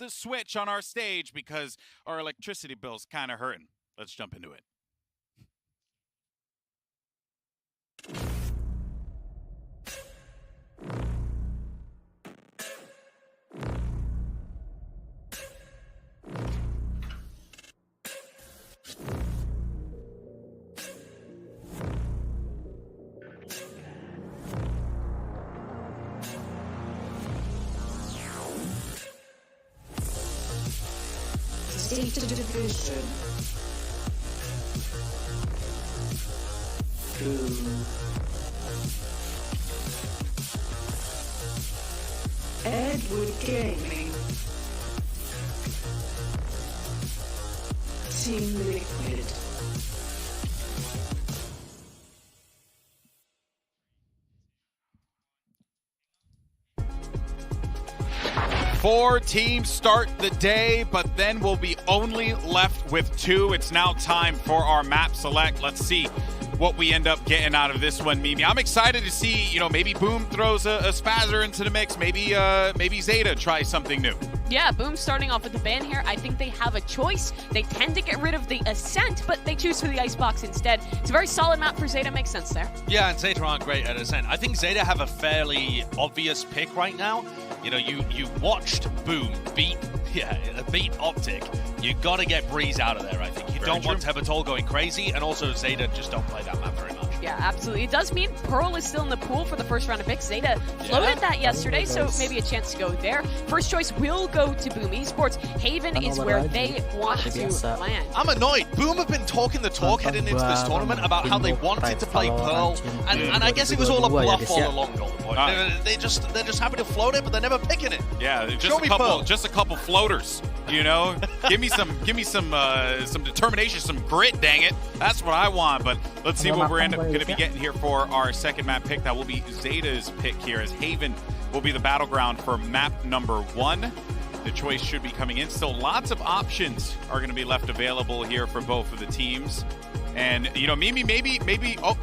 to switch on our stage because our electricity bill's kind of hurting. Let's jump into it. Zeta division. Edward Gaming. Team Liquid. Four teams start the day, but then we'll be only left with two. It's now time for our map select. Let's see what we end up getting out of this one, Mimi. I'm excited to see, maybe Boom throws a spazzer into the mix. Maybe Zeta tries something new. Yeah, Boom starting off with the ban here. I think they have a choice. They tend to get rid of the Ascent, but they choose for the Icebox instead. It's a very solid map for Zeta. Makes sense there. Yeah, and Zeta aren't great at Ascent. I think Zeta have a fairly obvious pick right now. You watched Boom beat Optic. You got to get Breeze out of there, I think. You don't want Tebatol going crazy, and also Zeta just don't play that map very much. Yeah, absolutely. It does mean Pearl is still in the pool for the first round of picks. Zeta floated that yesterday, so maybe a chance to go there. First choice will go to Boom Esports. Haven is where they want to land. I'm annoyed. Boom have been talking the talk heading into this tournament about how they wanted to play Pearl, and I guess it was all a bluff all along, Golden Boy. They're just happy to float it, but they're never picking it. Yeah, just a couple floaters. Give me some determination, some grit. Dang it, that's what I want. But let's see what we're going to be getting here for our second map pick. That will be Zeta's pick here, as Haven will be the battleground for map number 1. The choice should be coming in. Still, lots of options are going to be left available here for both of the teams. And Mimi, maybe. Oh,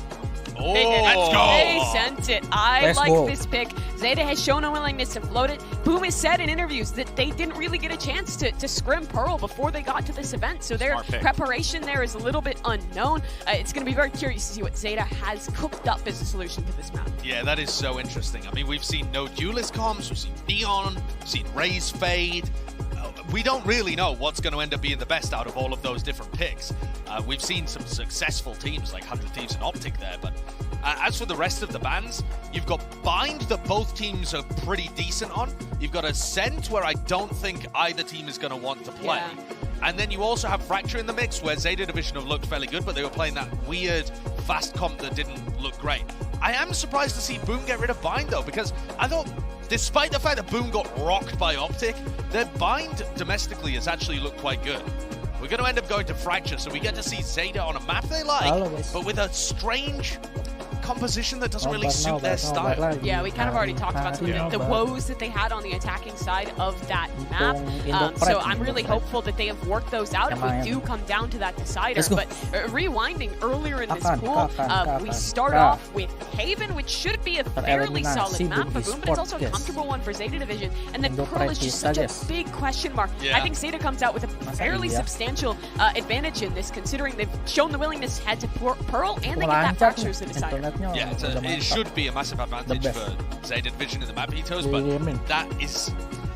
let's go. They sent it. Let's like this pick. Zeta has shown a willingness to float it. Boom has said in interviews that they didn't really get a chance to scrim Pearl before they got to this event, so their preparation there is a little bit unknown. It's going to be very curious to see what Zeta has cooked up as a solution to this map. Yeah, that is so interesting. I mean, we've seen no duelist comms, we've seen Neon, we've seen Raze Fade. We don't really know what's going to end up being the best out of all of those different picks. We've seen some successful teams like 100 Thieves and Optic there, but as for the rest of the bans, you've got Bind that both teams are pretty decent on. You've got Ascent, where I don't think either team is going to want to play. Yeah. And then you also have Fracture in the mix, where Zeta Division have looked fairly good, but they were playing that weird fast comp that didn't look great. I am surprised to see Boom get rid of Bind, though, because I thought, despite the fact that Boom got rocked by Optic, their Bind domestically has actually looked quite good. We're going to end up going to Fracture, so we get to see Zeta on a map they like, but with a strange composition that doesn't really suit their style. Yeah, we kind of already talked about some of the woes that they had on the attacking side of that map. So I'm really hopeful that they have worked those out if we do come down to that decider. But rewinding earlier in this pool, we start off with Haven, which should be a fairly solid map for Boom, but it's also a comfortable one for Zeta Division. And then Pearl is just such a big question mark. I think Zeta comes out with a fairly substantial advantage in this, considering they've shown the willingness to head to Pearl, and they get that Fracture as the decider. Yeah, it should be a massive advantage for Zeta Division in the map vetoes, but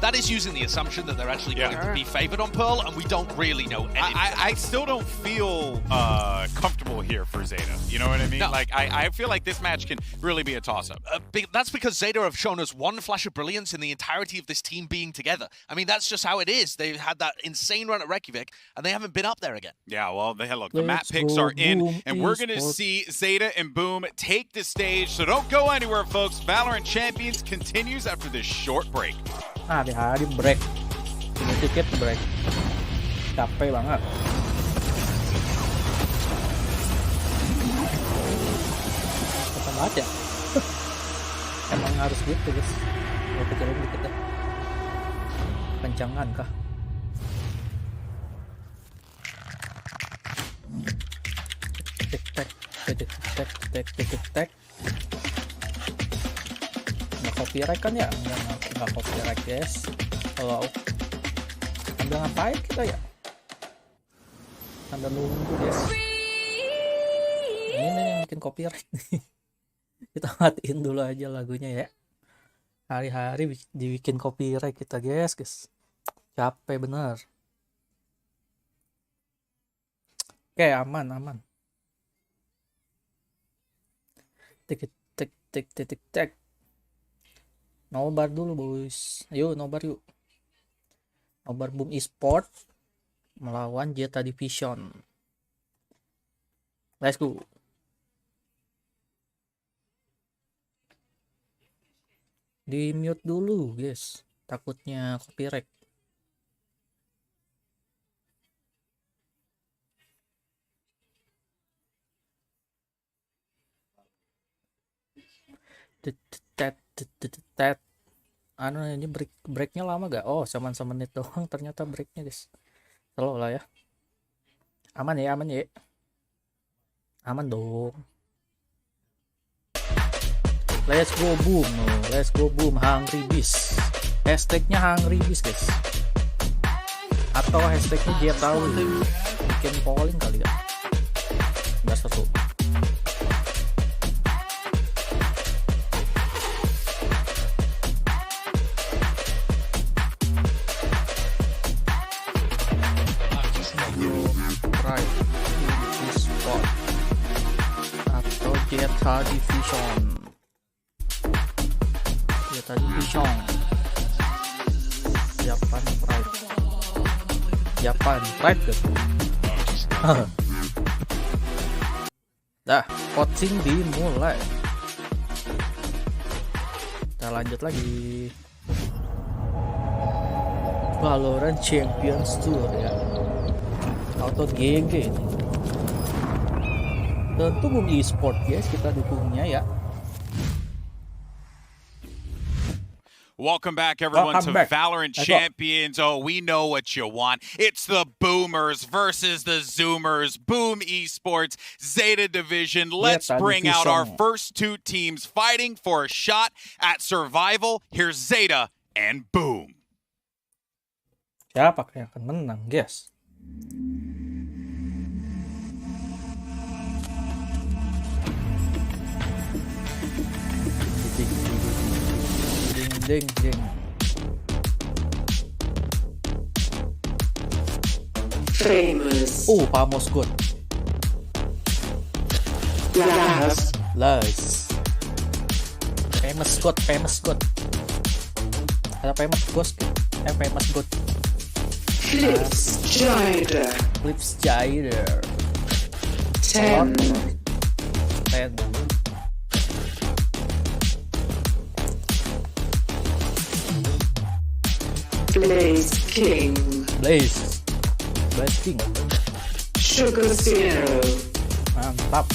that is using the assumption that they're actually going to be favored on Pearl, and we don't really know anything. I still don't feel comfortable here for Zeta. You know what I mean? No. Like, I feel like this match can really be a toss-up. That's because Zeta have shown us one flash of brilliance in the entirety of this team being together. I mean, that's just how it is. They've had that insane run at Reykjavik, and they haven't been up there again. Yeah, well, look, the map picks are in, and we're going to see Zeta and Boom take the stage. So don't go anywhere, folks. Valorant Champions continues after this short break. Hari-hari break, sedikit break, capek banget. Apa banget ya? Emang harus gitu guys. Mau kecilin dikit deh. Kencangan kah? Tek. Nggak copyright kan ya? Nggak copyright guys. Kalau Udah ngapain kita ya? Anda nunggu guys. Ini yang bikin copyright nih. Kita matiin dulu aja lagunya ya. Hari-hari dibikin copyright kita guys. Capek bener. Oke, aman. Tik. Nobar dulu boys. Ayo nobar yuk. Nobar Boom Esports melawan Zeta Division. Let's go. Di mute dulu guys. Takutnya copyright. Anu ini breaknya lama gak? Oh sama menit doang ternyata breaknya guys. Slow lah ya. Aman ya. Aman dong. Let's go boom Hungry Beast. Hashtagnya Hungry Beast guys. Atau hashtagnya dia tahu bikin polling kali ya. Nggak seru. Zeta Division. Japan Pride gitu. Dah, coaching dimulai. Kita lanjut lagi. Valorant Champions Tour ya. Auto GG ini. Tentu Boom Esports guys, kita dukungnya ya. Welcome back, everyone, to Valorant Champions. Oh, we know what you want. It's the Boomers versus the Zoomers. Boom Esports, Zeta Division. Let's bring out our first two teams fighting for a shot at survival. Here's Zeta and Boom. Siapa yang akan menang, guys? Ding. Famous. Famous good. Last. Famous good. Ada famous ghost. Famous good. Flips Jider. 10. Blaze King. Sugar Zero. Mantap.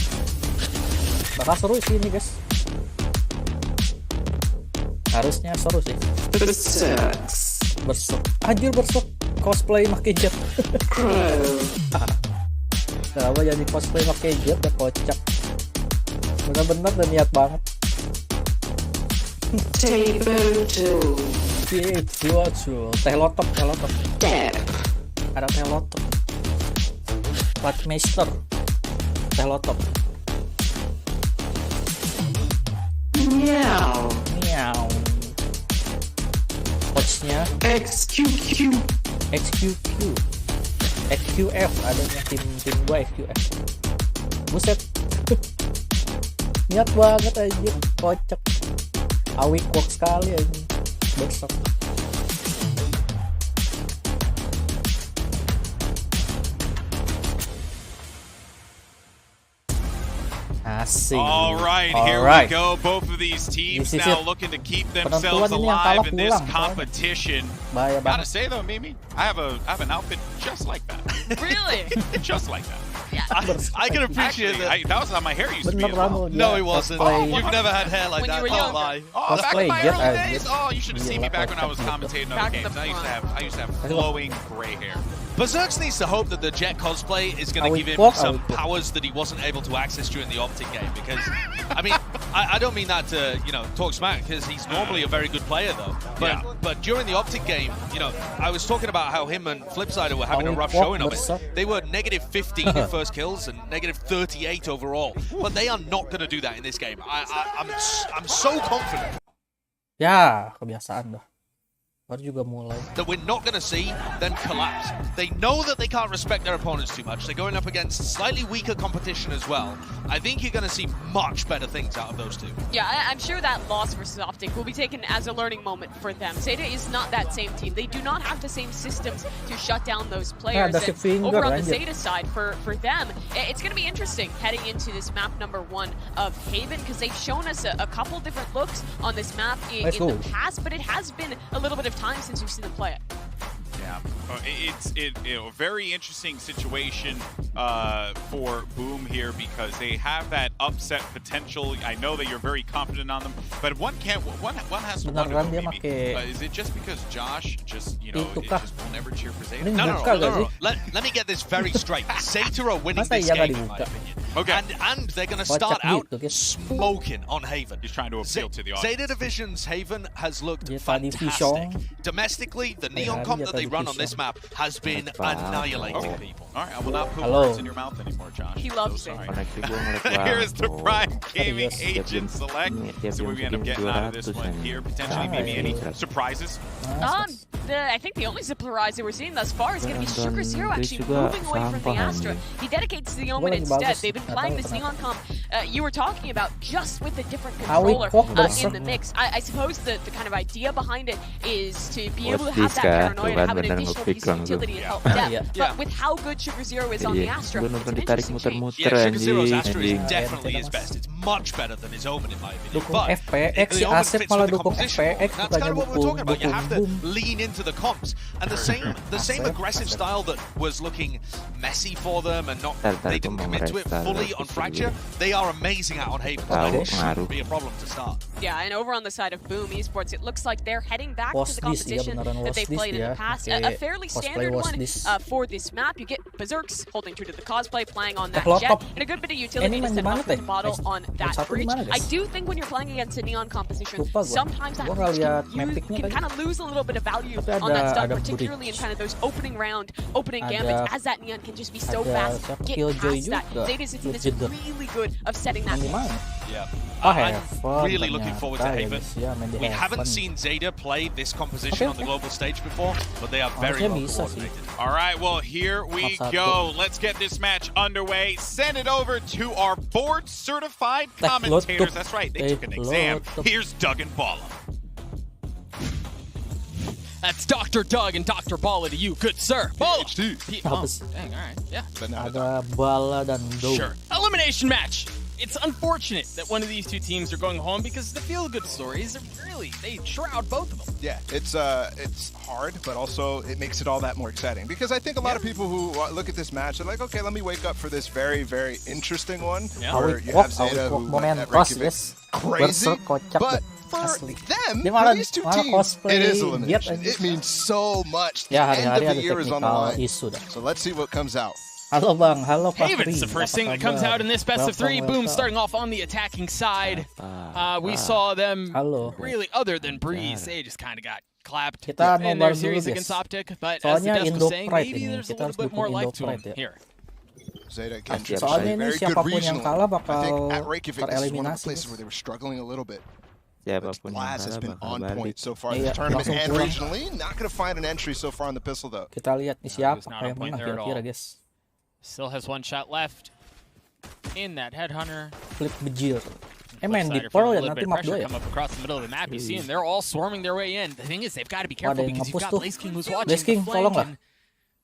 Bakal seru sih ini guys. Harusnya seru sih. Berserk. Anjir berserk. Cosplay make jet. Kenapa jadi cosplay make jet ya, kocak. Bener-bener udah niat banget. Teh lotop. Ada teh lotop. Platmeister. Teh lotop. Meow. Coachnya XQF adanya tim gua XQF. Buset. Niat banget aja, kocak. Awik work sekali aja. Besok. Asik. All right, here we go. Both of these teams now looking to keep themselves alive in this competition. Gotta say though, Mimi, I have an outfit just like that. Really? Just like that. Yeah. I can appreciate that. That was how my hair used to be as well. No, it wasn't. You've never had hair like that. Don't lie. Oh, back in my early days. Oh, you should have seen me back when I was commentating on games. I used to have flowing gray hair. Berserk needs to hope that the Jet cosplay is going to give him some powers that he wasn't able to access during the Optic game, because, I mean, I don't mean that to, talk smack, because he's normally a very good player, though. But during the Optic game, I was talking about how him and Flipsider were having a rough showing of it. They were -15 in first kills and -38 overall. But they are not going to do that in this game. I'm so confident. Ya, kebiasaan dah. Baru juga mulai. That we're not going to see them collapse. They know that they can't respect their opponents too much. They're going up against slightly weaker competition as well. I think you're going to see much better things out of those two. Yeah, I'm sure that loss versus Optic will be taken as a learning moment for them. Zeta is not that same team. They do not have the same systems to shut down those players. And over on the Zeta side, for them, it's going to be interesting heading into this map number 1 of Haven, because they've shown us a couple different looks on this map in the past, but it has been a little bit of time since we've seen them play it. Yeah, it's a very interesting situation for Boom here, because they have that upset potential. I know that you're very confident on them, but one has to wonder, maybe, is it just because Josh just will never cheer for Zeta? No. Let me get this very straight. Zeta are winning this game, in my opinion. Okay. And they're going to start out smoking on Haven. He's trying to appeal to the audience. Zeta Division's Haven has looked fantastic. Domestically, the Neon comp that they run on this map has been annihilating people. All right, I will not put words in your mouth anymore, Josh. He loves it. Here's the Prime Gaming Agent Select. So we end up getting out of this one here. Potentially, maybe any surprises? I think the only surprise that we're seeing thus far is going to be Sugar Zero actually moving away from the Astra. He dedicates to the Omen instead. They've been playing this Neon comp you were talking about, just with a different controller in the mix. I suppose the kind of idea behind it is to be able to have that paranoia and have an additional piece of utility and help depth. But with how good Sugar Zero is on the Astra, it's an interesting change. Yeah, Sugar Zero's Astra is definitely his best. It's much better than his Omen, in my opinion. But the Omen fits with the composition. That's kind of what we're talking about. You have to lean into the comps. And the same aggressive style that was looking messy for them and they didn't commit to it fully on Fracture, they are amazing out on Haven. It shouldn't be a problem to start. Yeah, and over on the side of Boom Esports, it looks like they're heading back to the competition that they played in the past. A fairly standard one for this map. You get Berserks holding true to the cosplay, playing on that jet, and a good bit of utility to set off the bottle on that breach. I do think when you're playing against a Neon composition, sometimes that breach can kind of lose a little bit of value on that stun, particularly in kind of those opening gambits, as that Neon can just be so fast, get past that. Zeta's team is really good of setting that pace. Yeah. I'm really looking forward to Haven. We haven't seen Zeta play this composition on the global stage before, but they are very well coordinated. All right, well, here we go. Let's get this match underway. Send it over to our board-certified commentators. That's right, they took an exam. Here's Doug and Bala. That's Dr. Doug and Dr. Bala to you, good sir. Bala! Apa sih? Dang, all right, yeah. Ada Bala dan Doug. Sure. Elimination match. It's unfortunate that one of these two teams are going home, because the feel-good stories, they shroud both of them. Yeah, it's hard, but also it makes it all that more exciting. Because I think a lot of people who look at this match are like, okay, let me wake up for this very, very interesting one. Yeah. Where you have Zeta who went at Reykjavik crazy, but for them, for these two teams, it is elimination. It means so much. The end of the year is on the line. So let's see what comes out. Halo Bang, halo Pak. Haven's the first thing that comes out in this best of 3. Boom starting off on the attacking side. We saw them really, other than Breeze, they just kind of got clapped in their series against Optic. But as the desk was saying, maybe there's a little bit more life to them here. Zeta again, soalnya ini siapapun yang kalah bakal tereliminasi. Places where they were struggling a little bit. Blaz has been on point so far in the tournament and regionally. Not going to find an entry so far on the pistol though. Kita lihat nih siapa yang menang kira-kira, guys. Still has one shot left in that headhunter. Flip bejil. Main di Pearl ya, nanti map 2 ya. Come up across the middle of the map. You see them, they're all swarming their way in. The thing is, they've got to be careful because you've got Blaze King who's watching. Blaze King, tolong lah.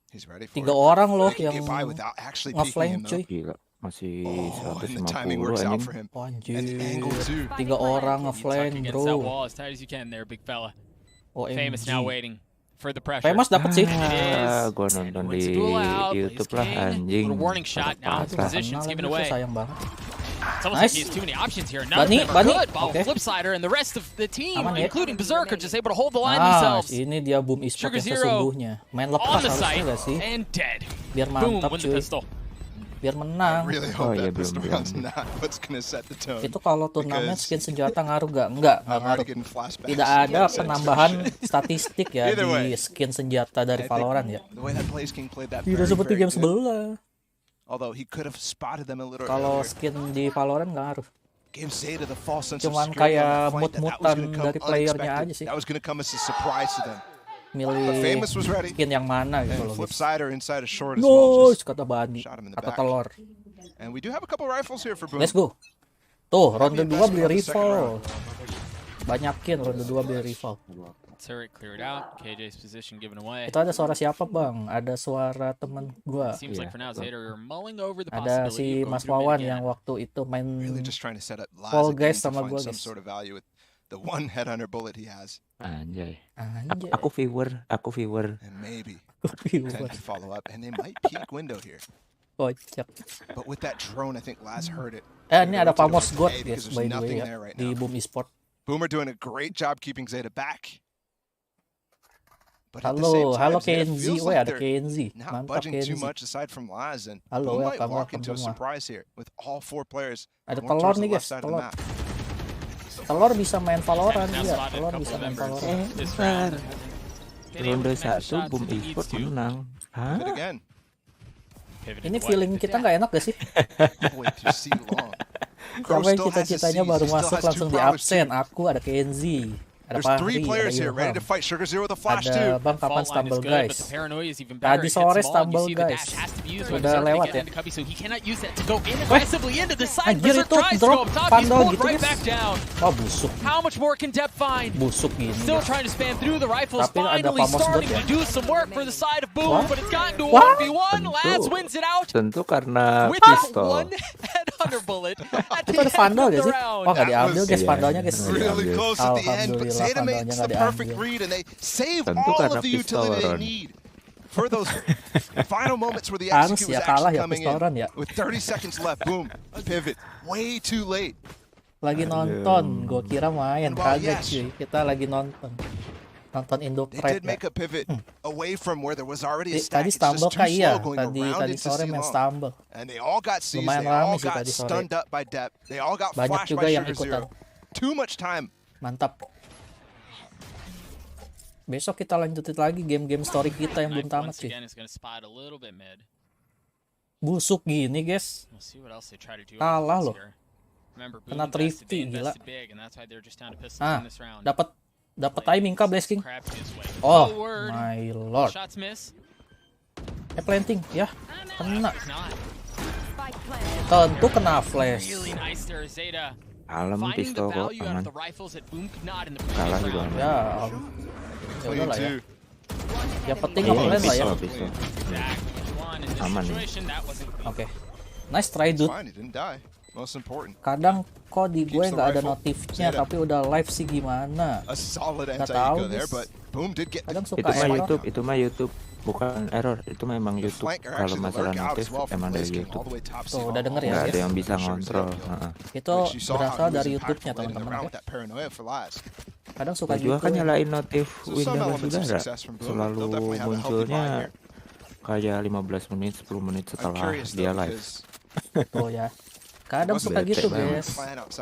He's ready for 3 orang loh yang nge-flank cuy. Masih and the timing works out for him. Anjir. And the angle too. 3 orang nge-flank, bro. That wall as tight as you can there, big fella. Famous now waiting for the pressure. Famous dapat sih. Gua nonton di YouTube lah, anjing. Warning shot now. Positions given away. Sayang banget. It's almost like he has too many options here. None of them are good. Okay. Flipsider and the rest of the team, including Berserk, are just able to hold the line themselves. Ini dia Boom Esports yang sesungguhnya. Main lepas harusnya gak sih? And dead. Biar mantap Boom, win cuy. the pistol. biar menang. Itu kalau turnamen skin senjata ngaruh nggak ngaruh. Tidak ada penambahan statistik ya di skin senjata dari Valorant ya. Tidak seperti game sebelah. Kalau skin di Valorant nggak ngaruh. Cuman kayak mood-moodan dari playernya aja sih. Milih skin yang mana gitu loh. Nice, kata Bani, kata telur. Let's go. Tuh, ronde 2 beli rival. Banyakin ronde 2 beli rival. Itu ada suara siapa bang? Ada suara temen gua. Ada si Mas Wawan yang waktu itu main Fall Guys sama gua guys. The one headhunter bullet he has. Anjay. Aku viewer. And maybe to follow up, and they might peek window here. Kocak. But with that drone, I think Laz heard it. Ini ada Famos God guys, by the way ya, di Boom Esports. Boomer doing a great job keeping Zeta back. Halo KNZ, ada KNZ. Mantap KNZ. Halo, welcome semua. Ada telur nih guys, telur. Telur bisa main Valorant juga. Telur bisa main Valorant. Bentar. Ronde 1 Boom Esports menang. Hah? Ini feeling kita nggak enak gak sih? Siapa yang cita-citanya baru masuk langsung di absen? Aku, ada KNZ. Ada Fahri, ada Ilham. Ada Bang, kapan stumble guys? Tadi sore stumble guys. Udah lewat ya. Anjir itu drop pandau gitu guys. Oh busuk. Busuk gini. Tapi ada Famos God ya. Tentu karena pistol. Itu ada vandal gak sih? Oh gak diambil guys vandalnya guys. Alhamdulillah vandalnya gak diambil. Tentu karena pistol Ron. Harus ya kalah ya pistolan ya. Lagi nonton, gue kira main, kaget cuy. Kita lagi nonton Indo Pride ya. Tadi stumble kah? Iya, tadi sore main stumble. Lumayan ramai sih tadi sore. Banyak juga yang ikutan. Mantap. Besok kita lanjutin lagi game-game story kita yang belum tamat sih. Busuk gini guys. Kalah loh. Kena thrifty gila. Dapat timing kah Blasking? Oh my lord. Planting ya. Kena. Tentu kena flash. Alam pistol kok aman. Kalah juga aman. Ya udah lah ya. Yang penting offline lah ya. Aman nih. Oke. Nice try dude. Kadang kok di gue nggak ada notifnya tapi udah live sih gimana? Nggak tahu guys. Kadang suka error. Itu mah YouTube bukan error, itu memang YouTube. Kalau masalah notif emang dari YouTube. Tuh udah denger ya? Nggak ada yang bisa ngontrol. Itu berasal dari YouTube-nya teman-teman ya. Kadang suka juga gitu. Kan nyalain notif Windows saudara. Selalu munculnya kayak 15 menit, 10 menit setelah dia live. Tuh ya. Kadang suka gitu guys.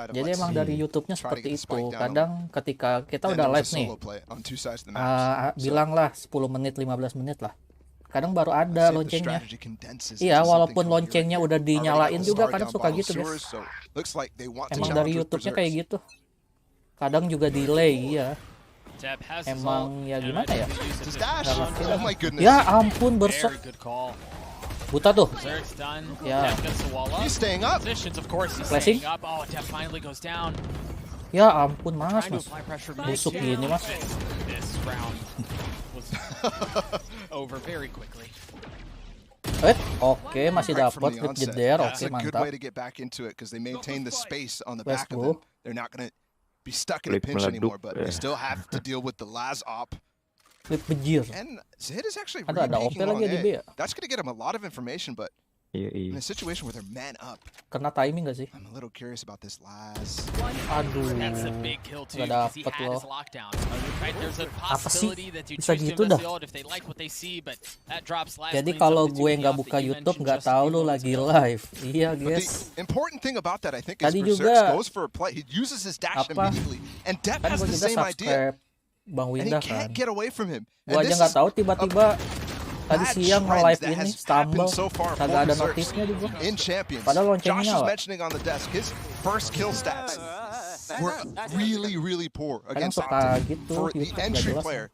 Jadi emang dari YouTube-nya seperti itu. Kadang ketika kita udah live nih, bilanglah 10 menit, 15 menit lah. Kadang baru ada loncengnya. Iya, walaupun loncengnya udah dinyalain juga kadang suka gitu guys. Emang dari YouTube-nya kayak gitu. Kadang juga delay ya. Emang ya gimana ya? Ya ampun bersek. Buta tuh. Ya. Flashing. Ya ampun mas. Busuk gini mas. Oke, masih dapat klip jeder. Oke, mantap. Let's go. Klip meleduk. Klip bejir. Ada OP lagi di B ya. in a situation where they're man up. Kena timing gak sih? I'm a little curious about this last. Aduh. That's a big kill too Gak because he dapet had loh. his lockdown. Right, there's a Apa sih? possibility that you Bisa choose to gitu dah. invest if they like what they see, but that drops last. Jadi kalau gue nggak buka YouTube nggak tahu lo lagi live. Iya guys. The important thing about that I think is Tadi Berserk juga goes for a play. He uses his dash apa? immediately, and Depp Kan has gue the juga same idea, subscribe Bang and he Winda can't kan. get away from him. Gue And aja this nggak is tahu tiba-tiba tadi bad siang trends nge-live that ini has stumble, happened so far for kagak ada Berserk notifnya juga. in Champions. Padahal Josh loncengnya is nyala. mentioning on the desk his first kill stats were really poor Kadang against suka Optic gitu, for the YouTube nggak entry jelas. player.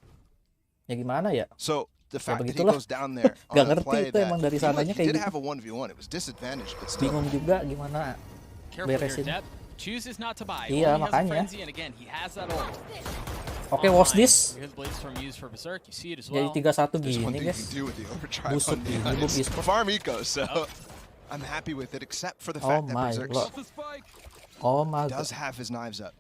Ya gimana ya? So the fact that he begitulah. goes down there Gak on a ngerti play itu that emang dari sananya he kayak did gitu. have a 1v1, it was disadvantaged, but still. Bingung juga gimana beresin. Chooses not to buy. Iya, Only has a makanya. frenzy, and again, he has that ult. Oke, watch this. Here's Blades from used for Berserk. You see it as Jadi well. 3-1 There's one gini thing you guys. can do with the overdrive Busuk on nih, Neon busuk is Esports. farm eco, so I'm happy with it, except for the Oh fact that my Berserk god. Oh my god. does have his knives up.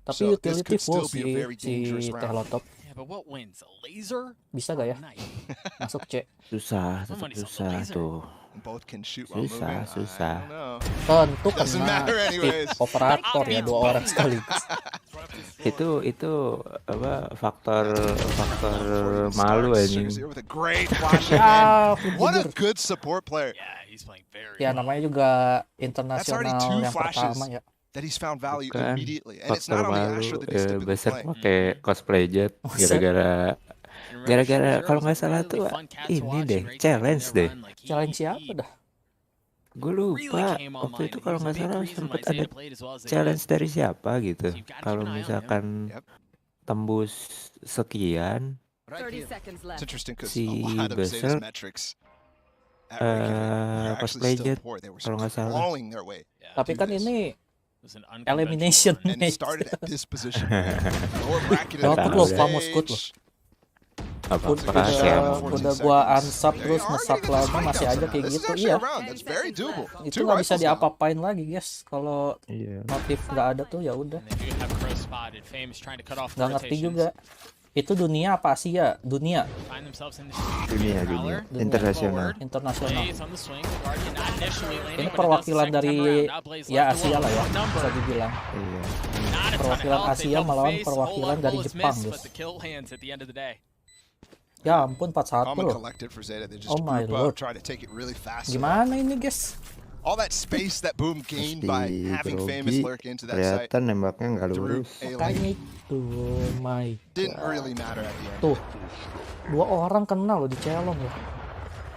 Tapi So this utility could full still be a sih very si dangerous round. Telotop. Yeah, but what wins? A laser? Bisa gak ya? Knife. Masuk C. Susah, tetap susah tuh. Both can shoot while moving. Susah, susah. I don't know. Tentu Doesn't kena matter anyways. tip operator ya, dua orang sekaligus. Itu apa faktor malu anjing. Here with a great flash Ah, again. What a jujur. good support player Yeah, he's playing very Ya well. namanya juga That's already internasional 2 yang flashes. pertama ya. that he's found value Bukan immediately. And it's faktor not only malu. Asher that he's typically Berserk playing. pakai cosplay jet gara-gara kalau nggak salah tuh ini deh challenge deh. Challenge siapa dah? Gue lupa waktu itu kalau nggak salah sempat ada challenge dari siapa gitu. Kalau misalkan tembus sekian 30 seconds left. It's interesting because si a lot of Zeta's Berserk metrics at Radeon are cosplay actually still jet poor. They were kalau nggak salah. clawing their way. Tapi kan this. ini was an elimination And it match. started at this position. Lower bracket Gak of akut the loh, Udah. famos good loh. stage. Apa ya? Udah gua unsub They terus are nge-sub getting lagi those masih fights aja out kayak now. This is gitu. actually Iya. a round that's very doable. Itu Two nggak bisa rifles now. diapa-apain lagi guys. Kalau Iya. notif nggak ada tuh ya udah. And they do have Crow spotted. Fame is trying to cut off Nggak ngerti rotations. juga. Itu dunia apa Asia? Dunia Find themselves in the Dunia internasional. internasional. Blaze on the swing. The Guardian not initially landing, Ini but it does the perwakilan second dari time around. Now Blaze ya left Asia alone. lah ya, One number. bisa dibilang. Iya. Not a ton of Perwakilan health. They Asia felt the melawan face. perwakilan Whole dari lot of Jepang, bullets guys. missed, but the kill lands at the end of the day. Ya ampun 4-1 Calm and loh. collected for Zeta. They just Oh my group lord. up, try to take it really fast. Gimana ini guys? All that space that Boom gained by having Famous lurk into that site kelihatan nembaknya nggak through lurus. A Makanya lane itu, my didn't god. really matter at the end. Tuh, 2 orang kena loh di celong loh.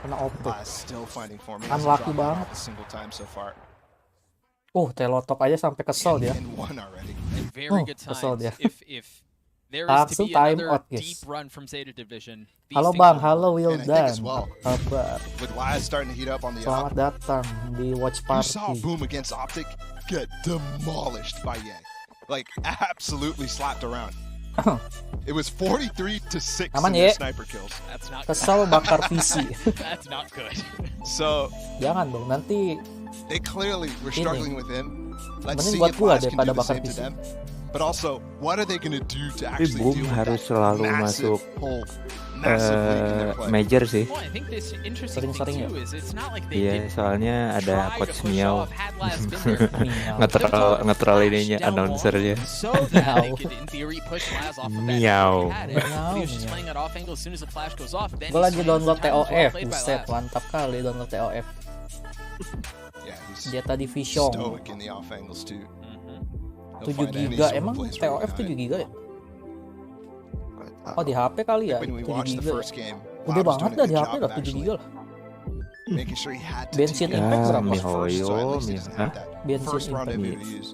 Kena opto. Still finding formation. Unlucky banget. A single time so far. Telotop aja sampai kesel dia. And one already. And very good kesel times. dia. If there is to Langsung be time another out, guys. deep run from Zeta Division. these Halo things Bang, will halo work. Will And I think as Dan. well, Kabar. With Laz starting to heat up on the Selamat up, datang di Watch you saw Party. Boom against Optic get demolished by Ye. Like, absolutely slapped around. It was 43-6 Aman, in their Ye. sniper kills. That's not Kesel bakar PC. That's not good. So, Jangan dong, nanti they clearly were struggling with him. Let's Mending see buat if gua Laz can daripada do the bakar same to PC. them. But also, what are they going to do to Tapi actually Boom deal with harus that selalu massive masuk hole, massive leak in their play? major sih. Well, I think this interesting Sering-sering thing ya? too is it's not like they Iya, didn't soalnya ada try to coach push Miao off had Laz been there. ngetrol ininya announcernya. So that they could, in theory, push Laz off of that. Miao. He had it. He was just playing that off angle as soon as the flash goes off. Then gue he lagi swings. download The timing was well TOF. played by Buset, Laz. mantap kali download TOF. Yeah, he's Zeta Division. stoic in the off angles too. He'll 7 find any giga, sort of emang place where TOF he can 7 hide. giga ya? Oh di HP kali ya? When we 7 watched the giga ya? first game, Gede Laz was banget doing a dah di good HP job dah of 7 actually giga lah. making sure he had to Bensin TP impact his berapa? first, so at Mihoyo, least he doesn't have that Bensin first round impact. MVP to use.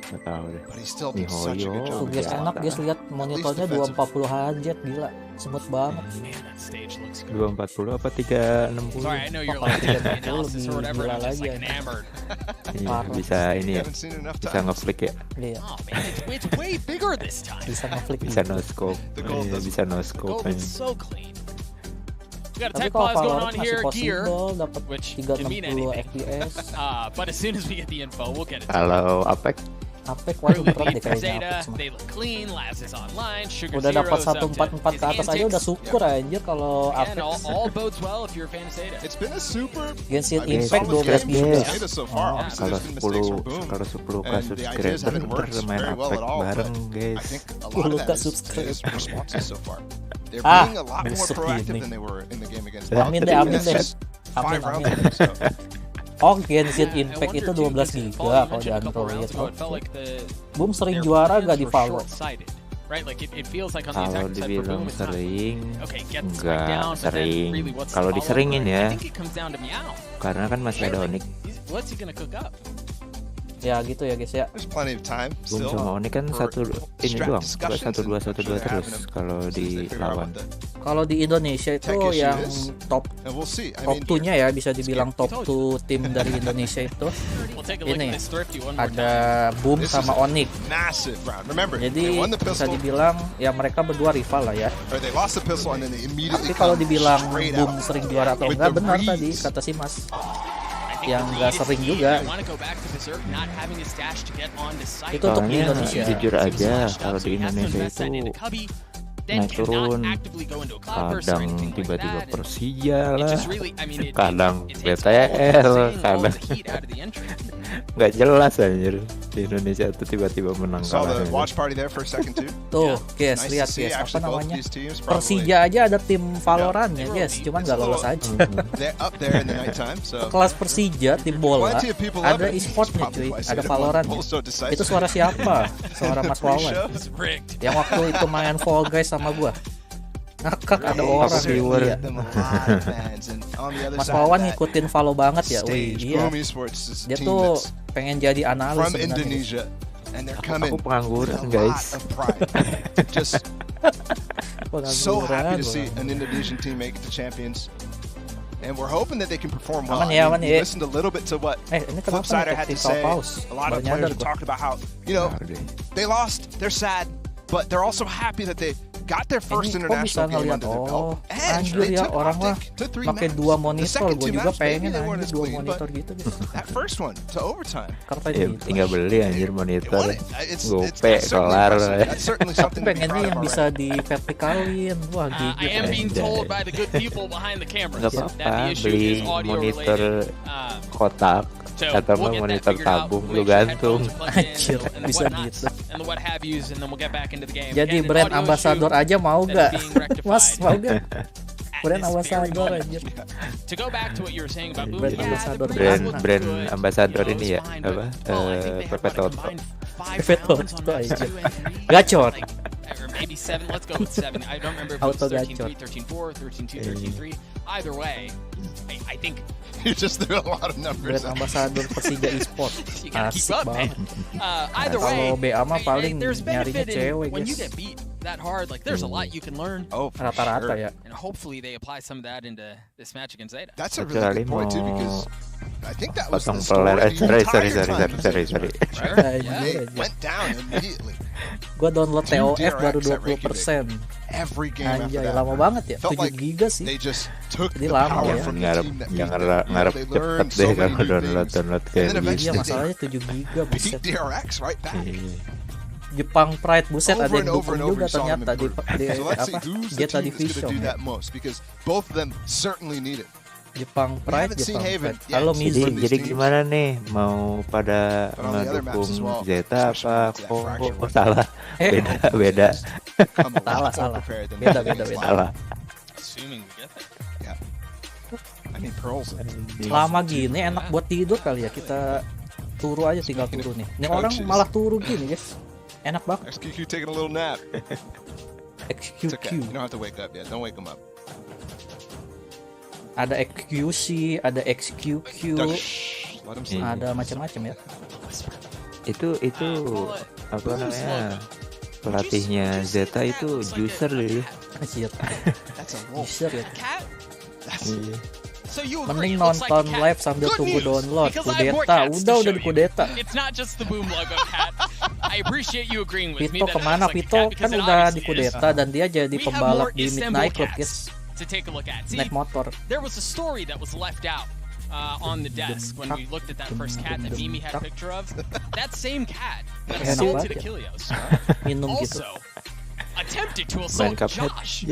Nggak tahu deh. But he still did such a good Mihoyo. job. Tuh guys, enak guys, lihat monitornya 240 Hz, gila. Smooth banget. Man, that stage looks good. 240 apa 360? Sorry, I know you're Oh, like doing the lebih analysis or whatever, and I'm just like gila lagi, enamored. Iya, Parah. bisa ini ya. Haven't seen it enough Bisa times. ngeflick ya. Iya, Oh man, it's way bigger this time. bisa ngeflick Bisa gitu. no scope. The goal Iya, doesn't- bisa no The scope. goal is so clean. We got a Tapi tech kalau pause going Valorant on masih here, gear. possible dapat which can mean 360 anything. FPS. But as soon as we get the info, we'll get it. Kalau Apac Apac waduh berat deh kayaknya Zeta, Apac. they look clean, Laz is online, Sugar Udah dapat Zero's up to 144 ke atas aja udah syukur anjir kalau Again, Apac. all bodes well if you're a fan of Zeta. It's been a super Genshin I mean, Impact solid 12 game giga. for Zeta so far. Obviously, Kalau there's been mistakes from 10 Boom. kalau 10 And the ideas subscriber haven't worked main very well Apac at all, bareng but I guys. think a lot of that is subscribe. Zeta's responses so far. They're Ah, being a lot more besok proactive ini. than they were in the game against Amin deh, amin deh. Five Amin, rounds amin. ago, so. Oh, Genshin I Impact wonder itu too, 12 because giga Paul, you kalau di mentioned a couple Android. rounds ago, it felt like Boom sering their juara plans gak di were follow. short-sighted, right? Like it feels like on the Kalau attacking side for dibilang Boom, it's not sering, okay, get the spike enggak down, but then sering. really what's Kalau the diseringin follow-up? ya, I think it comes down to Meow. karena kan masih ada Onyx. What's he gonna cook up? Ya gitu ya guys ya. There's plenty of time Boom still. sama Onyx kan for ini doang, discussions and 1-2 terus kalau as they figure out dilawan. what the Kalau di Indonesia itu tech issue yang is. top And we'll see. I top mean, 2-nya ya bisa dibilang top 2 tim dari Indonesia itu We'll take a look ini at this thrifty one more ada time. Boom This sama is a Onyx. massive round. Remember, they Jadi won the bisa pistol, dibilang ya mereka berdua rival lah ya. or they lost the pistol, and then they immediately Tapi kalau come dibilang straight Boom out. sering juara atau With enggak the benar reads. tadi kata si Mas. I think Yang the nggak lead is sering key. juga. I wanna go back to Berserk, not having his dash to get on the site. Itu untuk di Soalnya Indonesia. jujur aja kalau di Indonesia itu naik turun, kadang tiba-tiba Persija lah, kadang BTL, kadang nggak jelas anjir. Di Indonesia tuh tiba-tiba menang Saw kalah. the watch party there for a second too. Tuh, guys, Nice to lihat see. guys, apa Actually, both namanya? these teams probably Persija aja ada tim Valorant ya, guys, cuman nggak lolos aja. they're up there in the nighttime. So Kelas Persija, tim bola, plenty of people love ada it. e-sportnya Probably cuy, why ada Zeta Valorant. won so decisive. Itu suara siapa? Suara Mas Wawan. Yang waktu itu main Fall Guys sama gua. Ngakak ada orang viewer. iya. Mas Wawan ngikutin Valo banget ya, wih iya. Boom Esports is a Dia team tuh that's pengen jadi analis from sebenarnya. Indonesia, and they're coming Aku pengangguran with a lot guys. of pride. Just so happy to see Pengangguran. an Indonesian team make it to champions. And we're hoping that they can perform well. Aman ya, I aman mean, we ya. listened a little bit to what Ini kenapa Flipsider had to nih say. paus? A lot of Baru players nyadar gua. talked about how, they lost, they're sad, but they're also happy that they got their first Ini kok bisa international game ngeliat, under their oh belt. And anjir they ya took orang mah Optic to 3 pakai maps. 2 The monitor, second gue two juga maps, maybe pengen they weren't anjir as 2 clean, monitor but gitu guys. that first one to overtime. Keren Ya, gitu. tinggal beli anjir They monitor. won it. It's Gope certainly kelar. impressive. That's certainly Aku something to be pengennya proud yang of bisa already. di vertikalin. Wah I gigit. am being Anjay. told by the good people behind the camera Nggak that apa-apa, the issue beli is audio monitor related. kotak So atau we'll mau get that monitor figured out, tabung make lu sure gantung. headphones are plugged in Anjir, and the bisa whatnots gitu. and the what have yous, and then we'll get back into the game. Jadi Again, an brand audio ambassador issue aja mau that gak? is being rectified Mas mau gak? at Brand this very ambassador moment. anjir. To go back to what you were saying about Boom, Brand yeah, ambassador. the previous Brand looked brand good. ambassador You know, ini it ya was fine, apa? but, well, I think they had, like, a Perpetual. combined 5 Perpetual rounds on tuh that aja. 2 and 3. Gacor. Like, or maybe 7. Let's go with 7. I don't remember if it was Auto 13-3, gacor. 13-4, 13-2, 13-3. Either way, I think You just threw a lot of numbers. Brand ambassador Persija Esports. you gotta keep Asik up, man. banget. Either way, Kalau BA mah paling there's nyarinya benefit in cewek when you guys. get beat that hard. Like, there's a lot you can learn, Oh, for Rata-rata sure. ya. and hopefully they apply some of that into this match against Zeta. That's a really Kecuali good point too, mau because I think that was potong the story peler. the Sorry. entire time. Sorry. Sure. Anjir, Yeah. They anjir. went down immediately. Gua download TOF baru DRX at 20%. Every game after Anjay, that. lama banget ya. Felt 7 like giga sih. They just took Jadi the lama power ya. from the Ngarep team that beat jangan them. ngarep They cepet learned deh so many kalau new download things. kayak And then begini. Iya eventually masalahnya 7 giga Beat buset. DRX right back. Iya. Jepang Pride buset ada Over yang and over dukung and over juga you saw them ternyata di, improve. di So let's see apa who's the Zeta team that's going Division to do ya. that most, because both of them certainly need it. Jepang Pride, haven't seen Jepang Haven Pride. yet. Halo Jadi- Mizu. Jadi gimana nih, mau pada But on the other maps as ngedukung well, Zeta especially apa with that fracture kok salah? Beda. Come a lot Salah, more salah. prepared than Beda, they did beda. Salah. Assuming we get that. I mean, Pearl's Lama gini enak buat tidur kali ya, kita turu aja, tinggal turu nih. Ini orang malah turu gini guys, enak banget. XQQ taking a little nap. It's okay. You XQQ, don't have to wake up yet. Don't wake them up. ada XQC, ada XQQ, Shh, let them sleep. ada macam-macam ya. Itu apa namanya? Pelatihnya Zeta itu juicer dia. Anjir, That's a wolf. user ya. Cat? Iya. So you agree, Mending it looks like nonton a cat. live sambil Good tunggu news, download. because I have more Kudeta, cats to udah show di you. kudeta. It's not just the Boom logo, Cat. I appreciate you agreeing with me Vito that it kemana? looks like a Vito cat, kan because it udah di obviously is. kudeta dan dia jadi We have pembalap more di Istanbul Nightbot guys. cats to take a look at. See, Naik motor. there was a story that was left out on the desk when we looked at that first cat that Mimi had a picture of. That same cat that assaulted Achilles also attempted to assault Josh.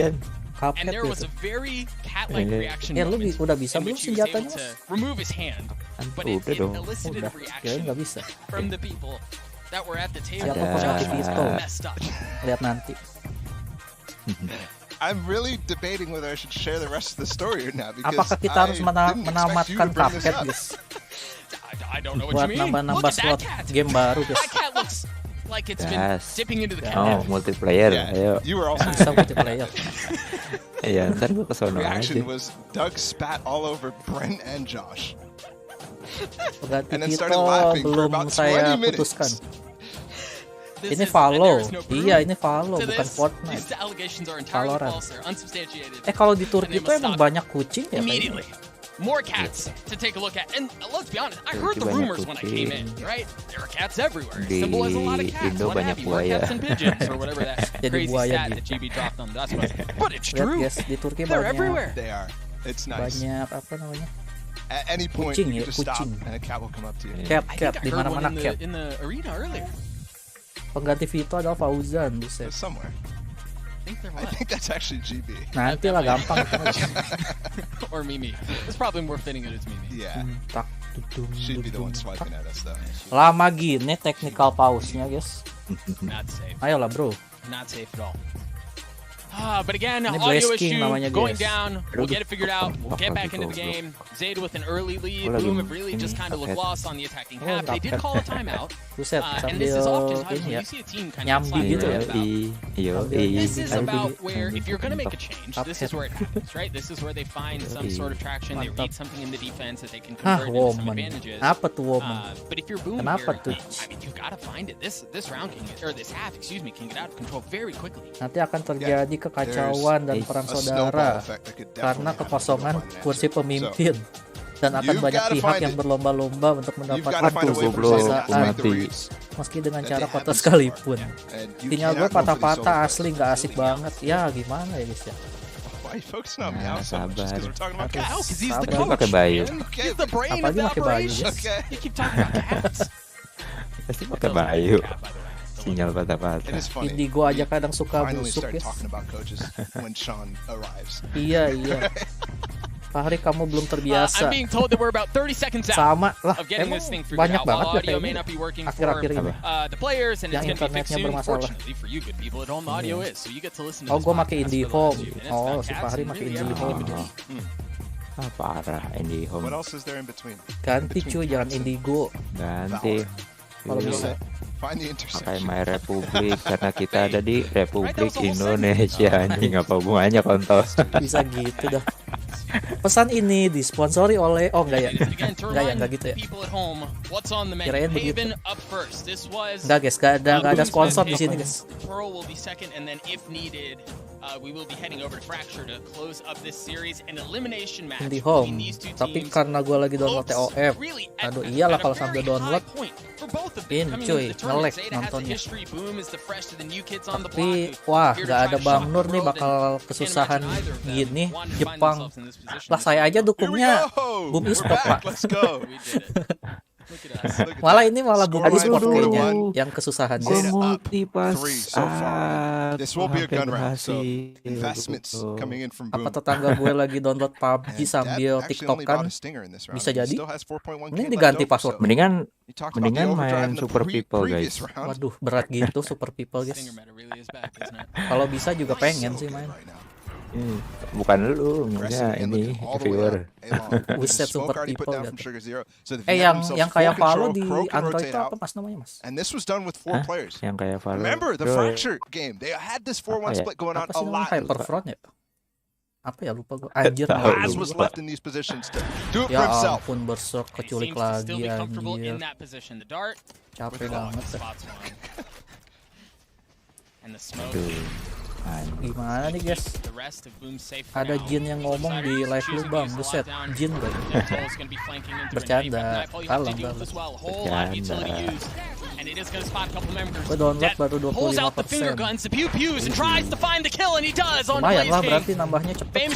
And there was a very cat-like reaction moment in which he was able to remove his hand, but it elicited a reaction from the people that were at the table. Messed up. Lihat nanti. I'm really debating whether I should share the rest of the story or not because apakah kita harus menamatkan Cuphead, guys? I don't know what you mean. Nambah slot game baru, guys. That cat looks like it's been dipping into the cat. Multiplayer. Yeah, you were also bisa multiplayer. Iya, ntar gue kesana reaction aja. was Doug spat all over Brent and Josh. Pengganti And then Vito started laughing for belum about saya 20 minutes. putuskan. Ini Valo, iya ini Valo bukan Fortnite. Valorant. Kalau di Turki itu emang banyak kucing ya kayaknya. More cats to take a look at, and let's be honest, I heard the rumors when I came in, right? There are cats everywhere. Symbol has a lot of cats. Indo banyak More buaya. cats and pigeons, or whatever that crazy stat that GB dropped on us was. But it's true. Yes, di Turki They're banyak. everywhere. They are. It's nice. Banyak apa namanya? At any point, Kucing you ya, just stop kucing. and a cat will come up to you. Cat, I di heard mana-mana one cat. in the arena earlier. Pengganti Vito adalah Fauzan, buset. Somewhere. I think there I was. think that's actually GB. Nanti lah gampang. Or Mimi. It's probably more fitting that it's Mimi. Yeah. Tak, She'd be the one swiping at us though. lama gini technical pause-nya, guys. Not safe. Ayolah, bro. Not safe at all. But again, Ini audio Blaze King issue namanya, going guys. down. We'll get it figured out. We'll get back into the game. Zeta with an early lead. Boom have really just kind of looked lost on the attacking half. They did call a timeout. Buset, And this is sambil oftentimes ini when ya. you see a team kind of Nyambi slide gitu ya. about. This is about where if you're going to make a change, this is where it happens, right? This is where they find some sort of traction. They read something in the defense that they can convert into some woman. advantages. Apa tuh woman? But if you're Boom Kenapa tuh? here, I mean, you've got to find it. This round can get, or this half, excuse me, can get out of control very quickly. Nanti akan terjadi kekacauan dan perang saudara karena kekosongan kursi pemimpin dan akan banyak pihak yang berlomba-lomba untuk mendapatkan kekuasaan meski dengan cara kotor sekalipun. Sinyal gue patah-patah asli nggak asik banget ya, gimana ya guys ya. Nah, sabar. Sabar. Pakai bayu. Apalagi pakai bayu, guys. Pasti pakai bayu. Sinyal patah-patah. Indigo aja kadang suka busuk, guys. Iya. Fahri, kamu belum terbiasa. Sama lah, emang banyak banget ya kayak ini akhir-akhir ini yang internetnya bermasalah. Oh, gue pakai IndiHome. Oh, si Fahri pakai IndiHome. Parah IndiHome. Ganti cuy, jangan Indigo. Ganti. Kalau bisa. Pakai My Republic karena kita ada di Republik Indonesia. Anjing, apa hubungannya kontol? Bisa gitu dah. Pesan ini disponsori oleh enggak gitu ya. Kirain begitu. Enggak guys, enggak ada sponsor di sini guys. Di home, tapi karena gue lagi download TOF. Aduh iyalah kalau sambil download ini cuy, nge-lag nontonnya. Tapi wah, nggak ada Bang Nur nih bakal kesusahan gini. Jepang lah, saya aja dukungnya Boom Esports pak. Malah ini malah Boom Esports kayaknya yang kesusahan. Apa tetangga gue lagi download PUBG sambil TikTokan? Bisa jadi. Ini diganti password. Mendingan main Super People guys. Waduh, berat gitu Super People guys. Kalau bisa juga pengen sih main. Bukan lu, maksudnya ini viewer. Buset Super People gitu. Yang kayak Valo di Android itu apa mas namanya mas? Yang kayak Valo. Remember the Fracture game? They had this 4-1 split going on a lot. Hyperfront ya? Apa ya, lupa gue. Anjir. Ya ampun, Berserk keculik lagi anjir. Capek banget. Gimana nih guys? Ada Jin yang ngomong di live lu bang, buset, Jin bang. Bercanda, kalem bang. Bercanda. Gue download baru 25%. Lumayan lah, berarti nambahnya cepet.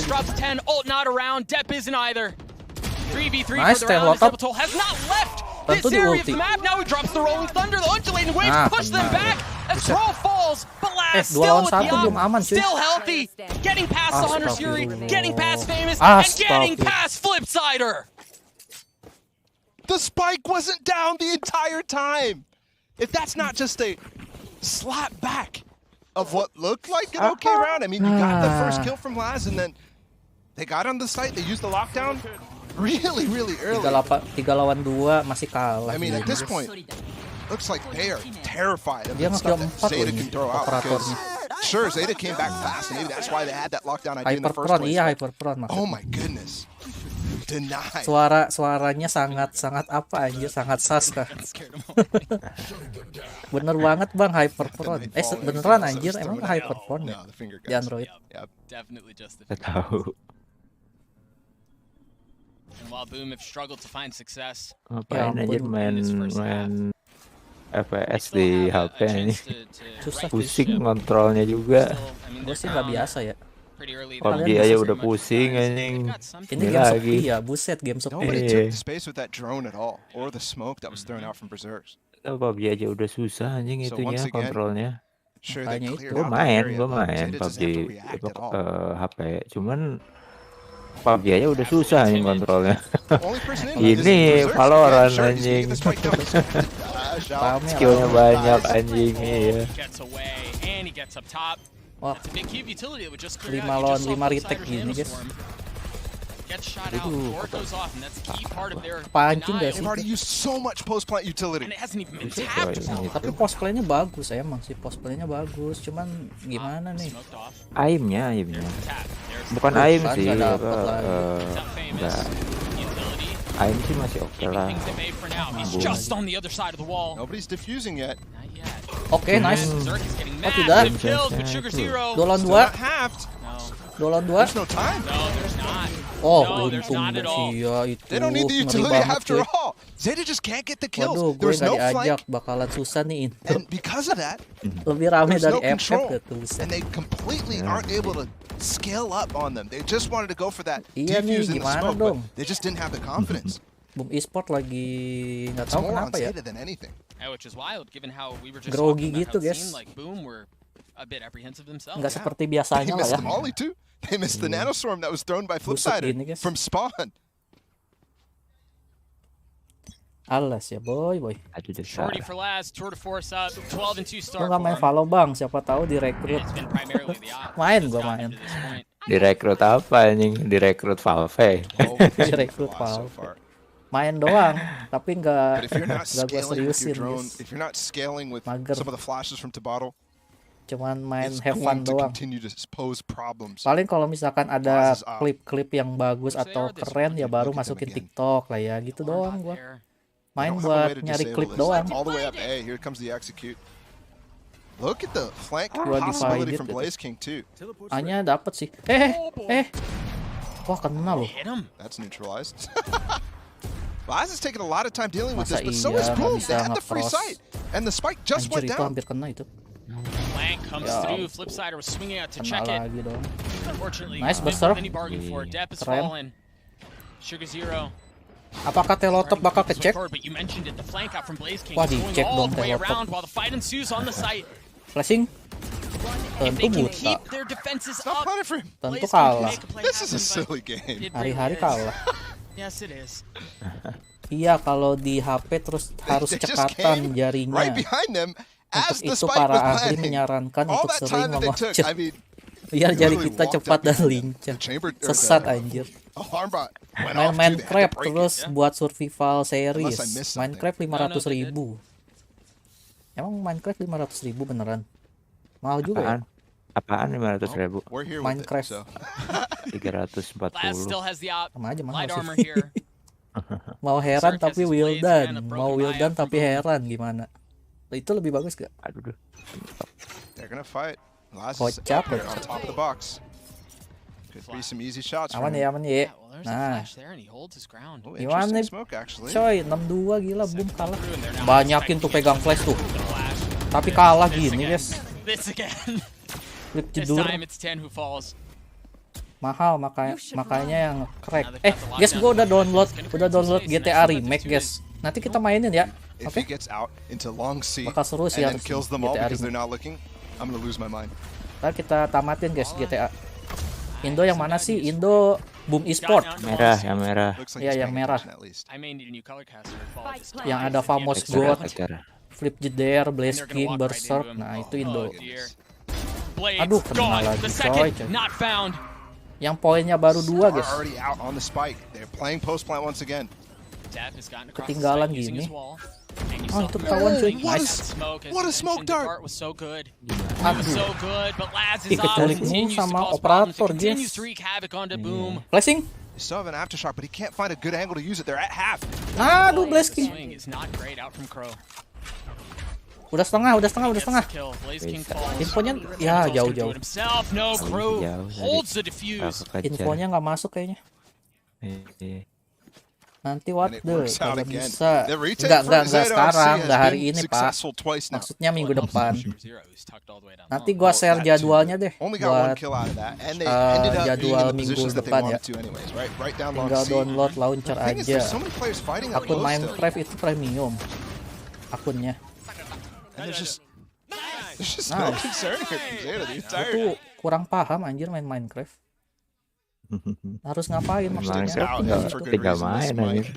3v3 Nice, for the round. Terimakasih. Zeta has not left Tentu this area of di-ulti. the map. Now he drops the rolling thunder. The undulating waves push them back as Bisa. Troll falls. But last, 2 still lawan with the 1 belum up, aman cuy. still healthy. Getting past the Hunter's Fury, getting past Famous, and getting Astagfirullah. past Flipsider. The spike wasn't down the entire time. If that's not just a slap back of what looked like an okay round. I mean, you got the first kill from Laz, and then they got on the site. They used the lockdown really, really early. 3 lawan 2 masih kalah. I mean, at this point, looks like they are terrified of Dia the stuff that nge-kill 4 Zeta loh can ini, throw out. Because, operatornya. sure, Zeta came back fast, and maybe that's why they had that lockdown idea in the first Hyperpron, place. iya Hyperpron maksudnya. Oh my goodness. Denied. Suaranya sangat apa anjir, sangat sas kah. Bener banget bang, Hyperpron. Beneran anjir, emang Hyperpron ya di Android. Definitely just the Gak tahu. And while Boom have struggled to find success, Ngapain aja main FPS di HP ini. Susah. Pusing kontrolnya juga. Gue sih nggak biasa ya. PUBG aja udah pusing anjing. Ini game sepi ya, buset game sepi. Nobody took the space with that drone at all, or the smoke that was thrown out from Berserks. PUBG aja udah susah anjing So itunya once again, kontrolnya. Sure, they Makanya cleared Gue out that main area, but PUBG Zeta doesn't have to react at all. HP, cuman PUBG aja udah susah anjing kontrolnya. The only person in Ini Berserks. Valorant Yeah, sure, he's anjing. getting the spike down. Skillnya banyak anjing ya. gets away and he gets up top. Wah, It's a big cube utility that would just clear 5 out. You lawan just saw 5 retake Flipsider's gini guys. nanoswarm. Gets shot out before it goes off, and that's a key part of their Pancing denial. guys. They've already used so much post-plant utility. And it hasn't even been Itu tapped. Tapi cosplaynya bagus emang sih, cosplaynya bagus. Cuman gimana nih? Smoked off. Aimnya. Tap. There's Bukan aim Kan sih, nggak apa, dapet lagi. that famous nggak. utility. Aim sih masih oke Keeping lah. things at bay for now. He's just on the other side of the wall. Nobody's diffusing yet. Not yet. Oke, nice. Berserk is getting tidak. massive kills with Sugar Zero. 2 lawan Still 2, not halved. 2 lawan 2. There's no time. No, there's not. Oh, No, there's untung not at all. ya itu. They don't need the Ngeri utility banget, after cuy. all. Zeta just can't get the kills. Waduh, gue There's nggak no diajak, flank, bakalan susah nih Indo. and because of that, Lebih rame there's dari no FF control, gitu, buset. and they completely aren't able to scale up on them. They just wanted to go for that Iya nih, defuse in the gimana smoke, dong? but they just didn't have the confidence. Boom Esports lagi nggak It's tahu more on kenapa ya. Zeta than anything. Yeah, which is wild, given how we were just Grogi talking gitu, about how it guys. seemed like Boom were a bit apprehensive themselves. Nggak seperti They biasanya lah missed ya. the molly too. They missed the nanoswarm that was thrown by Busuk Flipsider gini, guys. from spawn. Alas ya boy. Aduh dasar. Shorty for last, tour de force up, 12 and 2 Gue start nggak main form. Valo bang, siapa tahu And direkrut. it's been primarily the op. Main that's gua gotten main. to this point. Direkrut apa anjing? Direkrut Valve. Direkrut So Valve. far. Main doang, tapi But nggak if you're not gue scaling with your seriusin. drone, Guys. if you're not scaling with Mager. some of the flashes from Tabottle, Cuman main it's have fun going to doang. continue to pose problems. Paling kalau misalkan ada Classes up. klip-klip yang bagus atau keren ya baru masukin TikTok lah ya, gitu doang gua. There. Main Don't have a way buat to nyari disable klip this. doang. All the way up A. Here comes the execute. Look at the flank Gua possibility divided from gitu. Blaze King too. Hanya dapet sih. Wah kena loh. Hit him. That's neutralized. Laz is taking a lot of time dealing with Masa this, but so iya is nggak Boom. bisa They had the free nge-cross. sight, and the spike just Anjir went itu down. hampir kena itu. Flank comes Ya. through. Flipsider was swinging out to Kena check it. lagi dong. Unfortunately, Nice, didn't Berserk. have any bargain for it. Dep is Keren. fallen. Sugar Zero. Apakah Telotop bakal Swing kecek? forward, but you mentioned it, the flank out from Blaze King Wah, is going dicek all dong the way Telotop. around while the fight ensues on the site. Flashing? If they Tentu can buta. keep their defenses Stop up, playing for him. Tentu Blaze King can kalah. make a play This is a happen, but silly game. it really Hari-hari is. kalah. Yes, it is. Iya kalau di HP terus harus They just cekatan came jarinya. right behind them as Untuk the itu spike para was ahli planting. menyarankan All untuk that sering time that they took, memencet I mean, biar jari literally kita walked cepat up dan behind lincah. the chamber, or Sesat the anjir. alarmbot went Main off too. They had to Minecraft break it. terus buat survival series. Unless I missed something. Minecraft 500.000. No, Emang Minecraft 500.000 beneran? Mahal juga ya? Apaan 500.000? We're here with it, Minecraft. so. 340. Laz still has the op. Sama aja mahal Light armor sih. here. Mau heran Berserk has tapi his well blades done. and a Mau broken well eye done up tapi from heran gimana? Itu lebih bagus gak? Aduh. They're gonna fight. Laz is Kocak, up here kocak. on top of the box. Could be some easy shots for Aman him. ya, aman ya. Yeah, well, there's a Nah, flash there, and he holds his ground. Oh, Gimana interesting nih? smoke actually. coy 6-2 gila, boom kalah. Through, and they're now Banyakin tuh pegang flash tuh. the flash. Tapi kalah This gini again. guys. This again. Flip This jedur. time it's 10 who falls. Mahal makanya yang crack. Guys, gua udah download GTA Remake, guys. Nanti kita mainin ya. Oke. Bakal seru sih harus GTA Remake. Ntar kita tamatin guys GTA. Indo yang mana sih? Indo Boom Esports. Merah, yang merah. Iya, yang merah. Yang ada Famous God, Flip Jeder, Blaze King, Berserk. Nah, itu Indo. Aduh, kena lagi coy. Yang poinnya baru 2 guys. Ketinggalan gini. Oh, itu ketahuan cuy. Nice. What a smoke dart. Aduh. Keculik mulu sama operator guys. Flashing. Aduh, Blaze King. Udah setengah. Infonya ya jauh. Infonya nggak masuk kayaknya. Nanti what the kalau bisa enggak sekarang, enggak hari ini Pak. Maksudnya minggu depan. Nanti gua share jadwalnya deh buat jadwal minggu depan ya. Tinggal download launcher aja. Akun Minecraft itu premium akunnya. Nah, itu kurang paham anjir main Minecraft. Harus ngapain maksudnya? Tinggal main anjir.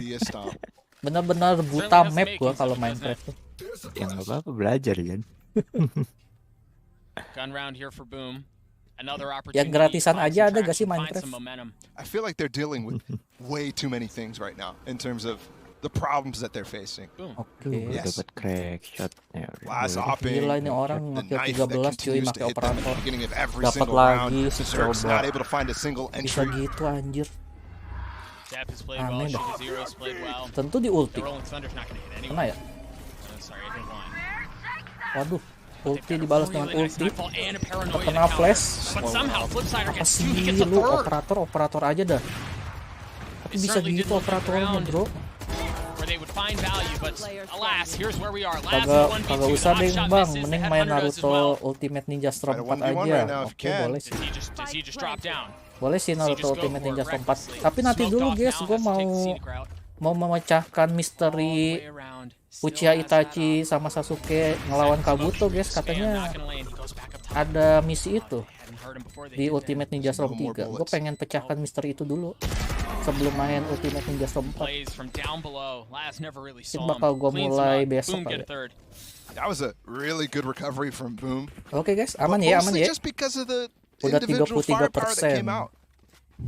Bener-bener buta map gua kalau Minecraft tuh. Ya nggak apa-apa, belajar kan. Yang gratisan aja ada gak sih Minecraft? I feel like they're dealing with way too many things right now in terms of the problems that they're facing. Oke. Dapat crack shot. Gila ini orang ngekill 13 cuy pakai operator. Dapat lagi coba. Bisa gitu anjir. Aneh dah. Tentu di ulti. Kena ya? Waduh. Ulti dibalas dengan ulti. Kena flash. Apa sih lu operator aja dah. Tapi bisa gitu operatornya bro. Kagak usah deh bang, mending main Naruto Ultimate Ninja Storm 4 aja. Oke, boleh sih. Boleh sih Naruto Ultimate Ninja Storm 4. Tapi nanti dulu guys, gue mau memecahkan misteri Uchiha Itachi sama Sasuke ngelawan Kabuto guys. Katanya ada misi itu di Ultimate Ninja Storm 3. Gue pengen pecahkan misteri itu dulu sebelum main Ultimate Ninja Storm 4. Mungkin bakal gue mulai besok kali. That was a really good recovery from Boom. Oke guys, aman ya. Udah 33%.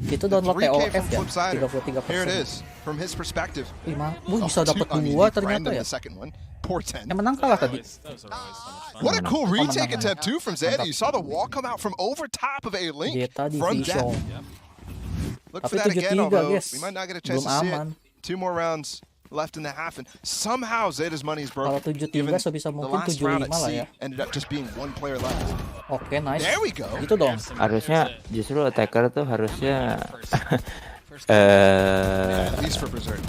Itu download TOF ya, 33%. Bisa dapat 2 ternyata ya. Yang menang kalah tadi. What a cool retake attempt too from Zeta. You saw the wall come out from over top of a link from Zeta. Look for that again, although we might not get a chance to see it. 2 more rounds left in the half, and somehow Zeta's money is broken. Kalau 7-3 sebisa mungkin 7-5 lah ya. Ended up just being 1 player left. Oke, nice. There we go. Itu dong. Harusnya justru attacker tuh harusnya at least for Berserk.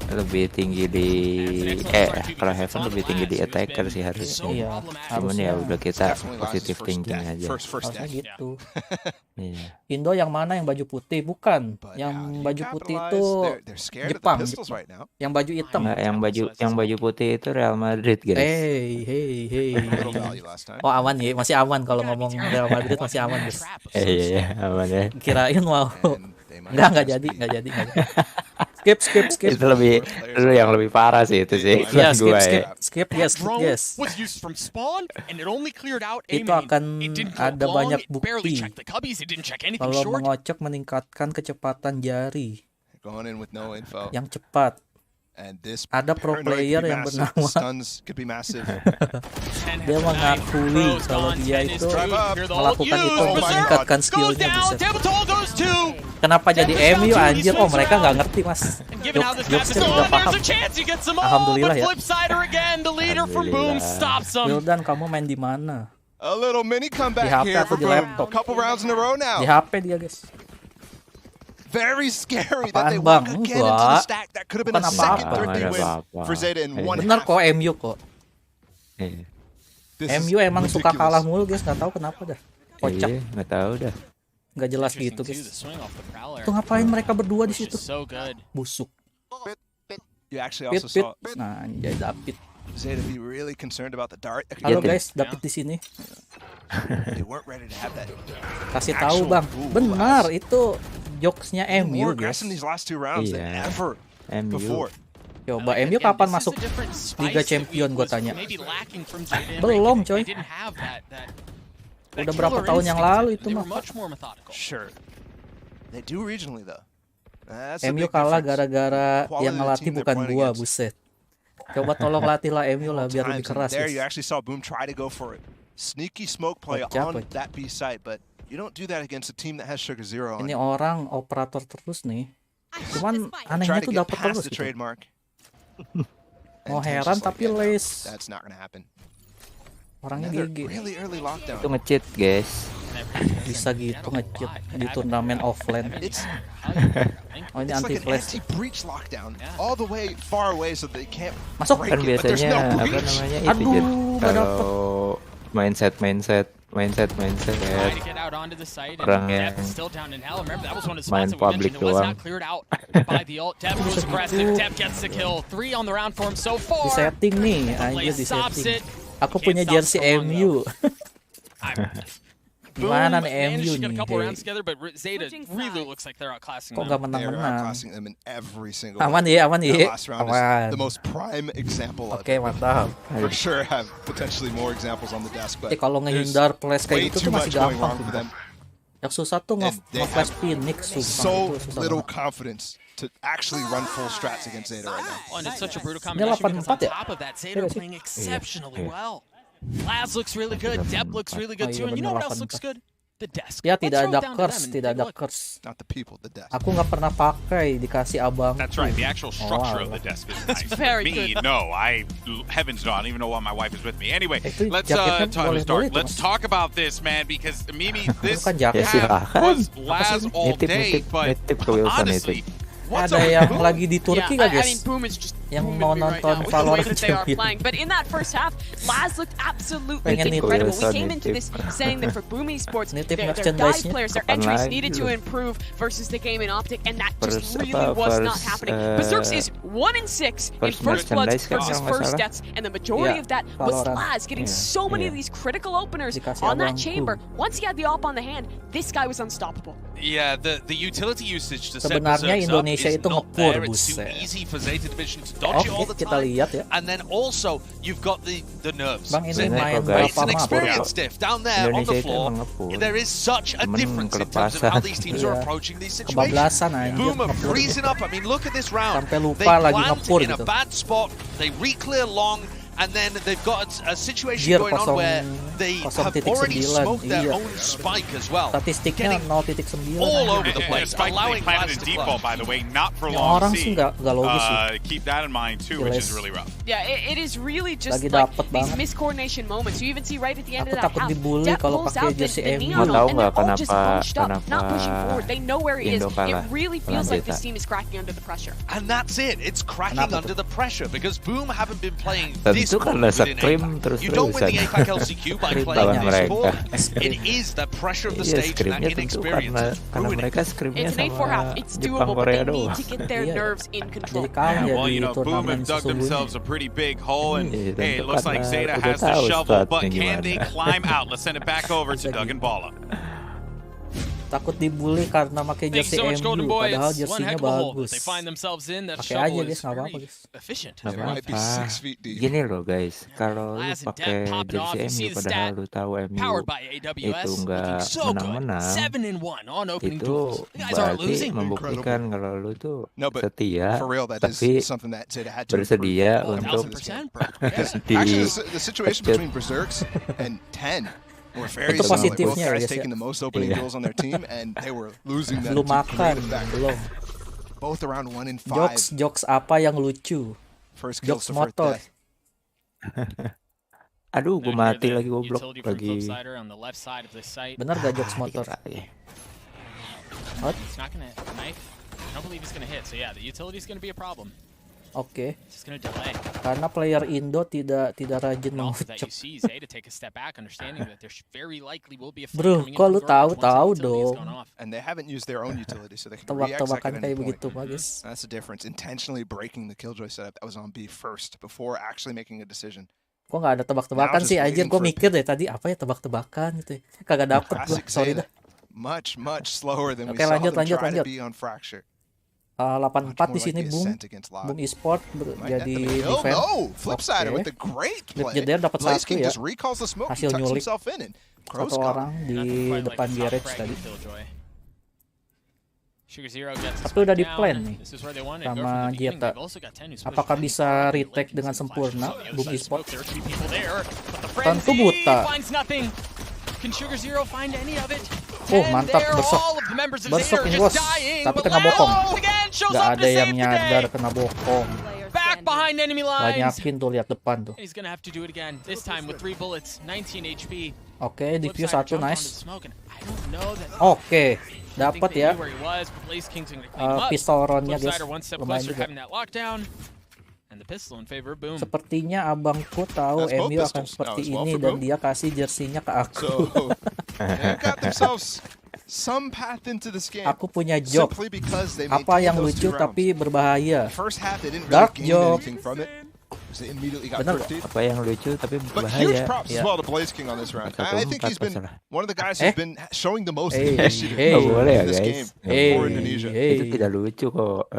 Lebih tinggi di kalau Heaven lebih tinggi di attacker sih harusnya. Iya, cuman ya udah kita positif thinking aja. Harusnya gitu. Iya. Indo yang mana yang baju putih? Bukan. Yang baju putih itu Jepang. Yang baju hitam. Nggak, yang baju putih itu Real Madrid, guys. Hey. Oh, aman ya, masih aman kalau ngomong Real Madrid masih aman, guys. Iya, aman ya. Kirain mau. Enggak jadi. Skip. Itu yang lebih parah sih itu sih. Ya, skip. Yes. Itu akan ada banyak bukti kalau mengocok meningkatkan kecepatan jari yang cepat. Ada pro player yang bernama dia mengakui kalau dia itu melakukan itu untuk meningkatkan skillnya. Kenapa jadi MU anjir? Oh, mereka nggak ngerti mas. Jokesnya tidak paham. Alhamdulillah ya. Wildan, kamu main di mana? Di HP atau di laptop? Di HP dia guys. Very scary that they walk again into the stack. That could have been a second or third win for Zeta in one. Benar kok MU kok. MU emang suka kalah mulu guys, nggak tahu kenapa dah. Kocak. Nggak tahu dah. nggak jelas gitu guys. Tuh ngapain mereka berdua di situ? Busuk. You actually also saw nah anjay David. Zeta be really concerned about the dart. Halo guys, David di sini. They weren't ready to have that. Kasih tahu bang, benar itu jokesnya MU guys. These last 2 rounds than ever before. Coba MU kapan masuk Liga Champion gue tanya. Belum coy. Udah berapa tahun yang lalu itu mah. Sure. They do regionally though. MU kalah gara-gara yang ngelatih bukan gua, buset. Coba tolong latihlah MU lah biar lebih keras. There you actually saw Boom try to go for it. Sneaky smoke play on that B site, but you don't do that against a team that has Sugar Zero on. Ini orang operator terus nih. Cuman anehnya tuh dapat terus gitu. Mau heran tapi lace. That's not gonna happen. Orangnya GG. Itu nge-cheat guys. Bisa gitu nge-cheat di turnamen offline. Oh ini anti flash. Masuk kan biasanya apa namanya itu kalau mindset orang yang main public doang. Di setting nih, anjir di setting. Aku punya jersey MU. Gimana nih MU nih? Kok gak menang-menang? Aman ya, aman ya. Aman. Oke, mantap. Kalau ngehindar flash kayak gitu tuh masih gampang. Yang susah tuh nge-flash Phoenix susah. To actually run full strats against Zeta right now. And it's such a brutal combination because on top of that, Zeta are playing exceptionally well. Laz looks really good, Dep looks really good too, and you know what else looks good? The desk. Ya tidak ada curse, tidak ada curse. Not the people, the desk. Aku nggak pernah pakai, dikasih abang. That's right. The actual structure of the desk is nice. Very Me, good. no. Heavens no. I don't even know why my wife is with me. Anyway, let's talk about this, man, because Mimi, this was Laz all day, but honestly. Ada yang lagi di Turki nggak guys? Yang mau nonton Valorant playing. But in that first half, Laz looked absolutely incredible. We came into this saying that for Boom Esports, their guide players, their entries needed to improve versus the game in Optic, and that just really was not happening. Berserks is 1-6 in first bloods versus first deaths, and the majority of that was Laz getting so many of these critical openers on that chamber. Once he had the op on the hand, this guy was unstoppable. Yeah, the utility usage to set sebenarnya Indonesia itu ngepur buset. Kita lihat ya. And then also you've got the nerves. Bang ini main berapa map? Down there on the floor. There is such a difference in terms of how these teams are approaching these situations. Boom are freezing up. I mean, look at this round. They plant in a bad spot. They re-clear long. And then they've got a situation going on where they have already smoked their own spike as well. Statistiknya 0.9 all over the place, allowing Laz to default, by the way, not for long. Keep that in mind too, which is really rough. Yeah, it is really just like these miscoordination moments. You even see right at the end of that half, Dep pulls out the neon and they're all just bunched up, not pushing forward. They know where he is. It really feels like this team is cracking under the pressure. And that's it. It's cracking under the pressure because Boom haven't been playing this. Itu karena scrim you don't win the Apac LCQ by playing this sport. It is the pressure of the stage and that inexperience. Karena mereka scrimnya sama Jepang Korea doang. Well, you know, Boom have dug themselves a pretty big hole, and hey, it looks like Zeta has the shovel, but can they climb out? Let's send it back over to Doug and Bala. Takut dibully karena pakai jersey MU, padahal jerseynya bagus. Pakai aja guys, nggak apa-apa guys. Gini loh guys, kalau lu pakai jersey MU padahal lu tahu MU itu nggak menang-menang, itu berarti membuktikan kalau lu tuh setia, tapi bersedia untuk itu positifnya ya guys ya. Belum makan, belum. Jokes apa yang lucu? Jokes motor. Aduh, gue mati lagi goblok lagi. Bener gak jokes motor? Oke. Just gonna delay. Karena player Indo tidak rajin That mengucap. you see Zeta take a step back, understanding that there very likely will be a fight Bro, coming in kok lu from Earbuds once the tahu utility has dong. gone off. And they haven't used their own utility, so they can Tebak-tebakan re-execute kayak any point. begitu, Magis. That's the difference. Intentionally breaking the killjoy setup that was on B first before actually making a decision. Kok nggak ada tebak-tebakan sih anjir, gue mikir deh tadi apa ya tebak-tebakan gitu. Kagak dapet gue, sorry dah. Much slower than we Oke, saw lanjut. them try to be on Fracture. 84 di sini Boom Esports jadi defense. No, Flipsider with a great play. Jeder dapat Blaze satu King ya. just recalls the smoke, Hasil tucks nyulik himself in, and satu orang di depan garage tadi. Tapi udah di plan nih sama Zeta. Apakah bisa retake dengan sempurna Boom Esports? Tentu buta. Oh mantap, bersok ini bos. Tapi kena bokong. Gak ada yang nyadar kena bokong. Banyakin tuh, lihat depan tuh. Oke, defuse satu, nice. Oke, dapat ya. Pistol roundnya guys, lumayan juga. Sepertinya abangku tahu MU akan seperti ini dan dia kasih jersinya ke aku. Aku punya joke. Apa yang lucu tapi berbahaya? Dark joke. Bener gak? Apa yang lucu tapi berbahaya? Ya. Boleh ya guys. Itu tidak lucu kok.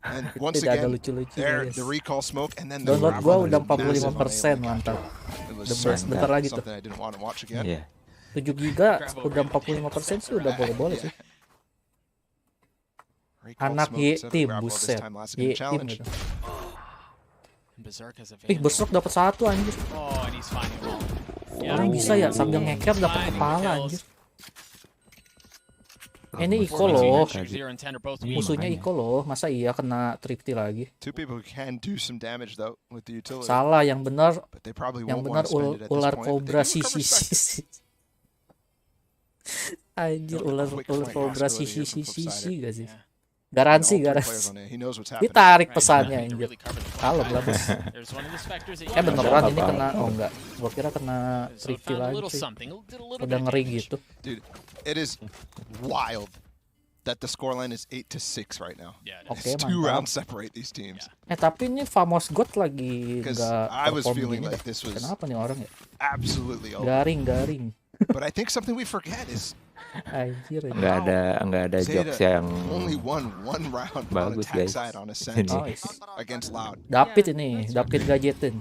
And once again, there the recall smoke and then the download gua udah 45%, mantap. Bentar lagi tuh. 7 giga udah 45% sih udah boleh-boleh sih. Anak Y-Team, buset. Y-Team gitu. Berserk dapat satu anjir. Orang bisa ya sambil ngeker dapat kepala anjir. Ini Iko loh, musuhnya Iko loh, masa iya kena Tripti lagi? Salah, yang benar ular kobra sisi. Anjir, ular kobra sisi gak sih? Garansi. Ditarik pesannya anjir. Kalem lah bos. Beneran ini kena, oh enggak, gua kira kena Tripti lagi sih. Udah ngeri gitu. Dude, it is wild that the scoreline is 8-6 right now. Oke, mantap. 2 rounds separate these teams. Tapi ini Famous God lagi enggak perform gini. Kenapa nih orang ya? Absolutely garing. But I think something we forget is anjir, nggak ada jokes yang only one round bagus guys. Against Loud. David gadgetin.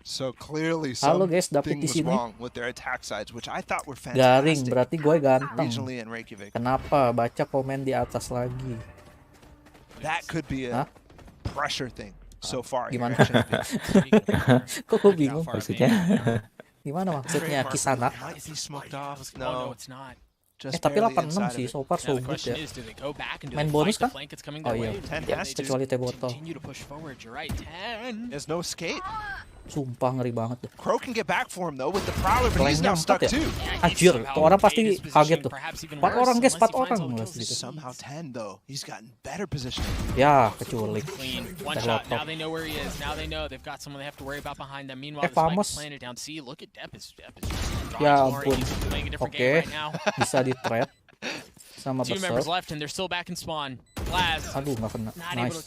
So clearly halo guys, David di sini. Garing, berarti gue ganteng. Kenapa? Baca komen di atas lagi. That could be a pressure thing so far. Gimana? Kok gue bingung maksudnya? Gimana maksudnya Kisana? Tapi 86 sih, so far so good ya. Main bonus kan? Oh iya, kecuali T-botol. There's no escape. Sumpah ngeri banget deh. Crow can get back for him though with the prowler, but he's now stuck too. Anjir, tuh orang pasti kaget tuh. 4 orang guys, 4 orang. Somehow 10 though. He's gotten better position. Ya, kecuali. Famous. Ya ampun. Oke, bisa di trap sama Berserk. Aduh, nggak kena. Nice.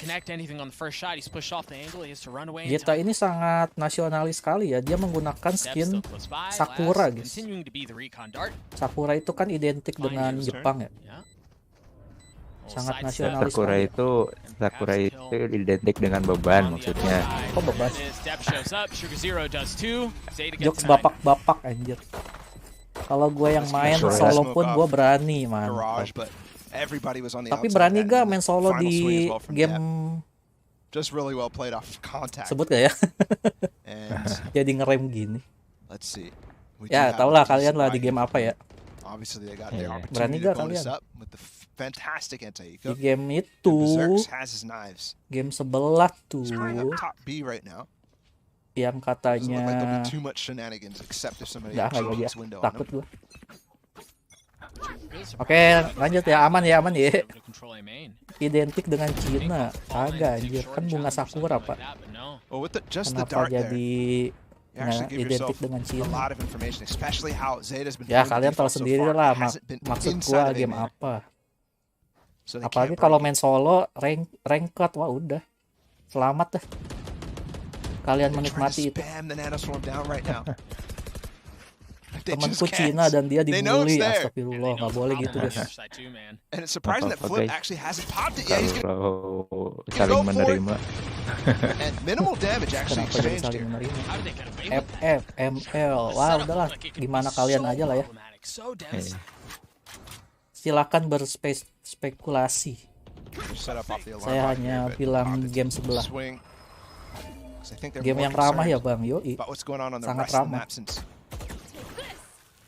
Zeta ini sangat nasionalis sekali ya. Dia menggunakan skin Sakura guys. Sakura itu kan identik dengan Jepang ya. Sangat nasionalis. Sakura itu identik dengan beban maksudnya. Kok beban? Jokes bapak-bapak anjir. Kalau gue yang main solo pun gue berani, man. Tapi berani gak main solo di game? Sebut gak ya? Jadi ngerem gini. Ya tau lah kalian lah di game apa ya. Berani gak kalian? Di game itu, game sebelah tuh, yang katanya nggak dia takut gue. Oke, lanjut ya, aman ya. Identik dengan Cina, kagak anjir, kan bunga sakura pak. Kenapa jadi identik dengan Cina? Ya kalian tahu sendiri lah maksud gua game apa. Apalagi kalau main solo ranked, wah udah selamat dah. Kalian menikmati itu. Temanku Cina dan dia dibully, astagfirullah, nggak boleh gitu guys. Saling menerima. Kenapa jadi saling menerima? FF, ML, wah udahlah, gimana kalian aja lah ya. Silakan berspekulasi. Saya hanya bilang game sebelah. Game yang ramah ya bang, yoi, sangat ramah.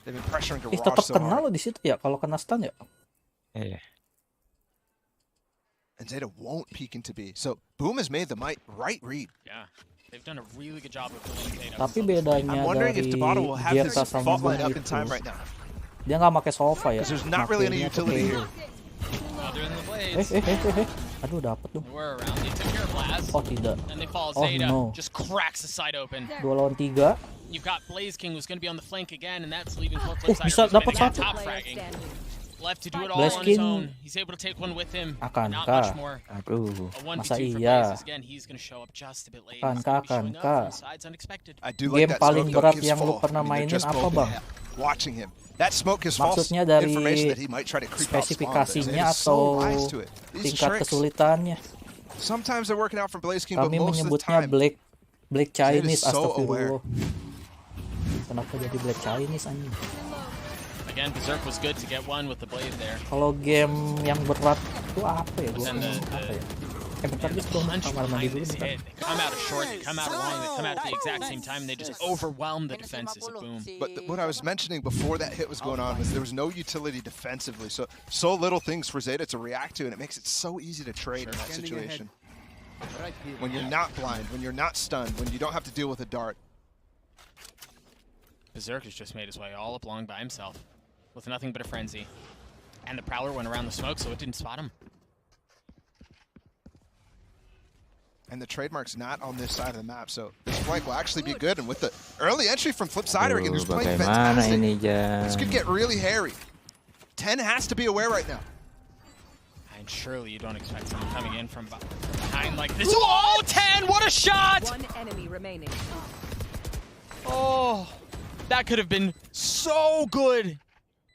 Tetap kena lo di situ ya kalau kena stun ya. And Zeta won't peek into B. So Boom has made the right read. Yeah. They've done a really good job of pulling Zeta. Tapi bedanya dari Zeta sama Boom itu, dia nggak pakai sofa ya. Makanya aduh dapat dong. Oh tidak. Oh no. 2 lawan 3. You've got Blaze King who's going to be on the flank again, and that's leaving bisa dapat satu. Left to do it all on his own. He's able to take one with him. Not much more. Aduh. Masa iya. Game paling berat yang lu pernah mainin apa bang? Maksudnya dari spesifikasinya atau tingkat kesulitannya? Kami menyebutnya Black Chinese, astagfirullah. Kenapa jadi Black Chinese anjing? Again, Berserk was good to get one with the blade there. Kalau game yang berat itu apa ya? Bentar guys, gua kamar mandi dulu bentar. Come out of short, they come out of long, they come out at the exact same time. They just overwhelm the defenses of Boom. But what I was mentioning before that hit was going on was there was no utility defensively. So little things for Zeta to react to, and it makes it so easy to trade in that situation. When you're not blind, when you're not stunned, when you don't have to deal with a dart. Berserk has just made his way all up long by himself with nothing but a frenzy. And the Prowler went around the smoke, so it didn't spot him. And the trademark's not on this side of the map, so this flank will actually be good. And with the early entry from Flipsider again, who's playing fantastic, this could get really hairy. 10 has to be aware right now. And surely you don't expect someone coming in from behind like this. Oh, 10! What a shot! One enemy remaining. Oh, that could have been so good.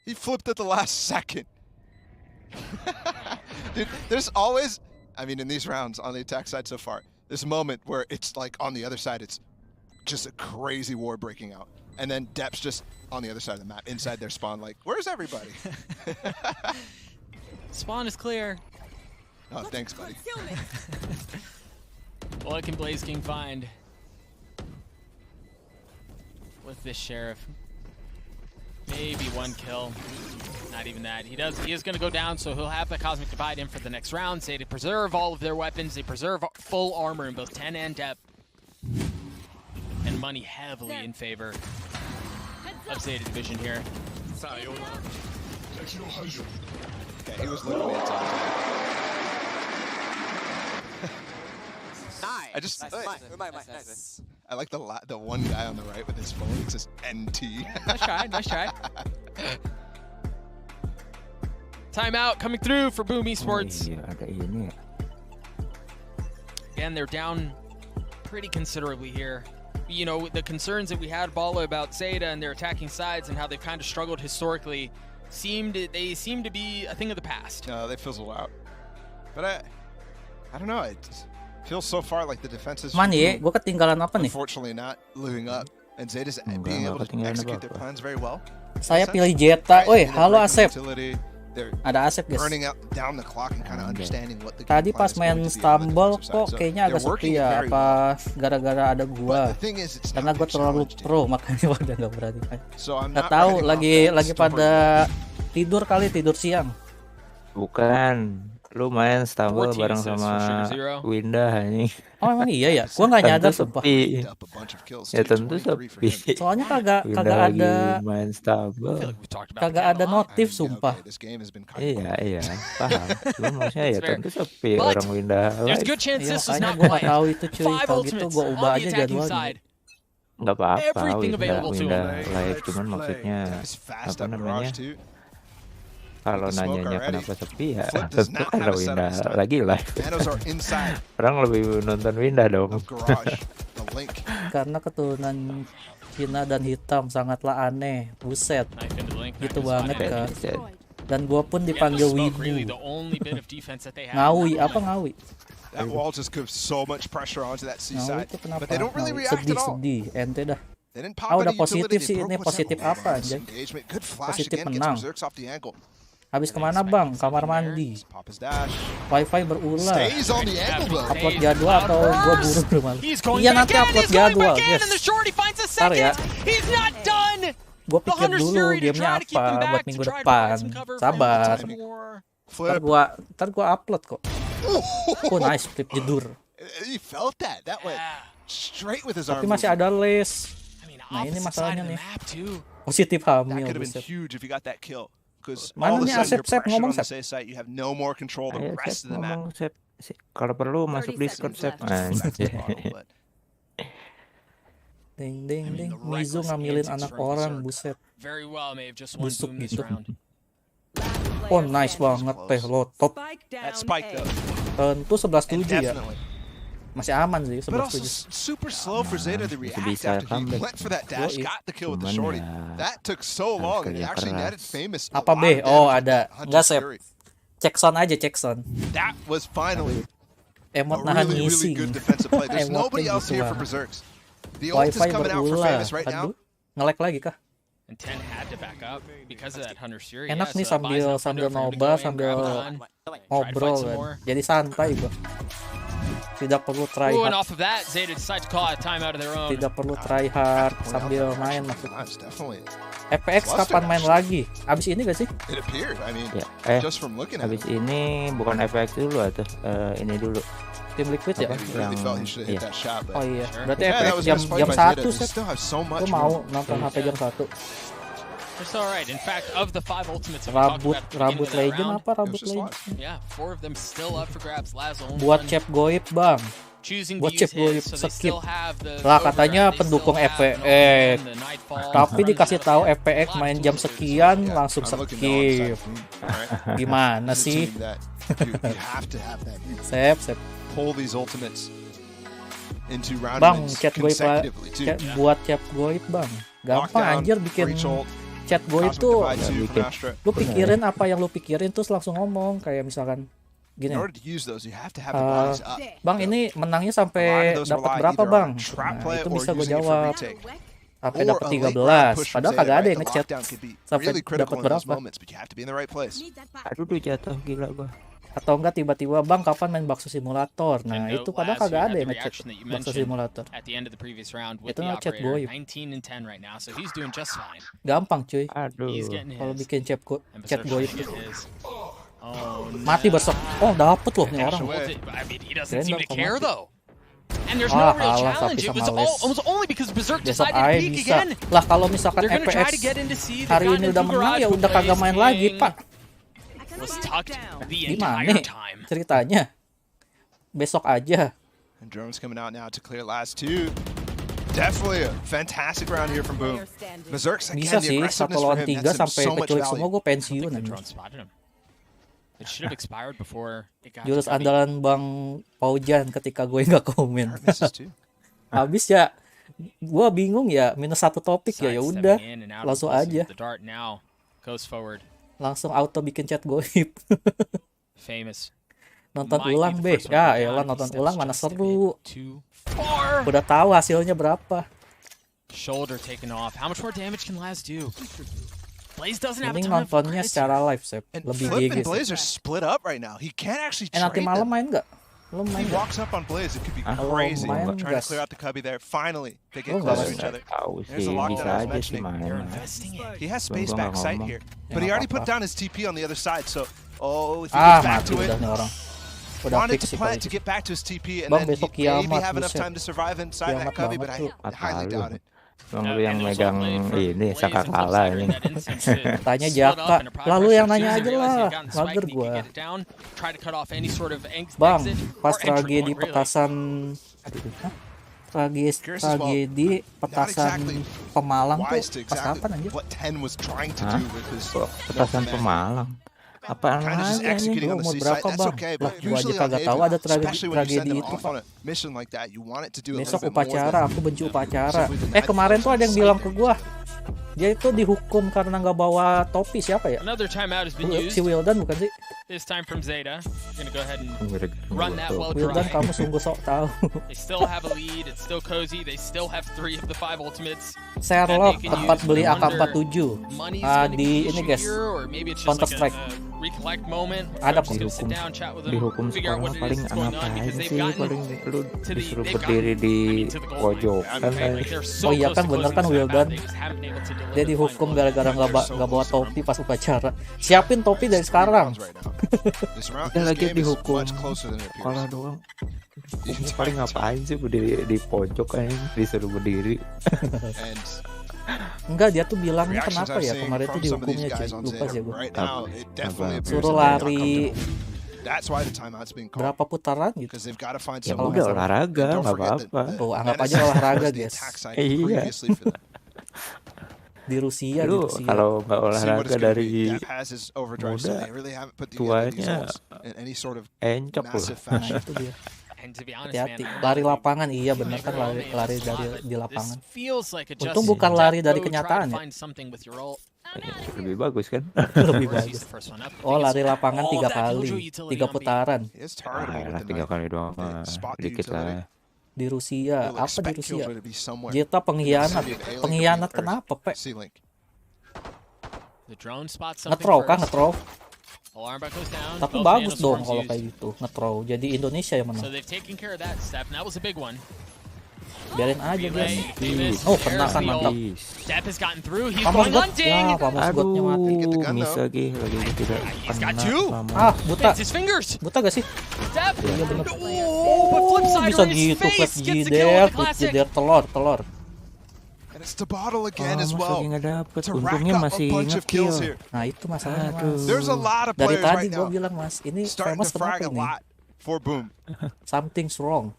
He flipped at the last second. Dude, there's always, I mean, in these rounds on the attack side so far, this moment where it's like on the other side, it's just a crazy war breaking out. And then Dep's just on the other side of the map, inside their spawn, like, where's everybody? Spawn is clear. Oh, thanks, buddy. What can Blaze King find with this Sheriff? Maybe one kill. Not even that. He is going to go down, so he'll have the Cosmic Divide in for the next round. They preserve all of their weapons. They preserve full armor in both 10 and Dep. And money heavily in favor of Zeta Division here. Okay, he was literally at top. I just, I like the one guy on the right with his phone. It says NT. Nice try, nice try. Timeout coming through for Boom Esports. Again, they're down pretty considerably here. You know, the concerns that we had, Bala, about Zeta and their attacking sides and how they've kind of struggled historically, they seem to be a thing of the past. No, they fizzle out. But I don't know. It feels so far like the defense is unfortunately not living up, and Zeta's being able to execute their plans very well. Saya pilih Zeta. Oi, halo Asep. Ada Asep guys. Tadi pas main Stumble kok kayaknya agak sepi ya, apa gara-gara ada gua. Karena gua terlalu pro makanya udah nggak berani. Nggak tahu lagi pada tidur kali, tidur siang. Bukan, Lu main stumble bareng sama Winda ini. Oh emang iya ya? Gua nggak nyadar sumpah. Sepi. Ya tentu sepi. Soalnya kagak ada main stumble. Kagak ada notif sumpah. Iya, paham. Lu maksudnya ya tentu sepi orang Winda. Iya, makanya gua nggak tahu itu cuy. Kalau gitu gua ubah aja jadwalnya. Nggak apa-apa, Winda live, cuman maksudnya apa namanya? Kalau nanyanya kenapa sepi ya tentu karena Winda lagi live. Orang lebih nonton Winda dong. Karena keturunan Cina dan hitam sangatlah aneh. Buset. Gitu banget kan. Dan gua pun dipanggil Wibu. Ngawi, apa ngawi? That wall just gives so much pressure onto that seaside, but they don't really Ngawi. react at all. Sedih, ente dah. They didn't Ah, pop udah any positif utility, sih they ini. broke Positif what's apa that? anjay? Engagement, good flash Positif again, gets menang. Berserks off the angle. Habis kemana bang? Kamar mandi. Pop his dash. Wifi berulang. Stays on the angle though. Upload jadwal atau gua buru malah. Iya nanti upload jadwal, guys. Ntar ya. Gua pikir dulu gamenya apa buat minggu depan. Sabar. Ntar gua upload kok. Oh nice flip jedur. You felt that. That went straight with his arm. Tapi masih ada les. Nah ini masalahnya nih. Positif That hamil. could have been Buset. huge if you got that kill. Because Mana all of a nih sudden you're Asep, pressured ngomong, on the Sep. safe side. You have no more control the Ayo rest Sep of the map. ngomong Sep. Kalau perlu masuk Discord Sep. Ding ding ding. Mizu ngambilin anak orang, buset. Busuk gitu. Oh nice banget teh lo top. That spike though. Tentu 11-7 ya. Definitely. Masih aman sih But also 11-7. super slow for Zeta to react bisa after he comeback. went for that dash, Yoi. got the kill with the Cuman shorty. ya, That took so long and he kerja actually keras. netted famous. a Apa lot B? of Oh damage ada. with Enggak Hunter's Sep. Fury. Cek sound aja cek sound. That was finally a Emot nahan really, really ngising. good defensive play. There's Emotnya nobody else gitu here for banget. Berserks. The ult is Wifi coming out for berulang. famous right now. Aduh. Nge-lag lagi kah? Enak nih sambil nobar sambil ngobrol kan. Jadi santai gua. Tidak perlu try hard. Tidak perlu try hard sambil main maksudnya. That's definitely. FPX kapan main lagi? Abis ini gak sih? It appeared. I mean, Ya, just from looking at habis it. ini bukan FX dulu atau ini dulu. Tim Liquid ya? He really yang- felt he should have hit iya. that shot, but Oh iya. Berarti yeah, that FPX was jam misfired by 1 Zeta. They sih. still have so much Gue mau room. nonton HP jam 1. It's alright. In fact, of the 5 ultimates that we talked Rambut about at the beginning rambut of that legend round, apa rambut There's a legend? yeah, 4 of them still up for grabs. Lazo only Buat one cep goib bang. choosing to buat use cep goib his, so they skip. still have the Lah overgrab, katanya they pendukung still have FPX. the Nightfall, Tapi runs dikasih out tahu of FPX lot main of jam tools. sekian Yeah, langsung I'm looking now on the skip. side. All right. Gimana It's a sih? team that you have to have them Sep. pull these ultimates into round Bang, wins chat goib consecutively too. buat chat goib bang. Gampang Lockdown, anjir bikin breach ult, chat goib cosmic tuh. divide two bikin. from Astra. Lu pikirin apa yang lu pikirin terus langsung ngomong kayak misalkan gini. In order to use those, you have to have the bodies up. Bang ini menangnya A lot sampai of those dapat rely berapa either bang? on trap Nah, play itu or bisa gue using it for jawab. retake. Sampai Or dapat a late 13. round push from Padahal Zeta, kagak ada right? yang The ngechat. lockdown could be Sampai really critical dapat in those berapa? moments, but you have to be in the right place. Aduh udah jatuh gila gua. Atau enggak tiba-tiba bang kapan main bakso simulator. Nah And itu note, padahal Laz, you kagak had ada the yang ngechat reaction that you bakso mentioned simulator. at the end of the previous round with Itu the ngechat operator, goib. 19-10 right now, so he's doing just fine. Gampang cuy. Aduh. He's getting Kalau his. bikin chat And goib. Berserk's gonna get his. Oh, Mati bersok. Oh dapet loh nih Dash orang. away. I mean, he doesn't Kirain seem to bakal care mati. though. And there's Ah, no real kalah challenge. tapi It was sama Les. almost only because Berserk Besok decided to aja peek bisa. again. Lah kalau misalkan They're gonna try to FPX get into C. hari ini udah menang ya udah kagak main lagi pak. Was tucked the Gimana entire time. ceritanya? Besok aja. And drones coming out now to clear last two. Definitely a fantastic round here from Boom. Berserk's Bisa again, the sih 1 aggressiveness for lawan him 3 nets him sampai so much keculik semua value. gue pensiun The anjir. drone spotted him. It should have expired before it got Jurus to Cubby. andalan Bang Paujan ketika gue nggak komen. Misses too. Habis ya gue bingung ya -1 topik ya udah Sidestepping in and out of langsung places. aja The dart now goes forward. langsung auto bikin chat goib. Famous. Nonton Might be ulang the be first one ya to go elah down. He nonton steps ulang mana just a seru. bit too far. Udah tahu hasilnya berapa. Shoulder taken off. How much more damage can Laz do? Blaze doesn't have a Mending ton of nontonnya crits secara here. live Sep. And Lebih Flip GG and Sep. Blaze are split up right now. He can't actually Nanti trade malam them. main nggak? He walks up on Blaze, it could be crazy. Trying to clear out the cubby there. Finally, they get close to each other. There's a lockdown I was mentioning. He has space back sight here, but he already put down his TP on the other side, so if he gets back to it, wanted to plant to get back to his TP and then maybe have enough time to survive inside that cubby, but I highly doubt it. Bang lu yang megang ini sangka kalah ini. Tanya Jaka, lalu yang nanya aja lah, mager gua. Bang, pas tragedi petasan, tragedi petasan Pemalang tuh pas kapan anjir? Petasan Pemalang. Apaan lagi ini? Umur berapa bang? Lah gua aja kagak tahu ada tragedi itu pak. Besok upacara, aku benci upacara. Kemarin tuh ada yang bilang ke gua, dia itu dihukum karena nggak bawa topi. Siapa ya? Si Wildan bukan sih? This time from Zeta. We're gonna go ahead and run that well dry. Wildan, kamu sungguh sok tahu. They still have a lead. It's still cozy. They still have 3 of the 5 ultimates. Sherlock tempat beli AK-47 di ini guys, Counter Strike. Ada kok dihukum sekolah paling ngapain sih, paling lu disuruh berdiri di pojokan. Oh iya kan bener kan Wildan, dia dihukum gara-gara nggak bawa topi pas upacara. Siapin topi dari sekarang. Dia lagi dihukum sekolah doang. Paling ngapain sih berdiri di pojok kan, disuruh berdiri. Enggak, dia tuh bilangnya kenapa ya kemarin tuh dihukumnya cuy, lupa sih gue. Suruh lari berapa putaran gitu. Ya udah olahraga, nggak apa-apa. Oh, anggap aja olahraga guys. Iya. Di Rusia, kalau nggak olahraga dari muda, tuanya encok loh. Nah itu dia. Hati-hati, lari lapangan, iya benar kan, lari dari di lapangan. Untung bukan lari dari kenyataan ya. Lebih bagus kan? Lebih bagus. Oh, lari lapangan 3 kali, 3 putaran. Lah 3 kali doang, dikit lah. Di Rusia, apa di Rusia? Zeta pengkhianat kenapa, Pak? Nge-throw kah, nge-throw? Tapi bagus dong kalau kayak gitu, nge-throw. Jadi Indonesia yang menang. Biarin aja guys. Oh, kena kan, mantap. Pamos god, ya pamos godnya mati. Miss lagi tidak kena. Ah, buta gak sih? Iya bener. Oh, bisa gitu, flat jider, telur. Masih nggak dapet, untungnya masih nge-kill. Nah itu masalahnya mas. Dari tadi gue bilang mas, ini famous kenapa ini? Something's wrong.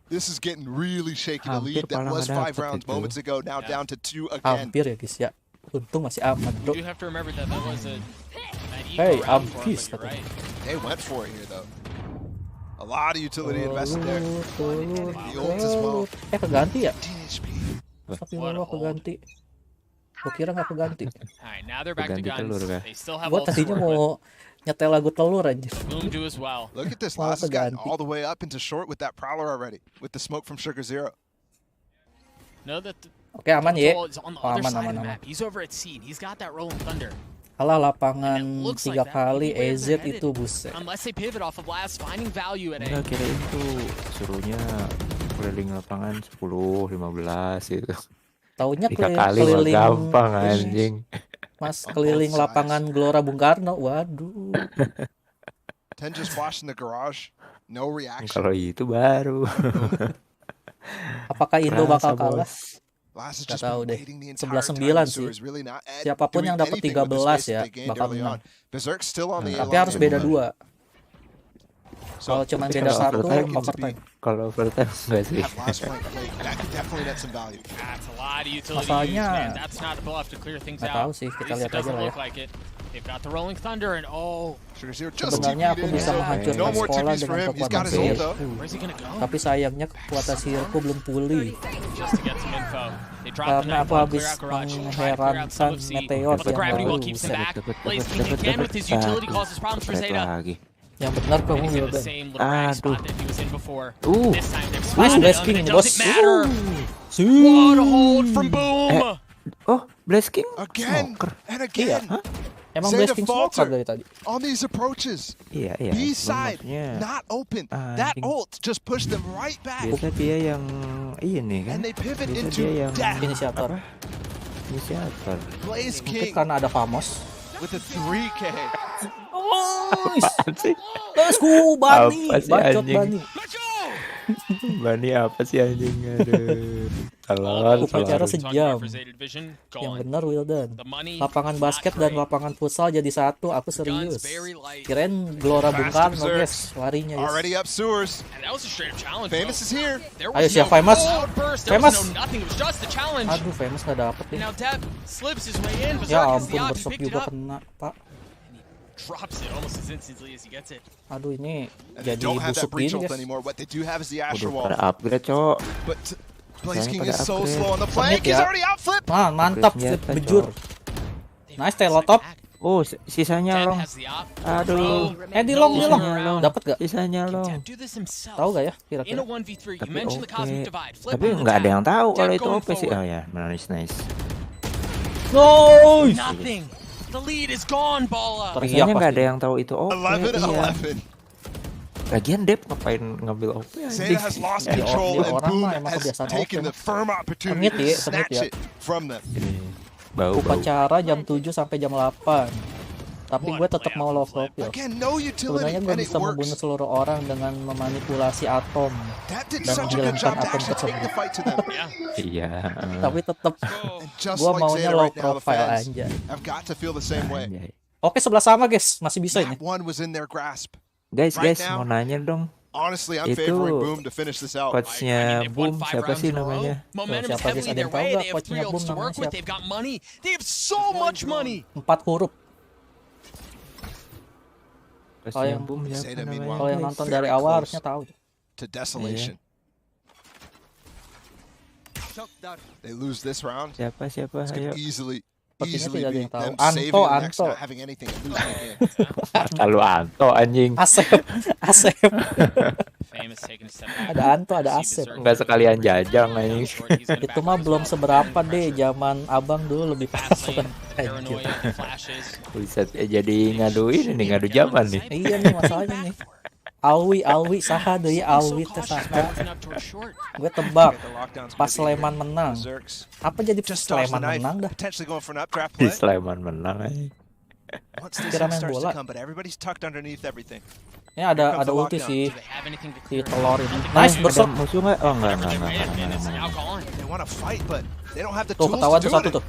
This is getting really shaky. The lead that was 5 rounds moments ago now down to 2 again. Hampir ya guys ya. Untung masih aman bro. Hey, I'm pissed. They went for it here though. A lot of utility invested there. The ult as well. Keganti ya? Tapi lo keganti. Gue kira nggak keganti. Keganti telur kah? Gue tadinya mau nyetel lagu telur aja. Look at this, Last has gotten all the way up into short with that prowler already, with the smoke from Sugar Zero. Oke, aman ya. Aman. Kalah lapangan 3 kali EZ itu buset. Enggak, kirain tuh suruhnya keliling lapangan 10-15 gitu. Taunya 3 kali keliling gampang anjing. Mas keliling lapangan Gelora Bung Karno. Waduh. Ten just flashed in the garage. No reaction. Kalau itu baru. Apakah Indo bakal kalah? Gak tahu deh. 11-9 sih. Siapapun yang dapat 13 ya bakal menang. Tapi harus beda 2. Kalau cuma beda 1 overtime. Kalau overtime enggak sih. Masalahnya nggak tahu sih, kita lihat aja lah ya. Sebenarnya aku bisa menghancurkan sekolah dengan kekuatan sihirku, tapi sayangnya kekuatan sihirku belum pulih karena aku habis mengherankan meteor yang baru. Lagi. Yang benar kamu Wildan. Aduh. Blasking ini bos. What a hold from Boom. Oh, Blasking again and again. Iya. Emang Zeta blasting smoke falter dari tadi. on these approaches. Iya. B side Maksudnya, not open. That anjing. ult just pushed them right back. biasa dia yang ini kan. And they pivot Biasa into dia yang death. Inisiator. inisiator. Blaze Mungkin King karena ada Famos. with a 3K. Nice. Let's go Bani. Apa sih, Bacot anjing? Bani. Bani apa sih anjing? Aduh. Telur. Upacara sejam. Yang benar Wildan. Lapangan basket dan lapangan futsal jadi satu. Aku serius. Kirain Gelora Bung Karno guys. Larinya guys. Already up sewers. Famous is here. Ayo siapa Famous? Famous. Famous. Aduh Famous gak dapet nih. Ya ampun bersop juga kena Pak. Aduh ini They jadi don't have that busuk breach gini ult guys. anymore. What they do have is the Asher Udah wall. pada upgrade, Cok. But Blaze Kayaknya King pada is so upgrade. slow on the flank. He's ya. already out flip. Mantap Upgrade flip senjata, bejur. Nice telotop. Oh, sisanya long. Aduh. Di long. Dapat gak? Sisanya long. Tahu gak ya kira-kira? Tapi oke. Tapi nggak ada yang tahu kalau itu OP sih. Oh ya, nice. Nice. The lead is gone, Bala. Teriak Rasanya nggak ada pasti. yang tahu itu OP. Iya. 11-11. Lagian Dep ngapain ngambil OP Zeta has lost control dia and orang Boom mah emang has kebiasaan taken open. the firm opportunity Sengit to ya, snatch sengit ya. it from them. Bau. Upacara jam 7 sampai jam 8. Tapi gue tetap mau low profile. Again, no utility Sebenarnya gue and it bisa membunuh works. seluruh orang dengan memanipulasi atom That did dan such a good menghilangkan job to atom actually take the tersebut. fight to them. Iya. Tapi tetap And just gue like maunya Zeta low right now, the profile fans aja. have got to feel the same way. Anjay. Oke sebelah sama guys, masih bisa ini. That one was in their grasp. Guys, Right mau now, nanya dong. Honestly, I'm Itu favoring Boom to finish this out. Coachnya Boom siapa sih namanya? Momentum is Siapa guys, heavily ada their yang tahu way. nggak They have coachnya 3 Boom ults to namanya work with. siapa? They've got money. They have so much money. 4 huruf. Coachnya yang- Boom siapa Zeta, namanya? meanwhile, Kalau yang nonton very dari awal close harusnya tahu. to desolation. They lose this round. Siapa? It's Ayo. gonna easily Sepertinya tidak ada be yang tahu. them saving the next, Anto. not having anything and losing again. Kalau Anto anjing. Asep. Famous taking a step back. Ada Anto, ada Asep. Enggak sekalian jajang anjing. Itu mah belum seberapa deh, zaman abang dulu lebih parah. Paranoia, flashes. Buset, jadi ngaduin ini ngadu zaman nih. Iya nih masalahnya nih. Alwi saha deui Alwi teh saha. Open up towards short. Gue tebak The lockdown's pas gonna be Sleman menang. Zerks. Apa jadi Just dodge the Sleman knife, menang dah? potentially going for an updraft Di play. Sleman menang anjing. Once this Kira thing main starts bola. to come, but everybody's tucked underneath everything. Ini ada ulti sih Do they have anything to si clear? telur ini. Nice Ada bersok. musuh nggak? Oh enggak. It's now gone. They want to fight, but they don't have the Tuh tools ketahuan to tuh do satu it. tuh.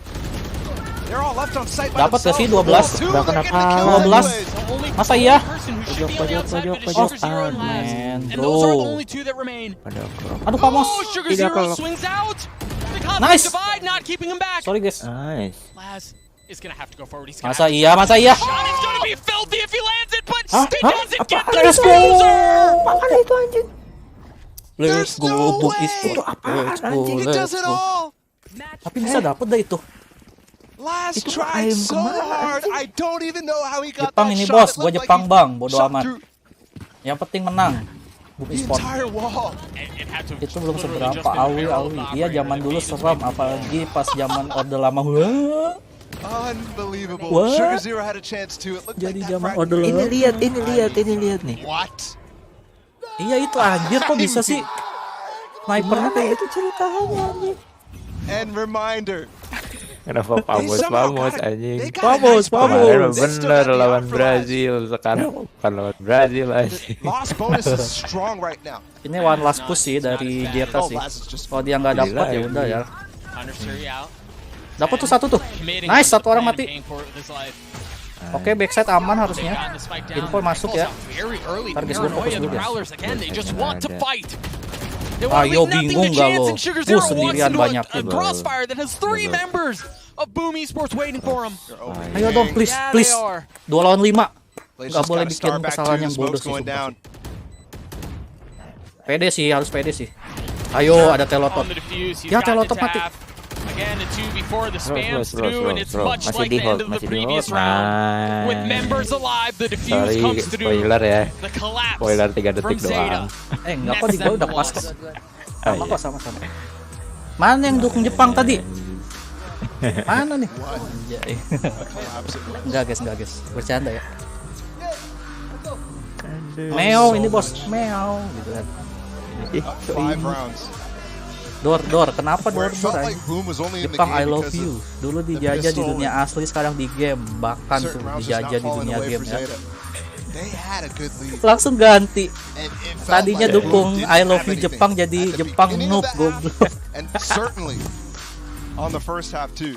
They're all left on site by Dapat gak sih themselves. 12? Two, Udah they're kena getting the kill 12. anyways. The only Masa iya? person who should be on the outside, but it's Pojok. Sugar Zero and Laz. Man, And those are the bro. only two that remain. Pada krok. Aduh Famos. Oh, Sugar Tidak Zero kelok. swings out. The cosmic Nice. divide not keeping him back. Sorry guys. Nice. Laz is gonna have to go forward. He's gonna Masa have to iya? shot is gonna be filthy if he lands it, but he doesn't get the Let's go. user. Apaan itu anjing? Let's There's go no book way. Esports. Let's go. He does Let's it go. all. Tapi bisa dapet dah itu. Last Itu tried ayam so kemana, hard. I don't even know how he got Jepang that ini shot. bos, It gua looked Jepang like bang, he bodo shot amat. through Yang penting menang. Book the Esports. entire wall. It had to Itu belum literally seberapa just been a Alwi. barrel of Iya operator zaman that dulu made his seram, way. apalagi pas zaman Orde Lama. Wah. Unbelievable. What? Sugar Zero had a chance too. It looked Jadi like that zaman frag- Orde Lama. Ini lihat nih. What? Iya itu anjir kok bisa sih. Snipernya kayak gitu ceritanya anjir. And reminder. Kenapa Famos anjing? They got a Vamos, nice buy. Kemarin They still bener got the lawan afterlife. Brazil, sekarang bukan lawan Brazil anjing. Lost bonus is strong right now. Ini one last push sih dari Zeta Oh, sih. Laz is just Kalau dia nggak dapat Gila, ya udah ya. Under Suri out. Dapat tuh satu tuh. Committing Nice, to the satu orang plan and mati. paying for it with his life. Oke, backside aman They harusnya. got the spike down. Info masuk Calls ya. out very early. Ntar guys, gue fokus Paranoia, the dulu, guys. Prowlers again. They just Nggak want to ada. fight. They want to Ayo, leave nothing bingung to nggak chance, lo? and Sugar Gua Zero wants sendirian into banyak a tuh. crossfire that has 3 Betul. members of Boom Esports waiting for him. Ayo dong, please, Yeah, please. they are. 2 lawan 5. Blaze Nggak just boleh got a bikin star back kesalahan too. yang The bodoh smoke's sih. going sumpah. down. Pede sih, harus pede sih. Ayo, ada telotot. On the defuse, he's Ya, got telotot his mati. half. Again, the 2 before the spams Slow. through, and it's much Masih like di the hold, end of the masih di previous hold. round. With members alive, the defuse Sorry, comes through. spoiler ya. The collapse Spoiler 3 detik from Zeta. doang. Enggak kok di gua udah pas kok. Sama iya. kok sama-sama. Mana yang dukung Jepang tadi? Mana nih? Enggak guys, bercanda ya. Meow ini bos, meow gitu kan. 5 rounds. Dor, kenapa Dor? Jepang I love you. Dulu dijajah di dunia asli, sekarang di game. Bahkan tuh dijajah di dunia game ya. Langsung ganti. Tadinya dukung I love you Jepang, jadi Jepang noob goblok.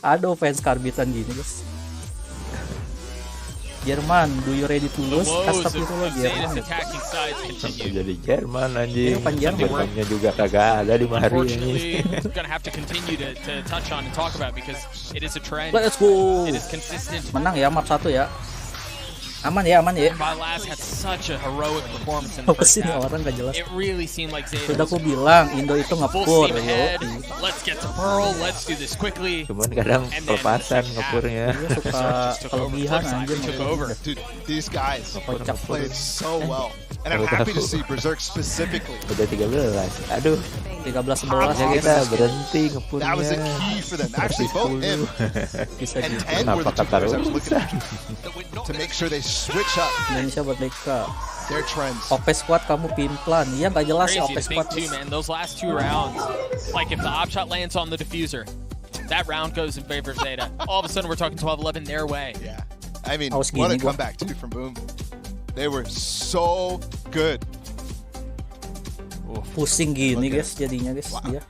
Aduh, fans karbitan gini guys. Jerman, do you ready to lose? Astagfirullah, Jerman. Sampai jadi Jerman anjing. Jerman juga kagak ada di hari ini. Let's go. Menang ya, map 1 ya. Aman ya. Apa sih nih orang gak jelas. Sudah aku bilang Indo itu ngepur ya. Cuman kadang pelepasan ngepurnya. Dia suka kelebihan anjir. These guys played so well. And I'm happy to see Berserk specifically. Udah 13. Aduh, 13-11 ya kita berhenti ngepurnya. That was a key for them. Actually, both him and 10 were the two players I was looking at to make sure they switch up Indonesia Merdeka. their trends. OP squad kamu pimplan. Iya nggak jelas ya OP squad. Those last 2 rounds, like if the op shot lands on the diffuser, that round goes in favor of Zeta. All of a sudden we're talking 12-11 their way. Yeah. I mean, what a comeback too from Boom. They were so good. Pusing gini guys jadinya guys dia.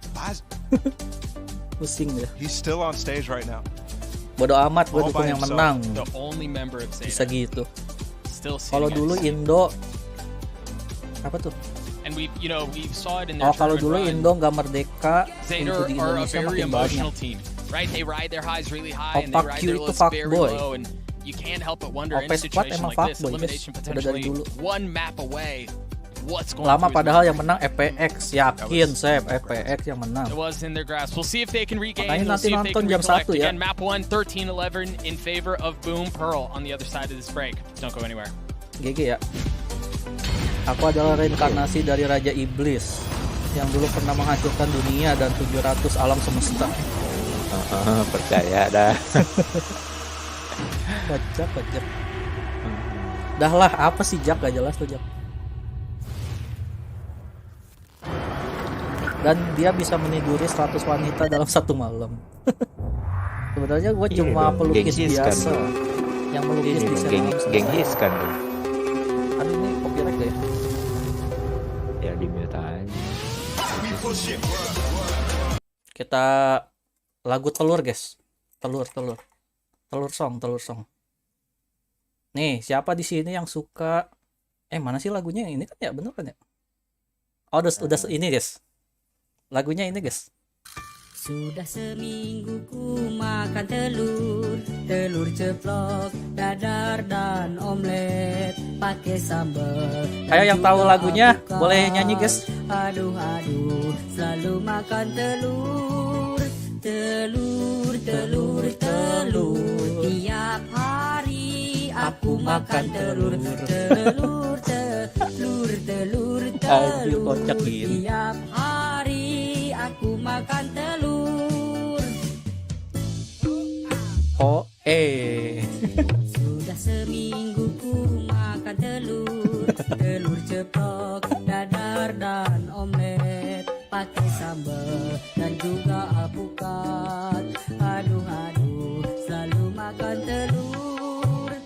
Pusing dia. He's still on stage right now. Bodoh amat, gue dukung yang menang. Bisa gitu. Kalau dulu Indo apa tuh? Oh, kalau dulu Indo nggak merdeka, untuk di Indonesia makin banyak. Apac Q itu fuckboy. OP squad emang fuckboy guys, udah dari dulu. Lama padahal yang menang EPX, yakin Sep, EPX yang menang. Makanya nanti nonton jam 1 ya. Map 1 13-11 in favor of Boom Pearl on the other side of this break. Don't go anywhere. GG ya. Aku adalah reinkarnasi dari Raja Iblis yang dulu pernah menghancurkan dunia dan 700 alam semesta. Percaya dah. Bajak. Dah lah, apa sih Jak, gak jelas tuh Jak. Dan dia bisa meniduri 100 wanita dalam 1 malam. Sebenarnya gue cuma pelukis biasa yang melukis di sana. Genghis kan tuh. Aduh, ini copyright ya? Ya di mute aja. Kita lagu telur guys. Telur song. Nih, siapa di sini yang suka? Mana sih lagunya? Ini kan ya, bener kan ya? Oh, udah ini guys. Lagunya ini guys. Sudah seminggu ku makan telur ceplok, dadar dan omelet pakai sambal. Ayo yang tahu lagunya boleh nyanyi guys. Aduh, selalu makan telur tiap hari aku makan telur kocak gini. Tiap hari aku makan telur. Sudah seminggu ku makan telur ceplok, dadar dan omelet pakai sambal dan juga alpukat. Aduh, selalu makan telur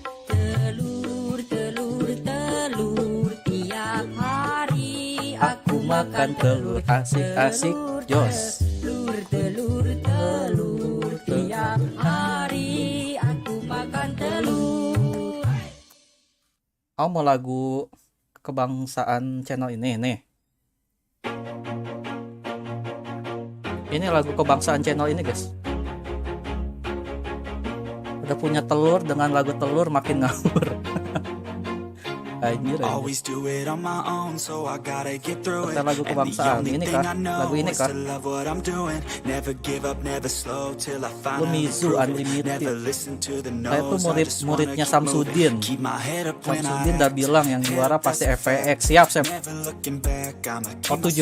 tiap hari aku makan telur. Asik jos. Telur tiap hari aku makan telur. Oh, mau lagu kebangsaan channel ini nih. Ini lagu kebangsaan channel ini guys. Udah punya telur, dengan lagu telur makin ngawur. Anjir. Kita lagu kebangsaan ini kah? Lagu ini kah? Lu Mizu Unlimited. Saya tuh muridnya Samsudin. Samsudin udah bilang yang juara pasti FVX. Siap. O7.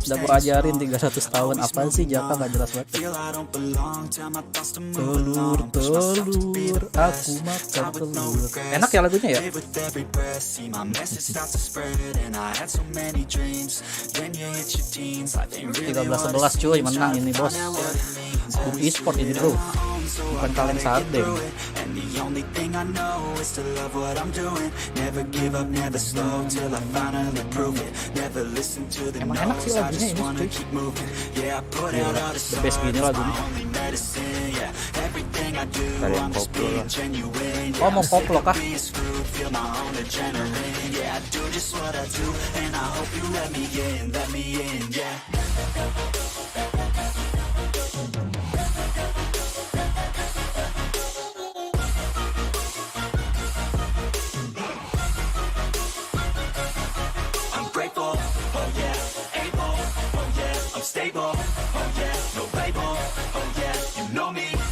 Udah gua ajarin 300 tahun. Apaan sih Jaka gak jelas banget. Telur aku makan telur. Enak ya lagunya ya. 13-11 cuy, menang ini bos. Esports ini bro, bukan kaleng sardeng. Emang enak sih lagunya ini cuy. The best gini lagunya. Kalian koplo lah. Oh mau koplo kah?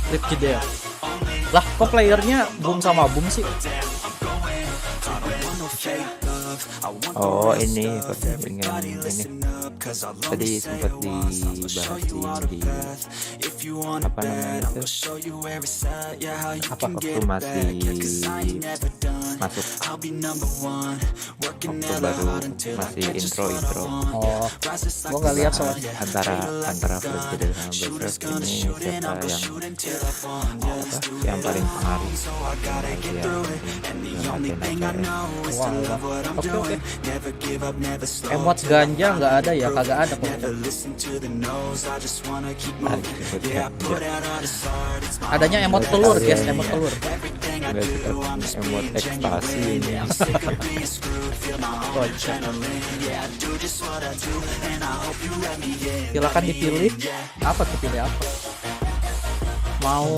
Rip jeda. Lah kok playernya boom sama boom sih? Oh ini pertandingan ini tadi sempat dibahas di apa namanya itu waktu masih masuk waktu baru masih intro. Oh gua nggak lihat soalnya. antara presiden sama Bebek ini siapa yang paling pengaruh Oke. Emotes ganja nggak ada ya, kagak ada kok. Adanya emot telur guys, emot telur. Emot ekstasi ini. Silakan dipilih. Apa tuh, pilih apa? Mau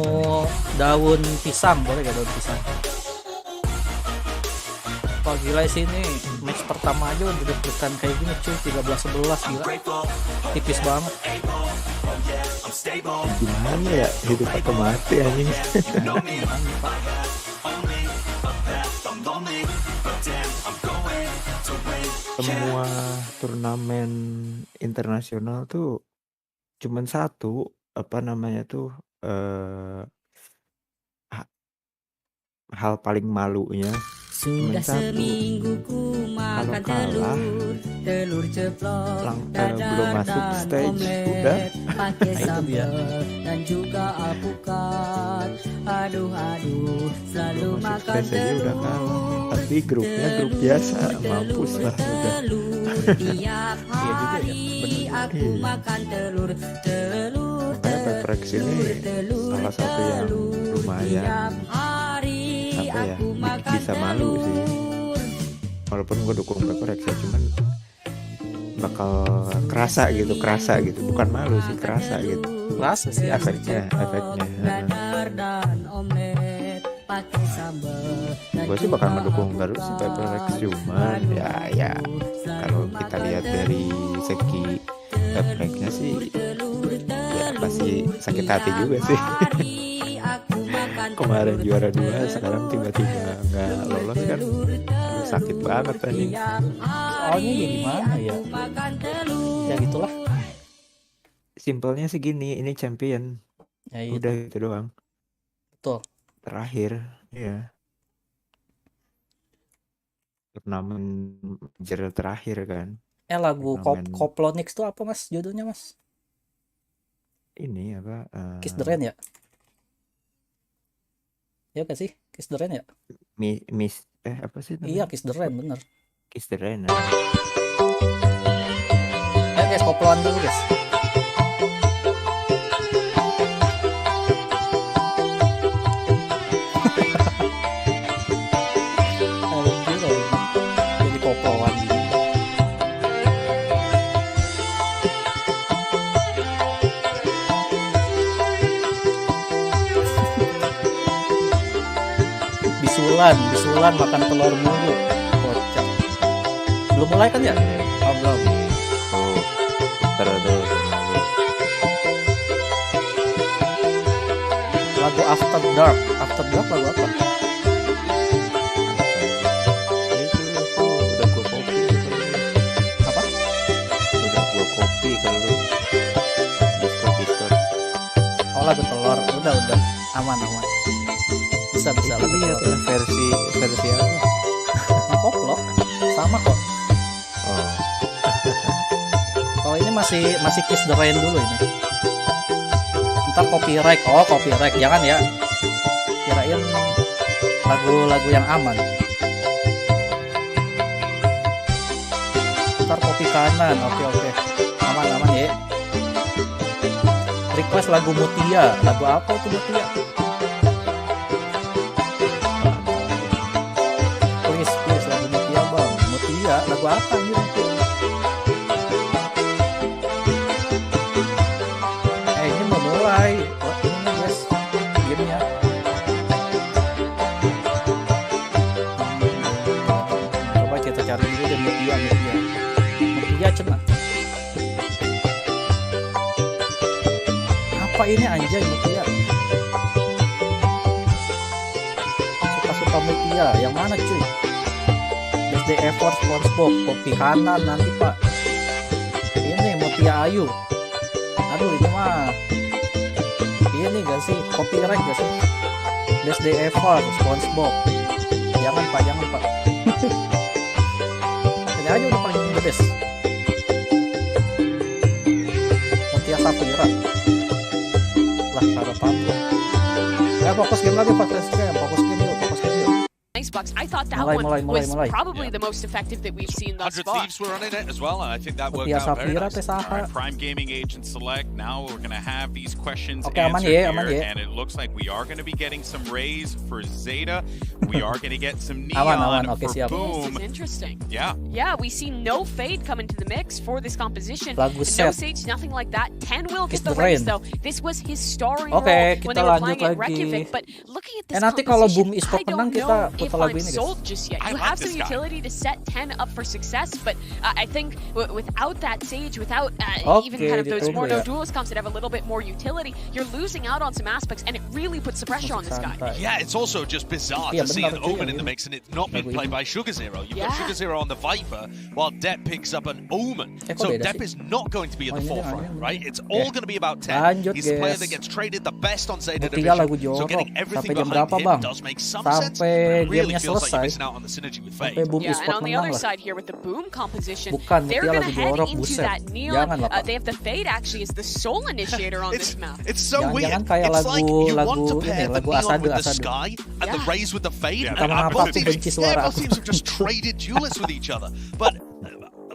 daun pisang, boleh gak daun pisang? Oh gila sih ini match pertama aja udah deg-degan kayak gini cuy, 13-11 gila. Tipis banget. Gimana ya, hidup atau mati anjing. Semua turnamen internasional tuh cuman satu, apa namanya tuh, hal paling malunya Sudah seminggu ku makan telur ceplok, belum masuk stage udah pakai sambal dan juga alpukat. Aduh selalu makan telur. Tapi grupnya grup biasa, mampus lah udah. Tiap hari aku makan telur. Makanya Peprex ini salah satu yang lumayan apa ya, bisa malu sih. Walaupun gue dukung Peprex ya, cuman bakal kerasa gitu, bukan malu sih, kerasa gitu. Kerasa sih efeknya. Gue sih bakal mendukung terus si Peprex, cuman ya kalau kita lihat dari segi Peprexnya sih ya pasti sakit hati juga sih. Kemarin juara 2, sekarang tiba-tiba nggak lolos kan, sakit banget tadi. Soalnya ya gimana ya, ya gitulah. Simpelnya sih gini, ini champion ya, udah gitu doang. Betul. Terakhir ya turnamen major terakhir kan. Lagu Koplonix tuh apa mas judulnya mas? Ini apa? Kiss the Rain ya? Ya gak sih? Kiss the Rain ya? Apa sih namanya? Iya Kiss the Rain bener. Kiss the Rain. Guys, koploan dulu guys. Jadi koploan. bisulan makan telur mulu. Kocak. Belum mulai kan ya? Oh, belum. Tuh, terus. Lagu After Dark lagu apa? Itu udah gua copy. Apa? Udah gua copy kalau lu. Discord. Oh, lagu telur. Udah. Aman. Bisa lagu ya, versi apa? Koplok. Sama kok. Oh. Kalau ini masih Kiss the Rain dulu ini. Ntar copyright jangan ya, kirain lagu yang aman. Ntar copy kanan. Oke, aman ya. Request lagu Mutia. Lagu apa itu Mutia? Please lagu Mutia bang. Mutia lagu apa ini? Ini mau mulai. Ini guys, gamenya. Coba kita cari dulu deh Mutia cenah. Apa ini anjay Mutia? Suka Mutia. Yang mana cuy? SD Effort SpongeBob. Kopi kanan nanti pak. Ini Mutia Ayu. Aduh ini mah ini gak sih? Copyright gak sih? SD Effort SpongeBob. Jangan pak. Ini aja udah paling the best. Mutia Safira. Lah kagak apa-apa. Fokus game lagi, fokus game yuk. Xbox. I thought that one was probably the most effective that we've seen thus 100 far. Thieves were running it as well, and I think that worked out very nice. All right, Prime Gaming Agent Select. Now we're going to have these questions answered here, and it looks like we are going to be getting some raise for Zeta. We are going to get some neon for Boom. This is interesting. Yeah, we see no fade come into the mix for this composition. Lagu No Sage, nothing like that. 10 will get the raise though. This was his starring role when they were playing at Reykjavik. But looking at this nanti kalau Boom composition, Esports I menang don't kita know if I'm sold just yet. You have some utility to set 10 up for success, but I think without that Sage, without even kind of those more no duelist comps that have a little bit more utility, you're losing out on some aspects, and it really puts the pressure on this guy. Yeah, it's also just bizarre to see an Omen in the mix and it not being played by Sugar Zero. You've got Sugar Zero on the Viper, while Depp picks up an Omen. So Depp is not going to be at the forefront, right? It's all going to be about 10. He's the player that gets traded the best on Zeta Division, so getting everything behind him does make some sense, but it really feels like you're missing out on the synergy with Fade. And on the other side here with the Boom composition, they're going to head into that neon. They have the Fade actually as the sole initiator on this map. It's so weird. It's like you want to pair the neon with the sky and the rays with the Fade. Both teams have just traded duelists with each other. But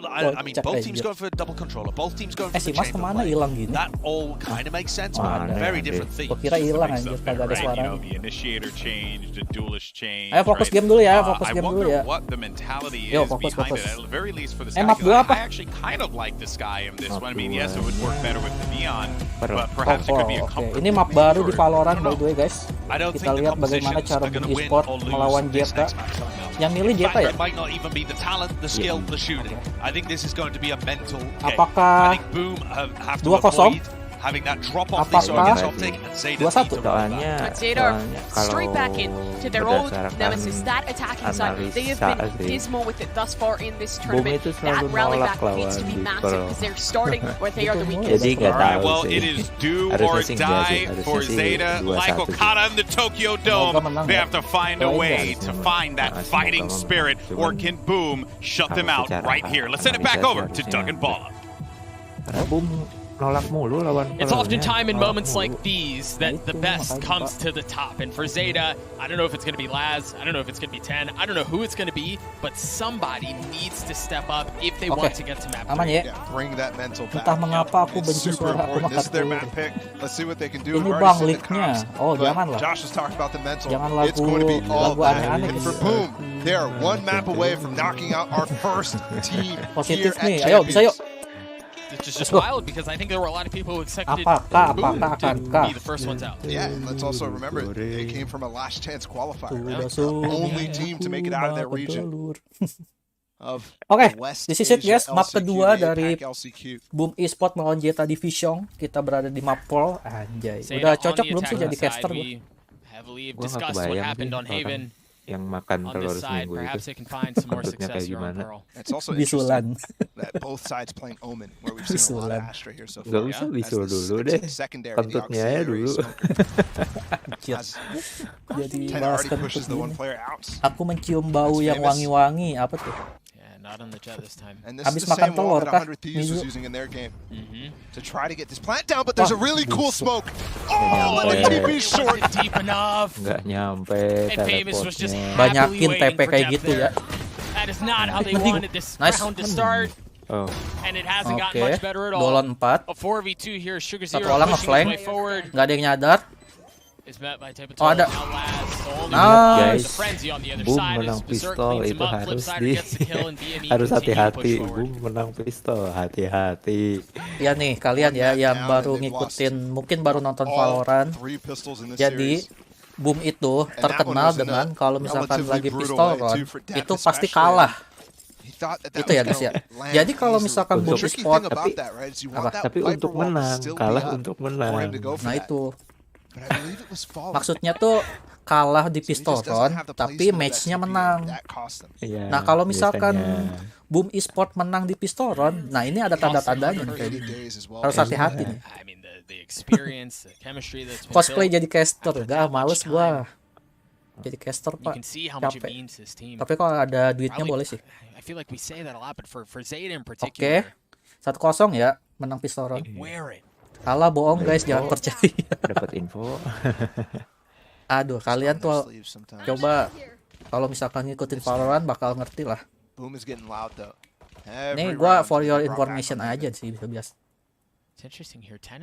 I mean, both teams going for a double controller. Both teams going for the chamber play. That all kind of makes sense, but very different themes. Kira hilang anjir, kagak ada suara. The initiator changed, the duelist changed. Ayo fokus game dulu ya, I wonder what the mentality is behind it. At the very least for the Sky. I actually kind of like the Sky in this one. I mean, yes, it would work better with the neon, but perhaps it could be a comfort. Ini map baru di Valorant by the way, guys. I don't Kita think lihat bagaimana cara e-sport melawan Zeta. Yang milih Zeta ya? It might not even be the talent, the skill, the shooting. I think this is going to be a mental game. Apakah I think Boom have to avoid having that drop off this against Optic and Zeta need to run back. Zeta are straight back in to their old nemesis, that attacking side. They have been dismal with it thus far in this tournament. That rally back needs to be massive because they're starting where they are the weakest. Alright, well, it is do or die for Zeta. Like Okada in the Tokyo Dome, they have to find a way to find that fighting spirit, or can Boom shut them out right here? Let's send it back over to Doug and Bob. It's often time in moments like these that the best comes to the top. And for Zeta, I don't know if it's going to be Laz, I don't know if it's going to be 10, I don't know who it's going to be, but somebody needs to step up if they want to get to map 3. Yeah, bring that mental back. Entah mengapa aku It's benci super suara aku important. This is their makan map pick. Let's see what they can do. Ini We've bang already seen the leaknya. comps, Oh but jangan lah. Josh has talked about the mental. Jangan It's going to be all lagu that. aneh-aneh And gitu. for Boom, they are one map away from knocking out our first team Positif here nih. at Ayo bisa yuk. Champions. It's just wild because I think there were a lot of people who expected Boom to be the first ones out. Yeah, let's also remember they came from a last chance qualifier. Right? The only team to make it out of that region. Oke, this is it guys, map kedua dari Boom Esports melawan Zeta Division. Kita berada di map Pol. Anjay, udah cocok belum sih jadi caster? Gue gak kebayang sih yang makan telur seminggu itu bentuknya kayak gimana. Bisulan. Bisulan. Gak usah bisul dulu deh, kentutnya ya dulu. Jadi bahas kentut. Aku mencium bau yang wangi-wangi, apa tuh? Not on the jet this time. Habis makan telur kah? To try to get this plant down, but there's a really cool smoke. Oh, the TP short. Deep enough. Nggak nyampe telepotnya. Banyakin TP kayak gitu ya. That is not how they wanted this round to start. Oh. And it hasn't gotten much better at all. Dolon 4. A 4v2 here, Sugar Zero pushing his way forward. Nggak ada yang nyadar. Oh ada. Guys, Boom menang pistol itu harus hati-hati. Boom menang pistol, hati-hati. Ya nih kalian ya yang baru ngikutin, mungkin baru nonton Valorant. Jadi Boom itu terkenal dengan kalau misalkan lagi pistol run itu pasti kalah. Itu ya guys ya. Jadi kalau misalkan Boom Esports tapi untuk menang, kalah untuk menang. Nah itu. Maksudnya tuh kalah di pistol run, tapi matchnya menang. Nah kalau misalkan Boom Esports menang di pistol run, nah ini ada tanda-tandanya kayak gitu. Harus hati-hati nih. Cosplay jadi caster, gak males gua. Jadi caster pak, capek. Tapi kalau ada duitnya boleh sih. Oke, 1-0 ya, menang pistol run. Kalah bohong guys, jangan percaya. Dapat info. Aduh, kalian tuh coba kalau misalkan ngikutin Valorant bakal ngerti lah. Nih gua for your information aja sih biasa.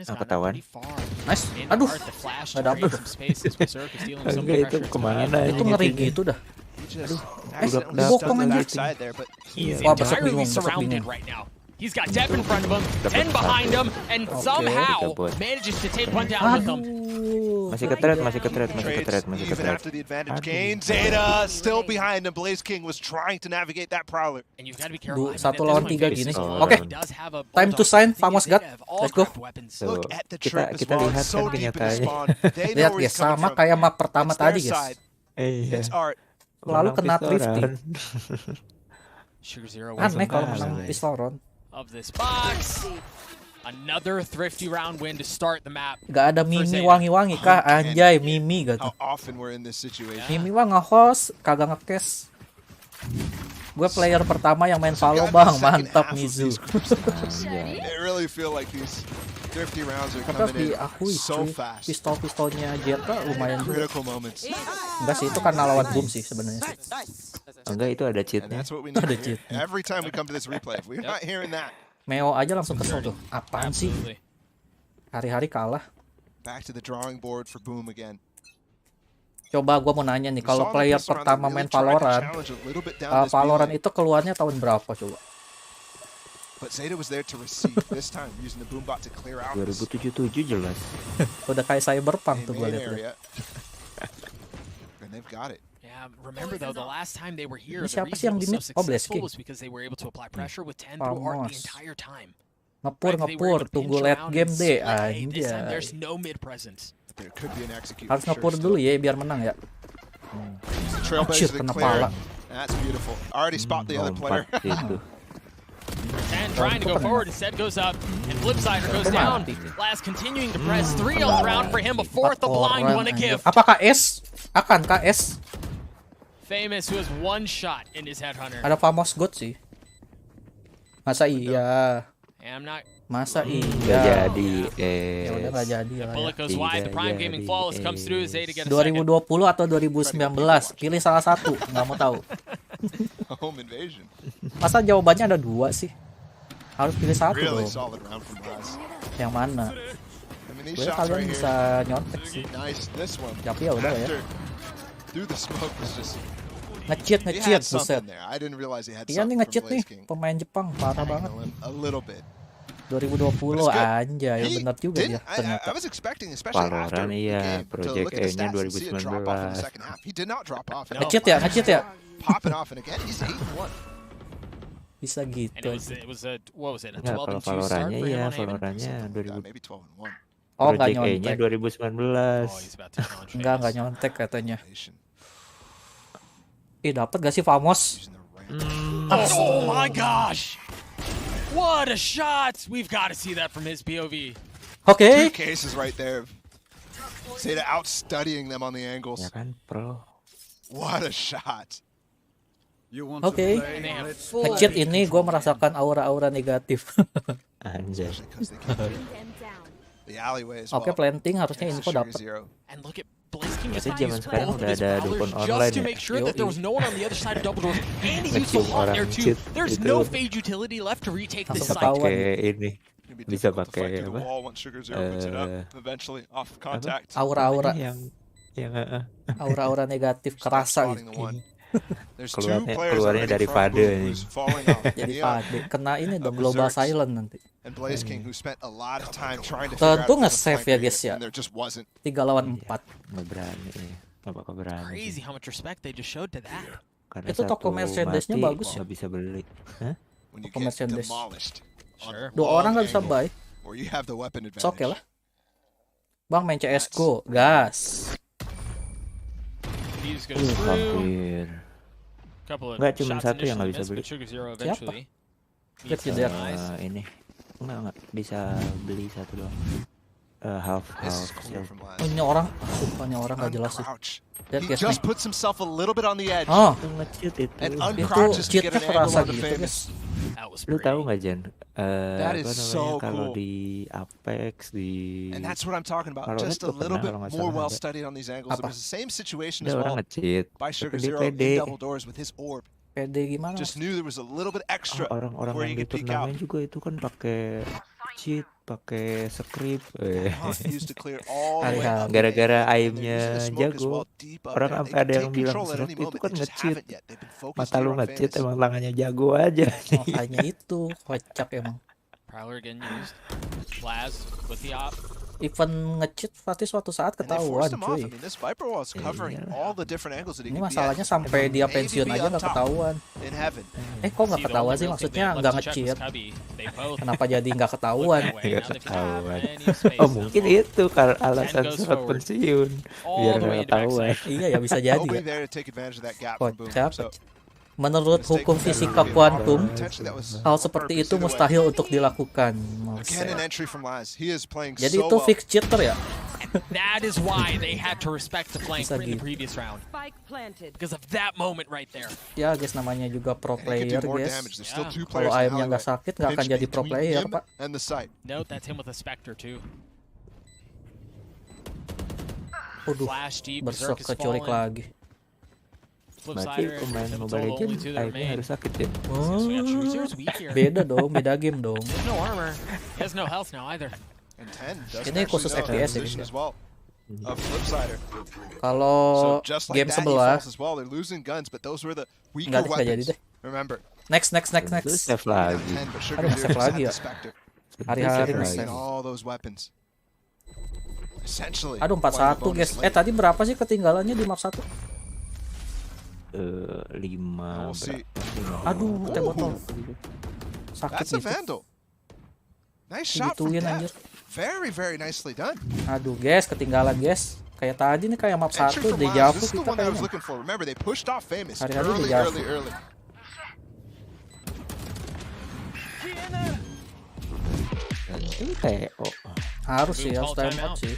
Ketahuan. Nice. Aduh, nggak dapet. Enggak itu kemana? Itu ngeri gitu dah. Aduh, bokong aja. Wah, besok bingung. He's got Depp in front of him, 10 behind him, and somehow manages to take one down with him. Masih ketret. Zeta still behind him. Blaze King was trying to navigate that prowler. 1 lawan 3 gini. Oke. Time to sign famous god. Let's go. Kita lihat kan kenyataannya. Lihat guys, sama kayak map pertama tadi guys. Lalu kena thrifty. Aneh kalau menang pistol run. Of this box, another thrifty round win to start the map. Gak ada Mimi wangi-wangi kah? Anjay, Mimi gitu. Mimi mah nge-host, kagak nge-cash. Gue player pertama yang main Valo bang, mantap Mizu. Tapi diakui cuy, pistol-pistolnya Zeta lumayan juga. Enggak sih, itu karena lawan Boom sih sebenarnya. Enggak, itu ada cheatnya. Ada cheat. Meo aja langsung kesel tuh. Apaan sih? Hari-hari kalah. Coba gue mau nanya nih, kalau player pertama main Valorant, Valorant itu keluarnya tahun berapa coba? 2077 jelas. Udah kayak Cyberpunk tuh gue lihat. Remember though, the last time they were here, the siapa sih yang di mid? Oh, Blazking. Ngepur, tunggu late game deh, anjay. Harus ngepur dulu ya biar menang ya. Anjir, kena pala. And trying to go forward, instead goes up, and Flipsider goes down. Last continuing to press 3 all round for him, a 4th, a blind one, a gift. Apakah S? Akan KS? Famous who has 1 shot in his headhunter. Ada Famos God sih. Masa iya? Masa iya? Jadi ya udah nggak jadi ya. 2020 atau 2019? Pilih salah satu, nggak mau tahu. Masa jawabannya ada 2 sih? Harus pilih satu dong. Yang mana? Gue kalian bisa nyontek sih. Tapi ya udah ya. Nge-cheat buset. Iya nih nge-cheat nih, pemain Jepang parah banget. 2020 anjay, benar juga dia ternyata. Valorant iya, Project E-nya 2019. Ngecit ya? Bisa gitu. Enggak, kalau Valorantnya iya, Valorantnya 2000. Oh, nggak Project E-nya nyontek. 2019. Enggak nyontek katanya. Dapat gak sih Famos? Oh my gosh! What a shot! We've got to see that from his POV. Okay. 2 cases right there. Zeta outstudying them on the angles. Ya kan, pro. What a shot. Oke. Nge-cheat ini gue merasakan aura-aura negatif. Anjay. Oke, planting harusnya info dapat. Berarti zaman sekarang udah ada dukun online ya. Ngecium orang cheat itu bisa pakai ini, bisa pakai apa? Aura-aura yang aura-aura negatif kerasa gitu. keluarnya dari pade nih. Jadi pade kena ini dong, global silent nanti. Tentu nge-save ya guys ya. 3 lawan 4. Nggak berani, apakah berani? Karena itu toko merchandise-nya bagus ya. Nggak bisa beli. Toko merchandise. 2 orang nggak bisa buy. Oke lah. Bang main CS:GO, gas. Hampir. Nggak cuma satu yang nggak bisa beli. Siapa? Ini nggak bisa beli satu doang. Half. Ini orang, sumpahnya orang nggak jelas sih. He just puts himself a little bit on the edge. Nge-cheat itu. And uncrouches to get an angle on the famous. Lu tahu nggak Jen? That is so kalau cool. di Apex di. And that's what I'm talking about. Just a little bit more well studied on these angles. It was the same situation as well. By Sugar Zero in double doors with his orb. PD gimana? Just knew there was a little bit extra Orang-orang yang di turnamen juga itu kan pakai cheat, pakai script. Gara-gara aimnya jago. Orang sampai ada yang bilang Snuk itu kan nge-cheat. Mata lu nge-cheat emang tangannya jago aja. Makanya itu kocak emang. Even nge-cheat pasti suatu saat ketahuan cuy. Ini masalahnya sampai dia pensiun aja nggak ketahuan. Kok nggak ketahuan sih, maksudnya nggak nge-cheat. Kenapa jadi nggak ketahuan? Nggak ketahuan. Oh mungkin itu kalau alasan surat pensiun biar nggak ketahuan. Iya ya bisa jadi ya. Kocak. Menurut hukum fisika kuantum, hal seperti itu mustahil untuk dilakukan. Jadi itu fix cheater ya? That is why they had to respect the flank in the previous round. Because of that moment right there. Ya guys, namanya juga pro player guys. Kalau aimnya nggak sakit nggak akan jadi pro player pak. Note that's him with a Spectre too. Waduh, bersok keculik lagi. Berarti pemain Mobile Legends aimnya harus sakit ya? Beda dong, beda game dong. Ini khusus FPS ya guys. Kalau game sebelah nggak jadi deh. Next. Save lagi. Aduh, save lagi ya. Hari-hari nge-save. Aduh, 4-1 guys. Tadi berapa sih ketinggalannya di map 1? 5. Aduh, teh botol. Sakit gitu. Digituin anjir. Very nicely done. Aduh guys, ketinggalan guys. Kayak tadi nih, kayak map 1 dejavu kita kayaknya. Hari-hari dejavu. Ini kayak harus sih, harus time out sih.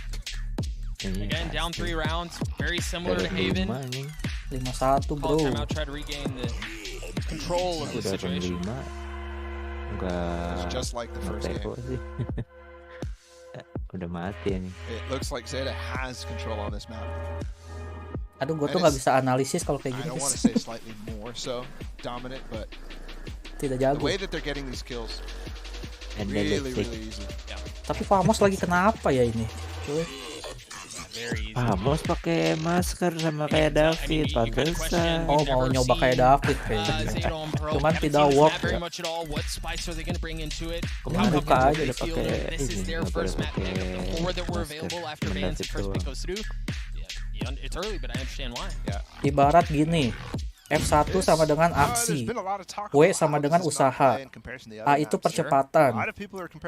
Again, down 3 rounds, very similar to Haven. 5-1 bro. Control of the situation. Enggak teko sih. Udah mati nih. Aduh, gue tuh nggak bisa analisis kalau kayak gini. Tidak jago. Tapi Famos lagi kenapa ya ini? Cuy. Amos pakai masker sama kayak David, pantesan. Oh, mau nyoba kayak David kayaknya. Cuman tidak work ya. Kemarin buka aja udah pakai ini, nggak boleh pakai masker. Ibarat gini, F1 sama dengan aksi, W sama dengan usaha, A itu percepatan.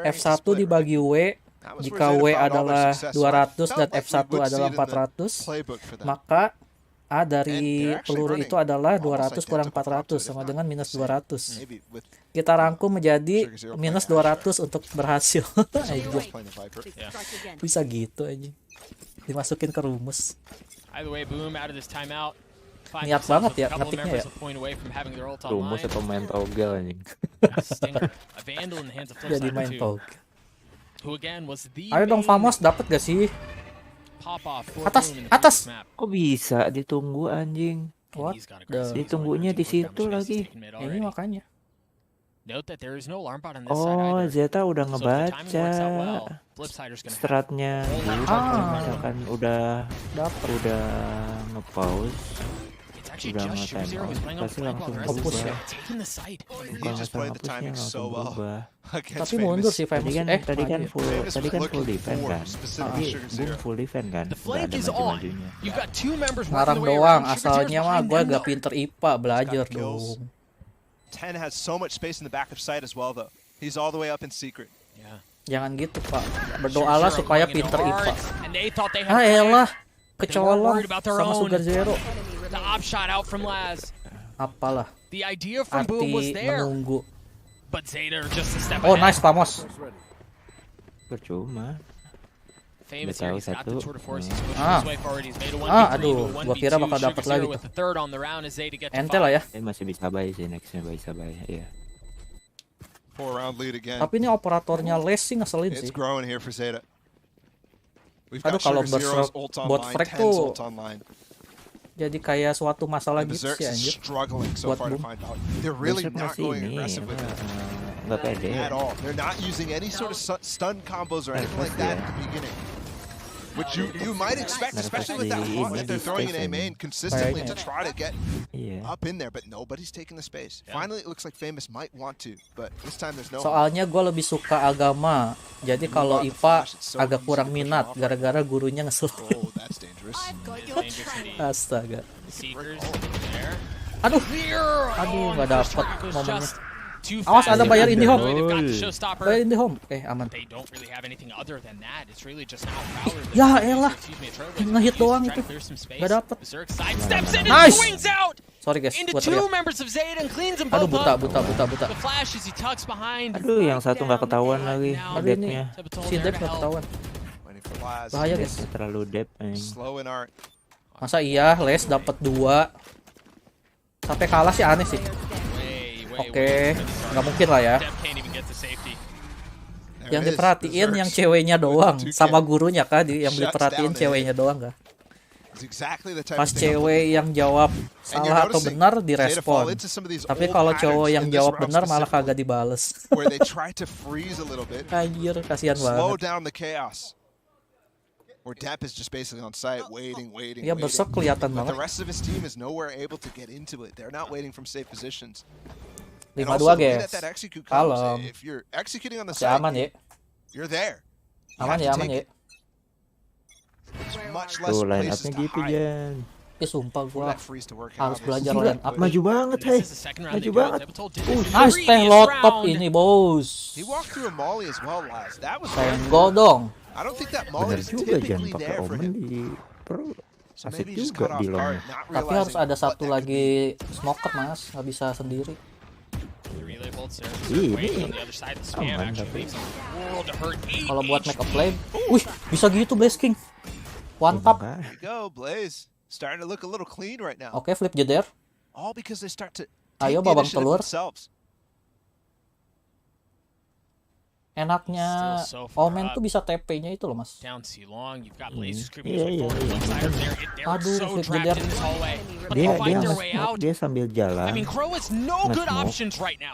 F1 dibagi W, jika W adalah 200 dan F1 adalah 400, maka A dari peluru itu adalah 200 kurang 400 sama dengan minus 200. Kita rangkum menjadi minus 200 untuk berhasil. Bisa gitu aja. Dimasukin ke rumus. Niat banget ya ngetiknya ya. Rumus atau main togel anjing. Jadi main togel. Ayo dong Famos, dapat gak sih? Atas. Kok bisa ditunggu anjing? What? Ditunggunya di situ lagi. Ini makanya. Oh, Zeta udah ngebaca stratnya. Misalkan udah nge-pause, udah nge-time out, pasti langsung hapus ya. Bukan langsung hapusnya, langsung berubah. Tapi mundur sih Tadi Famous. kan full defense kan. Tadi full defense kan. Nggak ada maju-majunya. Ngarang doang, asalnya mah gue gak pinter IPA, belajar dong. 10 has so much space in the back of sight as well though. He's all the way up in secret. Jangan gitu Pak, berdoalah supaya pinter IPA. Ah elah, kecolong sama Sugar Zero. Apalah, arti menunggu. Oh nice Famos. Percuma. Udah tahu satu. Aduh, gua kira bakal dapat lagi tuh. Ente lah ya. Masih bisa buy sih, nextnya bisa buy, iya. Tapi ini operatornya les sih ngeselin sih. Aduh kalau berserk bot frag tuh jadi kayak suatu masalah gitu sih anjir. Buat boom. Berserk masih ini nggak pede. They're not using any sort of stun combos or anything like that at the beginning. Which you might expect, especially with that hawk that they're throwing in A main consistently to try to get up in there, but nobody's taking the space. Finally, it looks like Famous might want to, but this time there's no. Soalnya gue lebih suka agama, jadi kalau IPA agak kurang minat gara-gara gurunya ngeselin. Astaga. Aduh, nggak dapet momennya. Awas ada bayar indie home. Bayar indie home. Aman. Ya elah. Ngehit doang itu. Gak dapet. Nice. Sorry guys, buat teriak. Aduh buta. Aduh yang satu nggak ketahuan lagi. Aduh ini si Dep nggak ketahuan. Bahaya guys. Terlalu dep. Masa iya Les dapat 2 sampai kalah sih aneh sih. Oke, nggak mungkin lah ya. Yang diperhatiin yang ceweknya doang, sama gurunya kah? Yang diperhatiin ceweknya doang kah? Pas cewek yang jawab salah atau benar direspon, tapi kalau cowok yang jawab benar malah kagak dibales. Anjir, kasihan banget. Where Depp is just basically on site waiting. Ya besok kelihatan banget. The rest of his team is nowhere able to get into it. They're not waiting from safe positions. 5-2 guys. Kalem. If you're executing on the site, aman ya. You're there. Aman ya. Tuh line up-nya gitu Jan. Sumpah gua harus belajar line up. Maju banget, maju banget. Nice teh lotop ini bos. Senggol dong. Bener juga jangan pakai omen di pro. Asik juga di long. Tapi harus ada satu lagi smoker mas, nggak bisa sendiri. Ini aman tapi. Kalau buat make a play, wih bisa gitu Blaze King. One tap. Oke, flip jeder. Ayo babang telur. Enaknya Omen tuh bisa TP-nya itu loh mas. Iya. Aduh, flip jeder. Dia sambil jalan nge-smoke,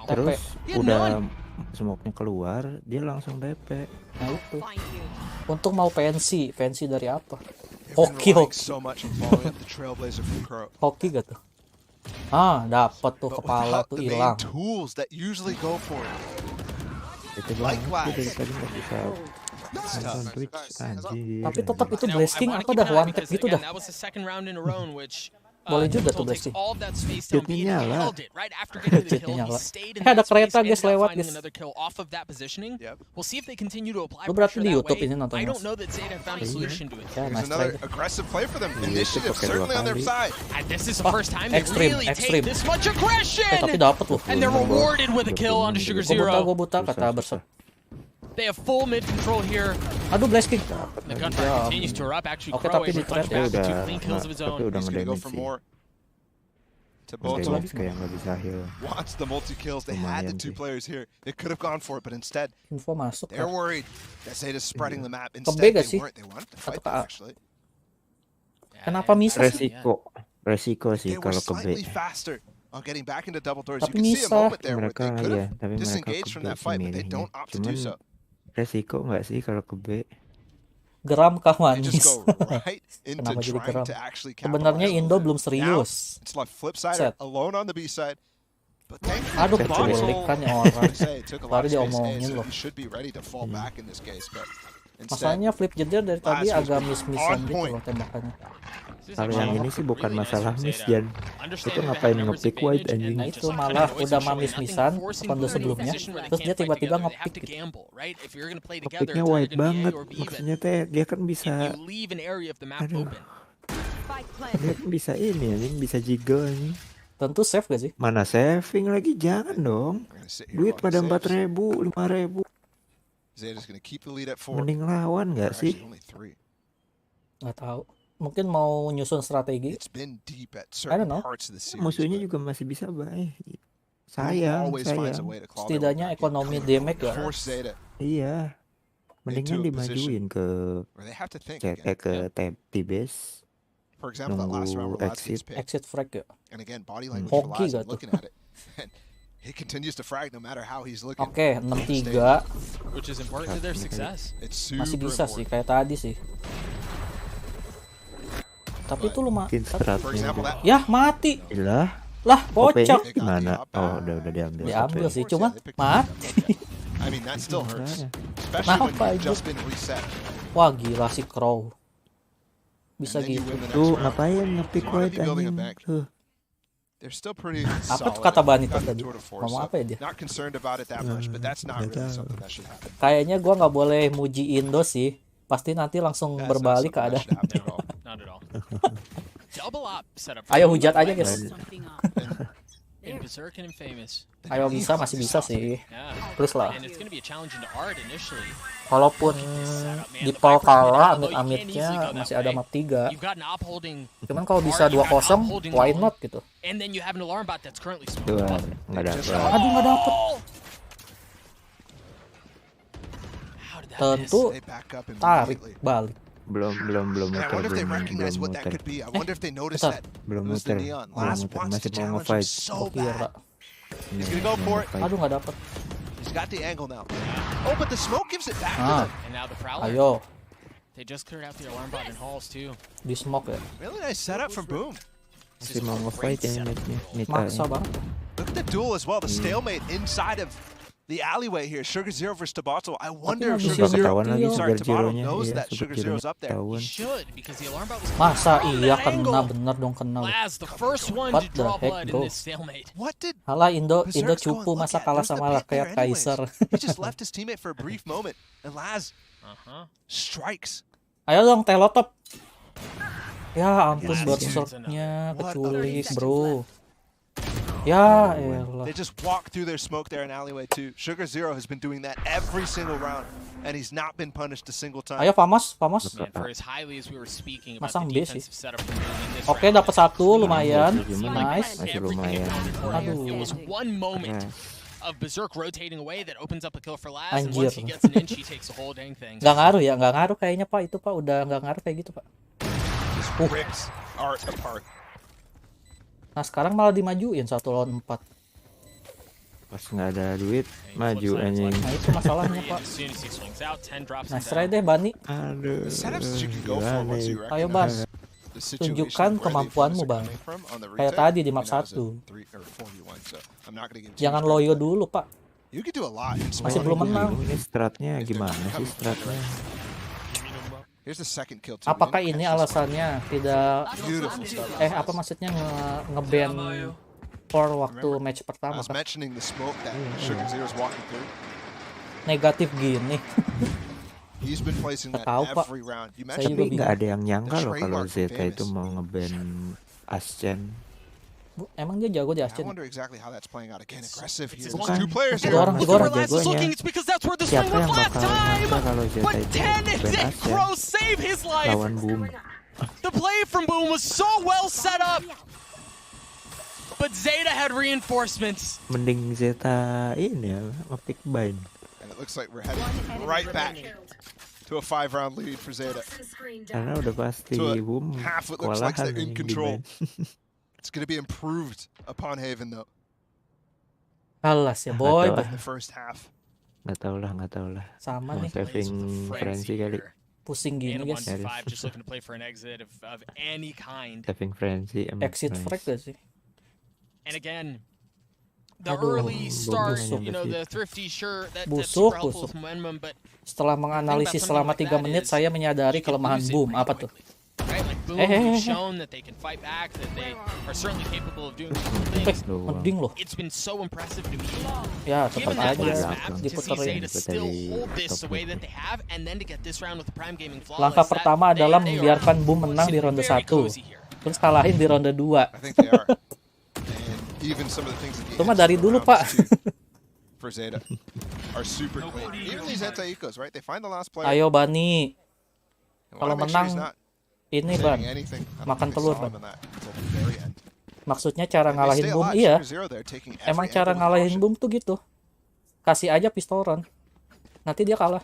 terus udah smoke-nya keluar, dia langsung DP. Nah itu. Untung mau pensi dari apa? Hoki. Hoki gak tuh? Ah, dapat tuh kepala tuh hilang. Itu banget dari tadi nggak bisa nonton Twitch anjir. Tapi tetap itu blasting atau udah one tap gitu dah. Boleh juga tuh blasting. Jetnya nyala. Jetnya nyala. Ada kereta guys lewat guys. Lu berarti di YouTube ini nontonnya. Ya, nice try. Ekstrim. Tapi dapat loh. Gua buta kata berserk. They have full mid control here. Aduh blasting. The gunfire continues to erupt. Actually, Oke, tapi di trap back to 2 clean kills of his own. Udah ngedamage sih. Kayak nggak bisa heal. Wants the multi kills. They had the 2 players here. They could have gone for it, but instead, info masuk. They're worried that Zeta's spreading the map. Instead, they weren't. They wanted to fight actually. Kenapa misa sih? Resiko sih kalau ke B. On getting back into double doors, Tapi you can see a moment there where mereka they could have tapi disengaged from that fight, but they don't opt to do so. Resiko nggak sih kalau ke B? Geram kah They manis? just go right into Kenapa jadi trying geram? to actually Sebenarnya capitalize Indo on it. belum Now, serius. it's like flip side Set. alone on the B side. But thankfully, Aduh, the kecualikan ya Bottle, orang. say, took a lot Baru of space A, diomongin so loh. he should be ready to fall back in this case, but instead, Masalahnya flip jeder dari tadi Last agak was miss-missan on gitu point. loh tembakannya. Kalau yang ini sih bukan masalah miss Jan. Itu ngapain nge-pick wide anjing? Nah itu malah udah mamis-misan ronde sebelumnya, terus dia tiba-tiba nge-pick gitu. Nge-picknya wide banget. Maksudnya teh dia kan bisa. Aduh. Dia kan bisa ini anjing, bisa jiggle anjing. Tentu save gak sih? Mana saving lagi, jangan dong. Duit pada 4.000, 5.000. Zeta's gonna keep the lead at 4. Mending lawan nggak sih? Nggak tahu. Mungkin mau nyusun strategi. It's been deep at I don't certain know. parts of the series. Musuhnya juga masih bisa baik. Sayang. Setidaknya ekonomi damage ya. Force Zeta Iya. Mendingan dimajuin ke where they have to think CT again. ke T-base. For example, that last round where Lads gets picked. Exit frag ya. And again, body language for Hoki Lads, gak I'm tuh? looking at it. And he continues to frag no matter how he's looking. Oke, 6-3. Which is important to their success. It's super Masih bisa sih important. kayak tadi sih. Tapi itu lumayan. Mungkin For stratnya. example, that Yah, mati. Lah, Lah, OP-nya kocak. gimana? Oh, udah diambil. Diambil OP. sih, cuman mati. I mean, that still hurts. Especially Kenapa when you've itu? just been reset. Wah, gila si Crow. Bisa And then you gitu. win the next Tuh, round. ngapain nge-pick You wanna wide be building a anjing? bank. Tuh. They're still pretty Apa tuh solid. kata Bani Got the tadi? tour de force, Ngomong so apa ya dia? Not concerned about it that much, but that's not Nggak really tahu. something that should happen. Kayaknya gua nggak boleh muji Indo sih. Pasti nanti langsung That's not berbalik something that keadaan. should happen at all. Not at all. Double up setup. Ayo hujat aja guys. In Berserk and in Famous. Ayo bisa, masih bisa sih. Yeah. Terus lah. And it's going to be a challenge into art initially. Walaupun di pol kalah, amit-amitnya masih ada map 3. You've got an op holding. Cuman kalau bisa 2-0, why not gitu. And then you have an alarm bot that's currently Tuh, smoking. nggak dapet. Aduh, nggak dapet. How did that miss? Tentu They back up tarik immediately. balik. Belum Yeah, I wonder if they belum recognize what that muter. could be. I wonder if they notice bentar. that Belum it was the muter. neon. Belum Last muter. wants to Masih mau challenge him nge-fight. so Kira. bad. He's gonna go for it. Aduh, nggak dapet. He's got the angle now. Oh, but the smoke gives it back to Ah, them. And now the Prowler. ayo. They just cleared out the alarm bot in halls too. Di smoke ya. Really nice setup from Boom. Masih mau nge-fight yang mid-nya. Maksa banget. Look at the duel as well. The stalemate inside of the alleyway here. Sugar Zero versus Tabato. I wonder if nggak Sugar bisa Zero, ketahuan lagi sorry, Super Tabato Zero-nya. knows Iya, that Super Sugar Zero's Zero-nya up there. ketahuan. Should, because the alarm bot was Masa iya From kena, angle. bener dong kena. Laz, the first one What to draw the heck, blood in bro? this stalemate. What did Alah, Indo Berserk's cupu going masa look at? kalah There's the sama pick kayak there anyways. Kaiser. He just left his teammate for a brief moment, and Laz strikes. Ayo dong, telotop. Ya ampun, berserknya keculik, bro. Ya elah. They just walk through their smoke there in alleyway too. Sugar Zero has been doing that every single round, and he's not been punished a single time. Ayo Famos, Famos. Man, for as highly as we were speaking about Masang the B sih. defensive setup from Boom in this Oke, round, dapat satu, lumayan. Nice. Masih lumayan. Aduh. it was one moment Keras. of Berserk rotating away that opens up a kill for Laz, and Anjir. once he gets an inch, he takes the whole dang thing. Nggak ngaruh ya, nggak ngaruh kayaknya Pak. Itu Pak, udah nggak ngaruh kayak gitu Pak. Just rips art apart. Nah sekarang malah dimajuin 1 lawan 4. Pas nggak ada duit maju anjing. Nah itu masalahnya Pak. Nah serai deh Bani. Aduh. Ayo Bas, tunjukkan kemampuanmu Bang. Kayak tadi di map 1. Jangan loyo dulu Pak. Masih belum menang. Ini stratnya gimana sih stratnya? Apakah ini alasannya tidak apa maksudnya nge-ban for waktu match pertama Pak? Negatif gini. Nggak tahu Pak. Saya juga Tapi nggak ada yang nyangka loh kalau Zeta itu mau nge-ban Ascen. Emang dia jago di Ascen? Bukan. Tiga orang jagonya. Siapa yang bakal nyangka kalau Zeta itu ban Ascen lawan Boom? The play from Boom was so well set up, but Zeta had reinforcements. Mending Zeta ini ya, ngepick bind. And it looks like we're heading right back to a 5-round lead for Zeta. Karena udah pasti Boom kewalahan in control. It's going to be improved upon Haven though. Alas ya boy. In the first half. Nggak tahu lah. Sama nih. Saving frenzy kali. Pusing gini guys. Saving frenzy. Exit frag gak sih? And again, the early start, you know, the thrifty sure that busuk. momentum, but setelah menganalisis selama 3 menit saya menyadari kelemahan Boom. Apa tuh? Right, like Boom shown that they can fight back, that they are certainly capable of doing things. Mending loh. It's been so impressive to me. Ya, tetap aja To diputerin. still hold this the way that they have, and then to get this round with the prime gaming flawless. Langkah pertama adalah membiarkan Boom menang di ronde 1. Terus kalahin di ronde 2. Cuma dari dulu Pak. Ayo Bani. Kalau menang ini Ban, makan telur Ban. Maksudnya cara ngalahin Boom, iya. Emang cara ngalahin Boom tuh gitu. Kasih aja pistol run. Nanti dia kalah.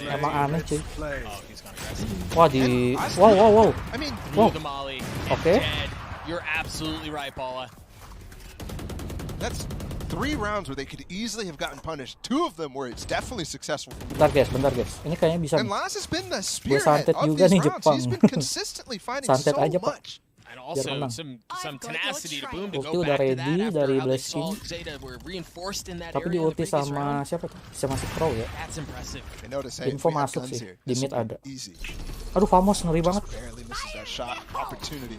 Emang aneh cuy. Wah di... Wow. Oke. That's 3 rounds where they could easily have gotten punished. 2 of them where it's definitely successful. Bentar guys. Ini kayaknya bisa. And Laz has been the Dia spearhead santet of juga these nih rounds. Jepang. He's been consistently finding so Santet aja Pak. much. And also some tenacity to Boom to Ulti go udah back to ready that dari after how they Blessing. saw Zeta were reinforced in that Tapi di area in the ulti previous sama round. siapa tuh? Bisa masuk pro ya. That's impressive. They notice, hey, Info we have masuk guns sih. here. Di This mid will be ada. easy. Aduh Famos ngeri banget. Barely misses that shot opportunity.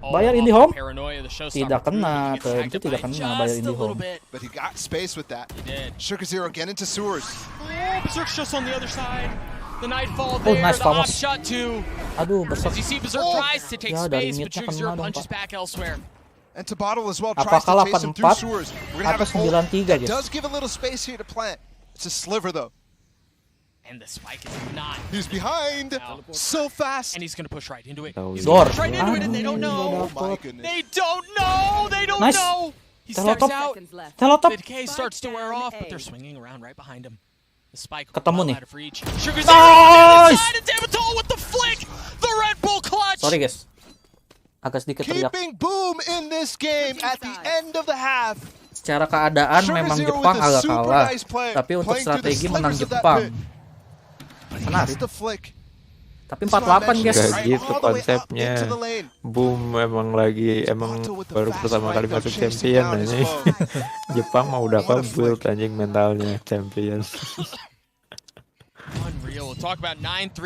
Bayar Indie Home? Paranoia, the showstopper Tidak kena, through, itu gets tidak hacked kena by bayar just Indie a little Home. bit. But he got space with that. He did. Sugar Zero again into sewers. Berserk's just on the other side. The Nightfall there, nice, the Famos. hop shot too. Aduh Berserk. As you see, Berserk tries to take Ya, dari space, but midnya Sugar kena Zero dong, punches Pak. back elsewhere. And to bottle as well Apakah tries to chase him through 8-4 sewers. We're gonna have atau a ult. 9-3 That guys? does give a little space here to plant. It's a sliver though. And the spike is not. He's behind so fast. And he's going to push right into it. Tahu He's Door. gonna push right into it, and they don't know. Oh my goodness. They don't know. They don't Nice. know. He Telotop. steps out. Telotop. 50K starts to wear off, but they're swinging around right behind him. The spike Ketemu nih. out of reach. Sugar Zero on the other side, and Damatol with the flick. The Red Bull clutch. Sorry guys. Agak sedikit teriak. Keeping Boom in this game at the end of the half. Secara keadaan memang Jepang agak kalah, tapi untuk strategi menang Jepang. Menarik. Tapi 48 guys. Gak gitu konsepnya. Boom emang baru pertama kali masuk champion anjing. Jepang mah udah build anjing mentalnya champion.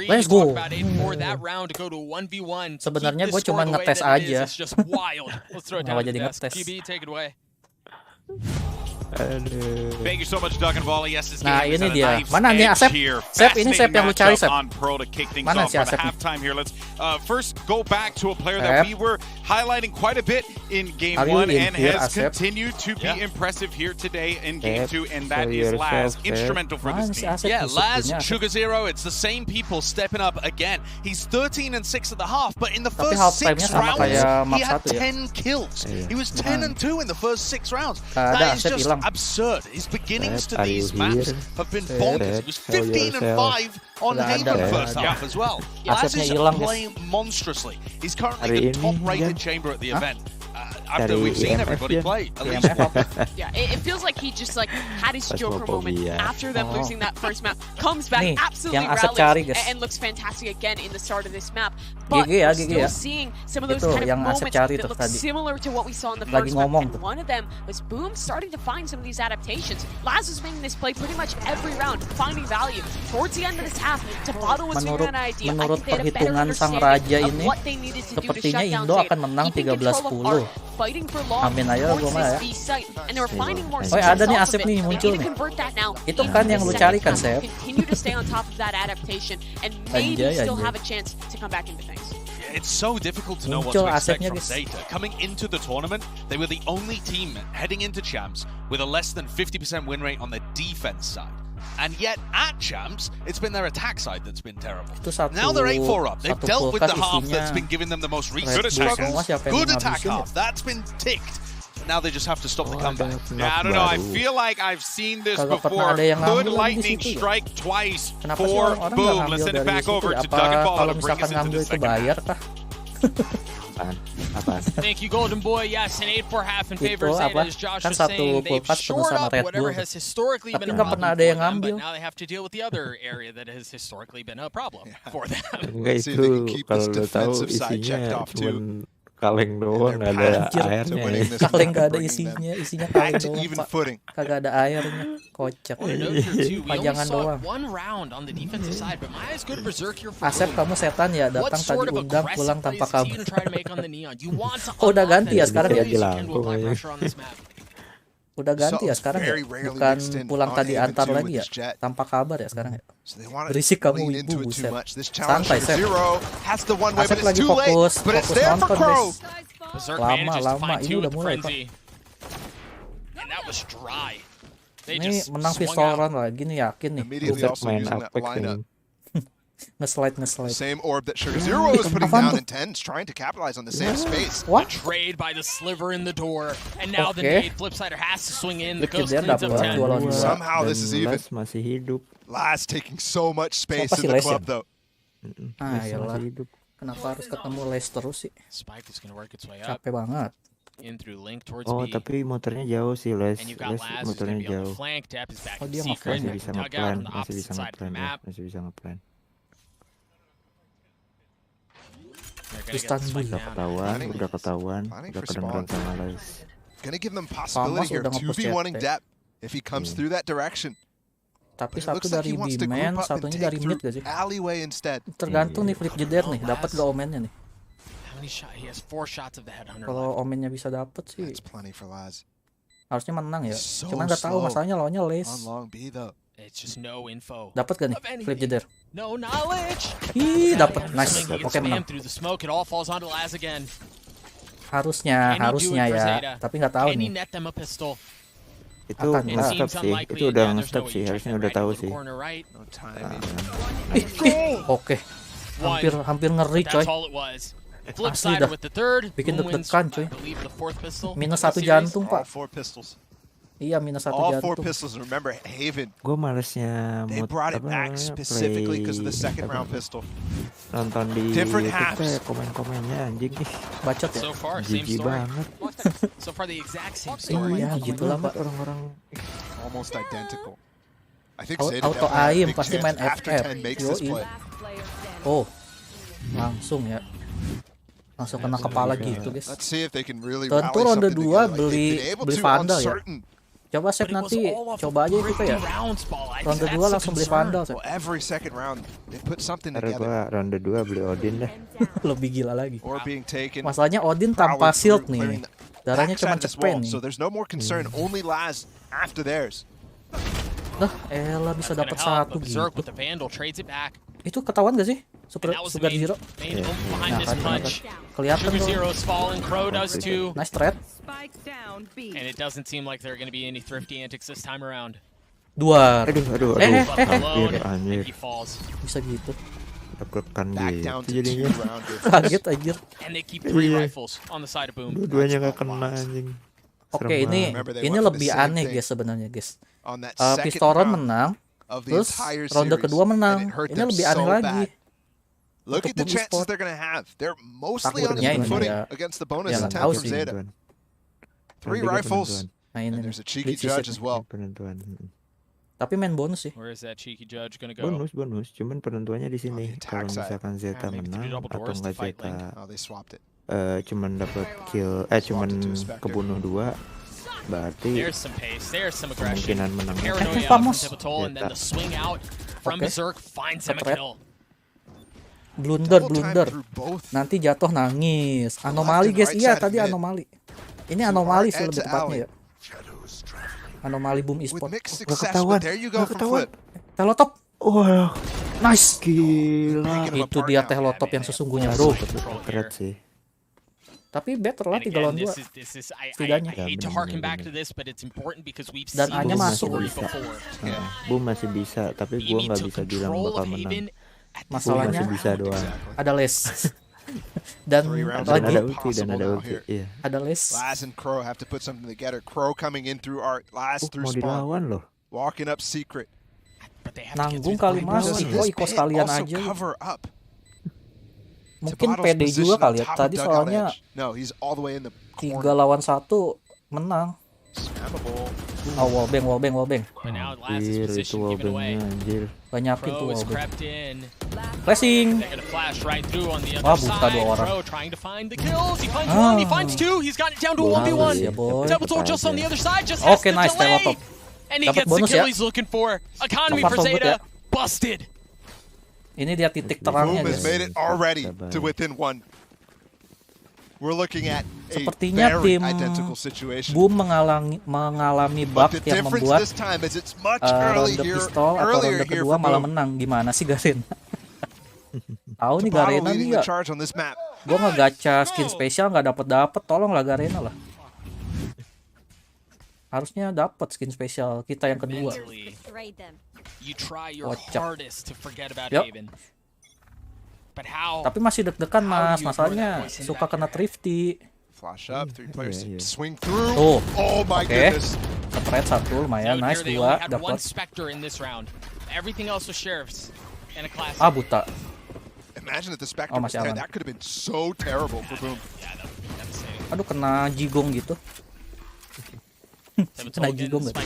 Let's go. Sebenarnya gue cuma ngetes aja. Kenapa jadi ngetes? Aduh. Thank you so much, Duck and Volley. Yes, this Nah game is ini at a dia. nice Mana nih edge Asep? here. Sep, ini Sep yang lu cari Sep. On Pro to kick things Mana off si for the Asep nih? halftime here. Let's first go back to a player that we were highlighting quite a bit in Game 1 and has continued to be impressive here today in Game 2, and that is Laz, instrumental for this team. Yeah, Laz, Sugar Zero, it's the same people stepping up again. He's 13 and 6 at the half, but in the first 6 rounds, he had 10 kills. He was 10 and 2 in the first 6 rounds. That is just absurd. His beginnings to these maps have been bonkers. He was 15 and 5 on Haven first half as well. Laz is playing monstrously. He's currently the top-rated chamber at the event. after we've seen everybody play. Yeah, it feels like he just like had his Joker moment after them losing that first map. Comes back, absolutely rallies, and looks fantastic again in the start of this map. But we're still seeing some of those kind of moments that look similar to what we saw in the first map. And one of them was Boom starting to find some of these adaptations. Laz was making this play pretty much every round, finding value. Towards the end of this half, to bottle was figuring an idea. I think they had a better understanding of what they needed to do to shut down Zeta. Keeping control of Art, fighting for long, towards this B site, and they were finding more success off of it. They need to convert that now. Itu kan yang lu cari kan, Seth? Continue to stay on top of that adaptation and maybe still have a chance to come back into things. It's so difficult to know what to expect from Zeta. Coming into the tournament, they were the only team heading into Champs with a less than 50% win rate on the defense side. And yet, at Champs, it's been their attack side that's been terrible. Now they're 8-4 up. They've dealt with the half that's been giving them the most recent struggles. Good attack half. That's been ticked. Now they just have to stop the comeback. Yeah, I don't know. I feel like I've seen this before. Good lightning strike twice for Boom. Let's send it back over to Doug and Paul to bring us into the second half. Thank you, Golden Boy. Yes, an 8-4 half in favor of Zeta, as Josh was saying. They've shored up whatever has historically been a problem for them, but now they have to deal with the other area that has historically been a problem for them. Enggak itu kalau lo tahu isinya cuma kaleng doang, nggak ada airnya. Kaleng nggak ada isinya kaleng doang, Pak. Kagak ada airnya, kocak. Pajangan doang. Asep, kamu setan ya, datang tadi undang pulang tanpa kabar. Oh, udah ganti ya sekarang ya? Udah ganti ya sekarang ya? Bukan pulang tadi antar lagi ya? Tanpa kabar ya sekarang ya? Berisik kamu ibu, buset. Santai, Sep. Asep lagi fokus nonton, guys. Lama, ini udah mulai, Pak. Ini menang pistol run lagi nih, yakin nih. Main Apac nih. Nge-slide. Same orb that Sugar Zero was putting down in 10s, trying to capitalize on the same space. What? Trade by the sliver in the door, and now the nade flipsider has to swing in. The ghost cleans up 10. Somehow this is even. Masih hidup. Laz taking so much space in the club though. Yalah. Kenapa harus ketemu Les terus sih? Spike is gonna work its way up. Capek banget. In through link towards B. Tapi motornya jauh sih, Les motornya jauh. Oh, dia ngeflash masih bisa ngeplan. Udah ketahuan, udah kedengeran sama Les. Gonna give them possibility here, 2v1ing depth if he comes through that direction. Tapi satu dari B-man, satunya dari mid gak sih? Tergantung nih flip jeder nih, dapat gak omennya nih? Kalau omennya bisa dapat sih, harusnya menang ya. Cuman gak tahu masalahnya lawannya Les. Dapat gak nih flip jeder? Ih, dapat, nice. Oke, menang. Harusnya ya, tapi nggak tahu nih. Itu nge-stop sih, itu udah nge-stop sih, harusnya udah tahu sih. Oke, hampir ngeri coy. Asli dah, bikin deg-degan coy. Minus 1 jantung, Pak. Iya, minus 1 jantung. Gue malesnya nonton di YouTube kayak komen-komennya anjing nih. Bacot ya? Jijik banget. Iya, gitulah Pak orang-orang. Auto aim pasti main FF. Yoi. Oh, langsung ya. Langsung kena kepala gitu, guys. Tentu ronde 2 beli Vandal ya. Coba Sep nanti coba aja itu ya. Ronde 2 langsung beli Vandal, Sep. Gua ronde 2 beli Odin deh. Lebih gila lagi. Masalahnya Odin tanpa shield nih. Darahnya cuma cepet nih. Elah bisa dapat 1 gitu. Itu ketahuan gak sih? Sugar Zero. Nah, kan kelihatan tuh. Nice trade. And it doesn't seem like there are going to be any thrifty antics this time around. Dua. Aduh. Anjir. Bisa gitu. Deg-degan gitu jadinya. Kaget anjir. And they keep 3 rifles on the side of Boom. Dua-duanya enggak kena anjing. Oke, ini lebih aneh guys sebenarnya, guys. Pistoron menang, terus ronde kedua menang. Ini lebih aneh lagi. Look at the chances they're going to have. They're mostly on the footing against the bonus attack from Zeta. 3 rifles. And there's a cheeky judge as well. Penentuan. Tapi main bonus sih. Where is that cheeky judge gonna go? Bonus. Cuman penentuannya di sini. Kalau misalkan Zeta menang atau enggak Zeta cuman dapat kill, cuman kebunuh 2, berarti kemungkinan menang. Blunder. Nanti jatuh nangis. Anomali guys, iya tadi anomali. Ini anomali sih lebih tepatnya ya. Anomali boom esports. Ketahuan. Telotop. Wah, nice. Gila. Itu dia telotop yang sesungguhnya, bro. Keren sih. Tapi better lah 3 lawan 2. Setidaknya. Dan hanya masuk. Boom masih bisa, tapi gua nggak bisa bilang bakal menang. Masalahnya masih bisa doang. Ada les. Dan lagi ada ulti iya. Ada les. Laz and Crow have to put something together. Crow coming in through our last through spawn. Mau dilawan loh. Walking up secret. Nanggung kali masih. Kok ikut sekalian aja. Cover up. Mungkin PD juga kali ya. Tadi soalnya 3 lawan 1 menang. Oh, wallbang. Anjir, itu wallbangnya anjir. Banyakin tuh wallbang. Flashing. Wah, buka 2 orang. Oke, nice telotop. Dapat bonus ya. Ini dia titik terangnya guys. Sepertinya tim Boom mengalami bug yang membuat ronde pistol atau ronde kedua malah menang. Gimana sih Garena? Tahu nih Garena nih ya. Gue ngegacha skin spesial nggak dapet. Tolonglah Garena lah. Harusnya dapat skin spesial kita yang kedua. Kocak. Yuk. Tapi masih deg-degan mas, masalahnya suka kena thrifty. Tuh, oke. Spread 1 lumayan, nice 2 dapat. Ah, buta. Oh, masih aman. Aduh, kena jigong gitu. Kena jigong gak?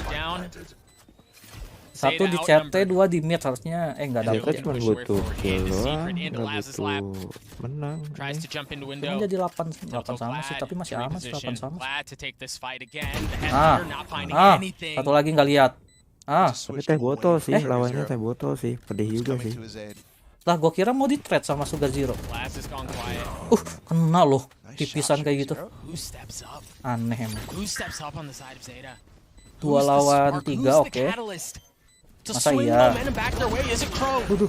1 di CT, 2 di mid harusnya. Enggak dapet. Cuma butuh kill doang, enggak butuh menang. Cuma jadi 8 sama sih, tapi masih aman 8 sama. Satu lagi nggak lihat. Tapi teh botol sih, lawannya teh botol sih, pedih juga sih. Lah, gua kira mau di trade sama Sugar Zero. Kena loh, tipisan kayak gitu. Aneh emang. 2 lawan 3, oke. Masa iya? Duh,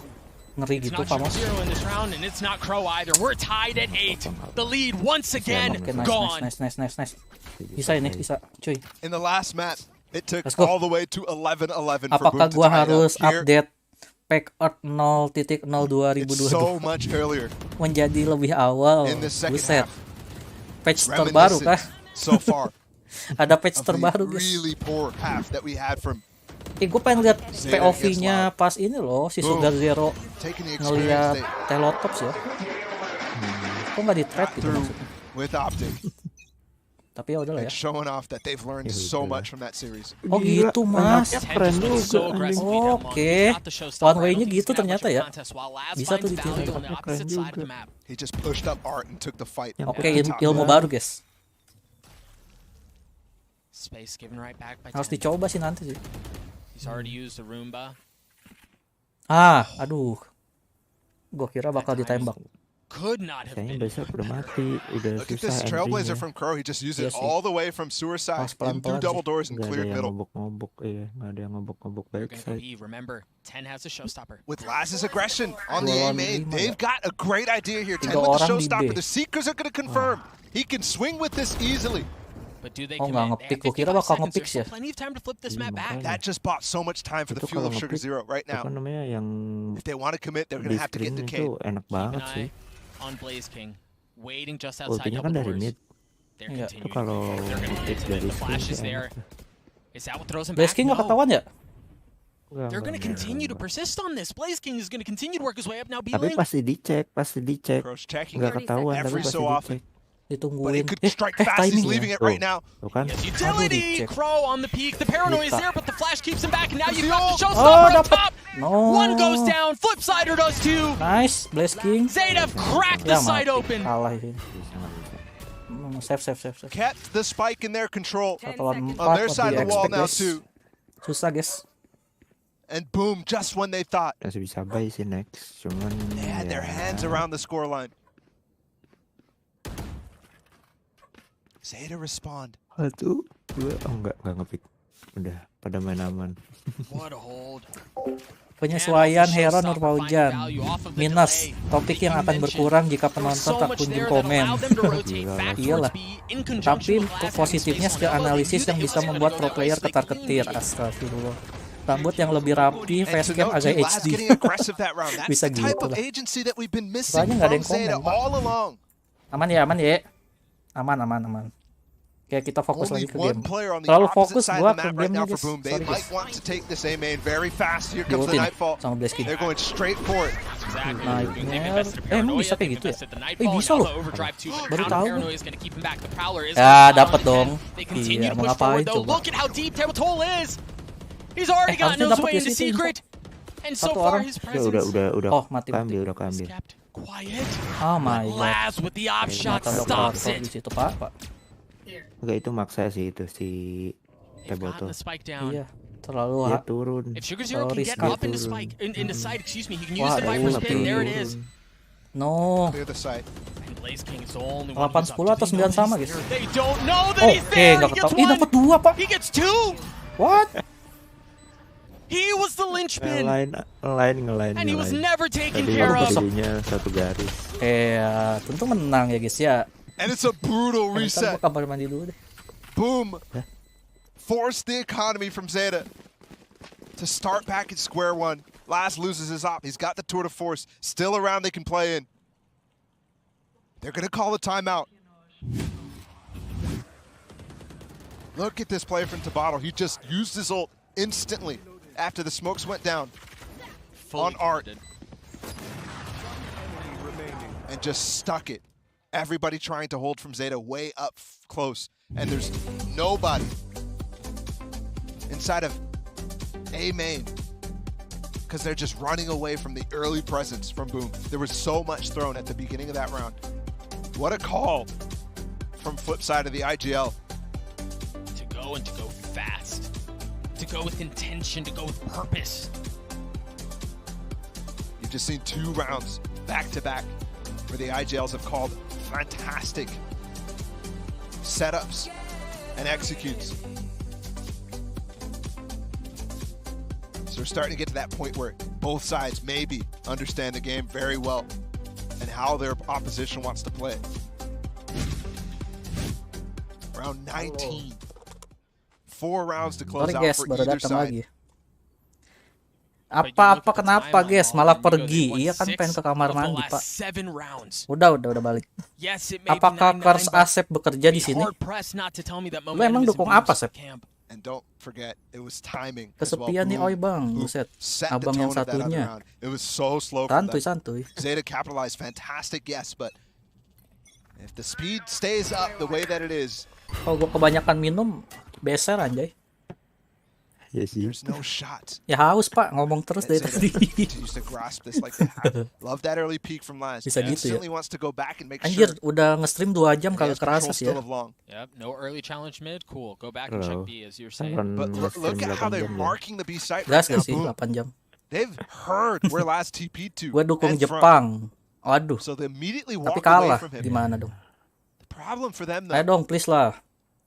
ngeri gitu Pak Mos. Oke, nice. Bisa ini, bisa cuy. Apakah gua harus update Pack Earth 0.0.2022 menjadi lebih awal? Buset. Patch terbaru kah? Ada patch terbaru guys. Gue pengen lihat POV-nya pas ini loh, si Sugar Zero ngeliat telotops ya. Kok nggak di trade gitu maksudnya? Tapi ya udahlah ya. Oh gitu mas. Keren juga. Oke. One way-nya gitu ternyata ya. Bisa tuh ditiru. Keren juga. Oke, ilmu baru guys. Harus dicoba sih nanti sih. Aduh. Gue kira bakal ditembak. Kayaknya besok udah mati, udah susah Trailblazer from Crow, he just used it all the way from sewer side in through double doors and cleared middle. Nggak ada yang ngobok-ngobok backside. With Laz's aggression on the A main, they've got a great idea here. 10 with the showstopper, the Seekers are going to confirm. He can swing with this easily. Oh nggak ngepick, gue kira bakal ngepick ya. That just bought so much time for the fuel of Sugar Zero right now. If they want to commit, they're going to have to get decayed. Itu enak banget sih. Ultinya kan dari mid. Itu kalau ngepick dari screen Blaze King nggak ketahuan ya? They're going to continue to persist on this. Blaze King is going to continue to work his way up now. Tapi pasti dicek. Nggak ketahuan, tapi pasti dicek. Ditungguin. could strike fast. He's leaving it right now. Tuh kan. Yes, utility! Crow on the peak. The paranoia is there, but the flash keeps him back. And now you've got the Oh, showstopper up dapet. top. No. One goes down. Flipsider does too. Nice, Blaze King. Zeta cracked the Ya side mati. open. Kalah ini. Save. Kept the spike in their control. 1 lawan 4 On their side of the lebih wall expect, now guys. too. Susah guys. And boom, just when they thought Masih bisa buy sih next, cuman they had their hands around the scoreline. Zeta respond. 1, 2, enggak ngepick. Udah pada main aman. What a hold. Penyesuaian hero Nurfaujan. Minus, topik yang akan berkurang jika penonton tak kunjung komen. Iyalah. Tapi positifnya skill analisis yang bisa membuat pro player ketar-ketir. Astagfirullah. Rambut yang lebih rapi, facecam agak HD. Bisa gitu lah. Soalnya nggak ada yang komen, Pak. Aman ya. Aman. Kayak kita fokus lagi ke game. Terlalu fokus gua ke game-nya guys. Sorry guys. Diultin sama Blaze King. Nightmare. Emang bisa kayak gitu ya? Bisa loh. Baru tahu. Ya dapat dong. Iya, mau ngapain coba? Harusnya dapat ya sih. Satu orang. Udah. Oh, mati. Udah keambil. Oh my god. Mata dokter di situ Pak. Enggak, itu maksa sih itu si Teboto. Iya, terlalu Dia turun. No. 8-10 atau 9 sama guys. Oke, nggak ketahuan. Ih, dapat 2 Pak. What? He was the linchpin. Ngelain. And he was never taken Tadi care of. satu garis. Tentu menang ya guys ya. And it's a brutal reset. Kamar mandi dulu deh. Boom. Forced the economy from Zeta to start back at square one. Laz loses his op. He's got the tour de force still around they can play in. They're going to call a timeout. Look at this play from Tabata. He just used his ult instantly after the smokes went down on Art. And just stuck it. Everybody trying to hold from Zeta way up close. And there's nobody inside of A main. Because they're just running away from the early presence from Boom. There was so much thrown at the beginning of that round. What a call from flip side of the IGL. To go fast. To go with intention, to go with purpose. You've just seen 2 rounds back to back where the IGLs have called fantastic setups and executes. So we're starting to get to that point where both sides maybe understand the game very well and how their opposition wants to play. Round 19. 4 rounds to close out for either side. Apa kenapa guys malah pergi? Iya kan pengen ke kamar mandi Pak. Udah balik. Apakah Kars Asep bekerja di sini? Lu emang dukung apa Sep? Kesepian nih oi bang, buset. Abang yang satunya. Santuy. Zeta capitalized fantastic guess, but if the speed stays up the way that it is. Kalau gua kebanyakan minum, beser anjay. Ya sih. No shot. Ya haus Pak, ngomong terus dari tadi. Bisa gitu ya. Anjir, udah nge-stream 2 jam kagak kerasa sih ya. Yep, no early challenge mid. Cool. Go back and check B as you're saying. But look at how they're marking the B site. Gas gak sih 8 jam. They've heard where last TP to. Gue dukung Jepang. Waduh. Tapi kalah. Gimana dong? Ayo dong, please lah.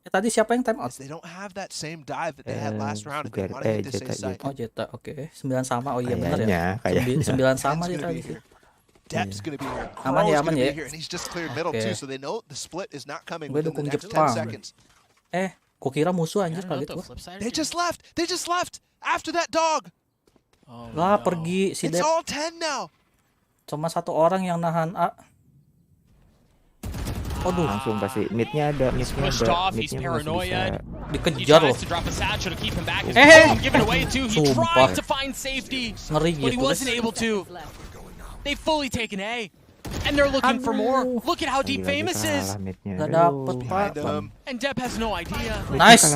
Tadi siapa yang time out? They don't have that same dive that they had last round. They want to hit this side. Oh Zeta, oke. 9 sama. Oh iya benar ya. 9 sama dia tadi sih. Depth's gonna be here. Aman ya. And he's just cleared middle too, so they know the split is not coming Gue within the dukung next 10 Jepang. seconds. Kok kira musuh anjir kaget gua. They just left after that dog. Lah pergi si It's Dep. all 10 now. Cuma 1 orang yang nahan A. Aduh, langsung pasti midnya ada. Midnya masih bisa dikejar loh. Sumpah. Ngeri gitu guys. They fully taken A. And they're looking for more. Look at how deep Famous is. Gak dapet, Pak. And Depp has no idea. Nice.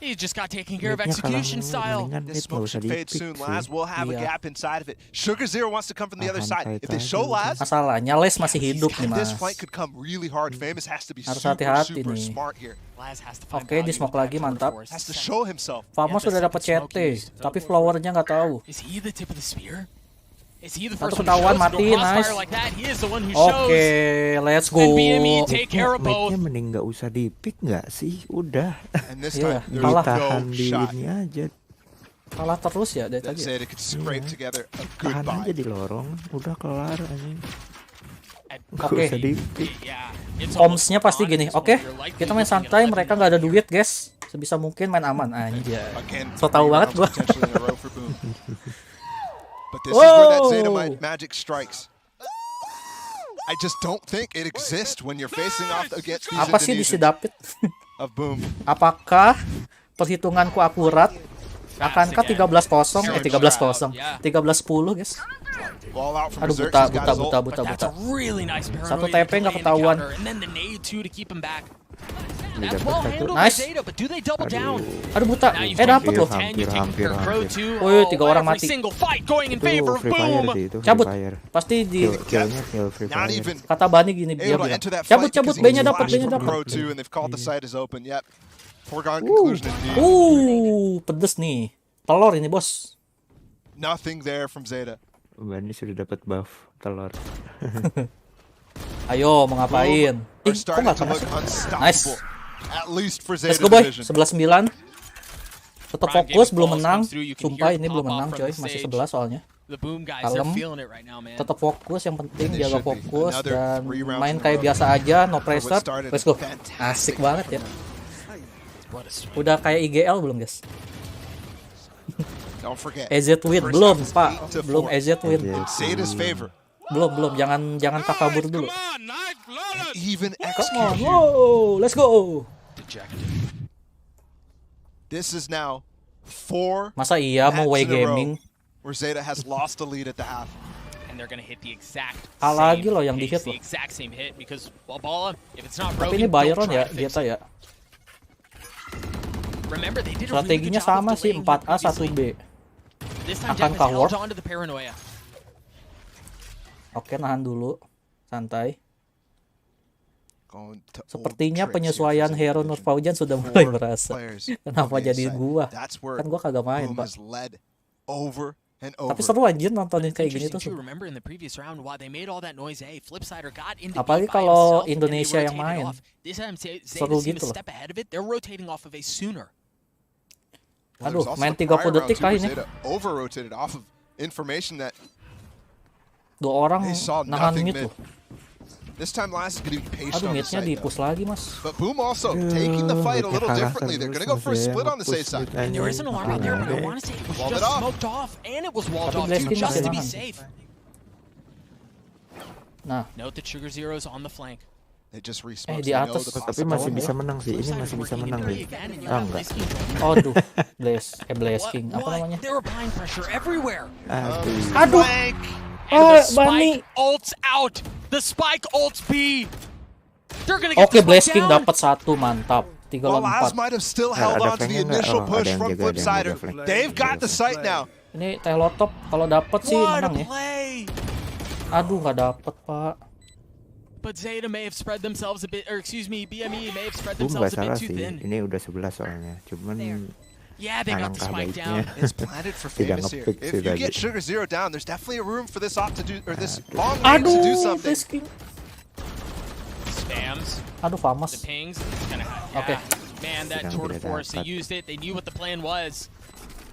He's just got taken care of execution style. This smoke should fade soon, Laz. We'll have a gap inside of it. Sugar Zero wants to come from the other side. If they show Laz, masalahnya Les masih hidup nih, Mas. this fight could come really hard. Famous has to be Harus super hati-hati nih. smart here. Oke, di smoke lagi, mantap. Has to show himself. Famos sudah dapat CT, tapi flowernya nggak tahu. Is he the tip of the spear? Is he the Satu first one ketahuan who shows mati, the crossfire nice. like that? He is the one who Oke, shows. let's go. And BME take care of both. Mate-nya mending nggak usah di-pick nggak sih? Udah. And this Iya, time, there's kalah. Tahan no di shot. ini aja. Kalah terus ya dari That tadi. said, it could scrape together a good Tahan aja buy. di lorong. Udah kelar anjing. Nggak Oke. usah di-pick. Komsnya pasti gini. Oke, kita main santai. Mereka nggak ada duit, guys. Sebisa mungkin main aman. Anjay. Again, So tahu banget gua. potentially in a row for Boom. But this is where that Zeta magic strikes. I just don't think it exists when you're facing off against these Apa sih di si Indonesians David? of Boom. Apakah perhitunganku akurat? Akankah 13-0? 13-0. 13-10, guys. Ball out from Aduh, Berserk. buta, He's got buta, his ult. buta, buta, That's buta. a really nice Satu paranoia TP nggak delay in the ketahuan. counter, and then the nade too to keep him back. Ini That's dapat well satu. handled Nice. by Zeta, but do they double down? Aduh, buta. Now you've Dapet taken loh. your 10, you've taken Hampir, your Crow hampir. too. Woi, 3 orang Every mati. single fight going in Itu favor of Free Fire Boom. sih, itu Free Cabut. Fire. Pasti di Killnya kill Free Not Fire. even kata Bani gini dia able to bilang. enter that Cabut, fight cabut. because B-nya he's dapat, flashed B-nya from dapat. Crow 2 and they've called the site is open. Yep. Foregone conclusion indeed. Pedes nih. Telur ini, bos. Nothing there from Zeta. Bani sudah dapat buff telur. Ayo, mau ngapain? Are Ih, kok starting nggak to kena look sih? unstoppable. Nice. At least for Let's Zeta go, boy. division. 11-9. Tetap Prime fokus, Gaming belum calls menang. comes through, you can Sumpah hear ini it belum pop menang, off coy. from the Masih stage. 11 soalnya. The Boom guys, they're Kalem. feeling it right now, man. Tetap fokus, yang penting This jaga should be fokus another dan 3 rounds main in a kayak row. biasa aja, no pressure. started Let's go. fantastic. Asik banget ya. Udah kayak IGL belum, guys? Don't forget. EZ win First belum, half is Pak. 8-4. Belum EZ win. It's Zeta's favor. Belum. Jangan takabur dulu. And even Come on. execute here. Whoa, let's go. This is now 4 Masa iya mau matches way in a row gaming? where Zeta has lost the lead at the half. And they're gonna hit the exact Lagi same loh yang di pace, hit loh. the exact same hit because Bala, if it's not Tapi broken, ini don't Byron try ya, to fix Zeta it. ya. Remember, they did a really Strateginya good job sama of sih, delaying 4A him previously. 1B. This time Akan Depp has kah held work? on to the paranoia. Oke, nahan dulu. Santai. Going to Sepertinya old tricks penyesuaian here Hero for Zeta Nur division. Faujan sudah mulai 4 berasa. players Kenapa on the jadi inside. gua? That's where Kan gua kagak main, Boom Pak. has led over and over. Tapi seru anjir nontonin kayak gini Interesting tuh. too, remember in the previous round why they made all that noise, Flipsider got into Apalagi B by kalau himself and they Indonesia yang rotated main. off. This time Zeta Seru seemed gitu a loh. step ahead of it. They're rotating off of A sooner. Well, Aduh, there was also main the 30 prior detik round, kah too, ini? Zeta over-rotated off of information that 2 orang they saw nahan nothing mid mid. loh. This time Last is going to be patient Aduh, on the midnya site, though. dipus lagi, Mas. But Boom also taking the fight a little kalah differently. They're terus going to go for a masih split on the safe nge-push side. mid And there is anjing. an alarm right there, but I Oke. want to say it was Walled just it off. smoked off, and it was walled Tapi off Blast too, King just masih to be nahan. safe. Nah, Note that Sugar Zero's on the flank. They just respawn. di atas. Tapi masih bisa menang sih. Ini masih bisa menang nih. Ah, enggak. Aduh, Blaze King. Apa namanya? They're applying pressure everywhere. Aduh. And Oh, the Bani. spike ults out. The spike ults B. They're gonna get Oke, the spike Blaze King down. dapat 1, mantap. 3 Well, lawan Laz 4. might have still Ada held on to the flanknya nggak? initial Oh, push ada yang from jaga, ada yang Flipsider. jaga flank. They've got the site now. Ini Telotop kalau dapat sih What a menang ya. play! Aduh, nggak dapat, Pak. But Zeta may have spread themselves a bit, or excuse me, BME may have spread Boom nggak themselves a salah bit too sih. thin. Ini udah 11 soalnya. Cuman Yeah, they got the alangkah spike baiknya. down. It's planted for Tidak Famous here. nge-pick If sih you tadi. get Sugar Zero down, there's definitely a room for this op to do, or this long range to do Aduh, something. Blaze King. Spams, Aduh, the Famos. pings. It's gonna yeah. Okay. Man, that Sedang tour de tidak force, they dapat. used it. They knew what the plan was.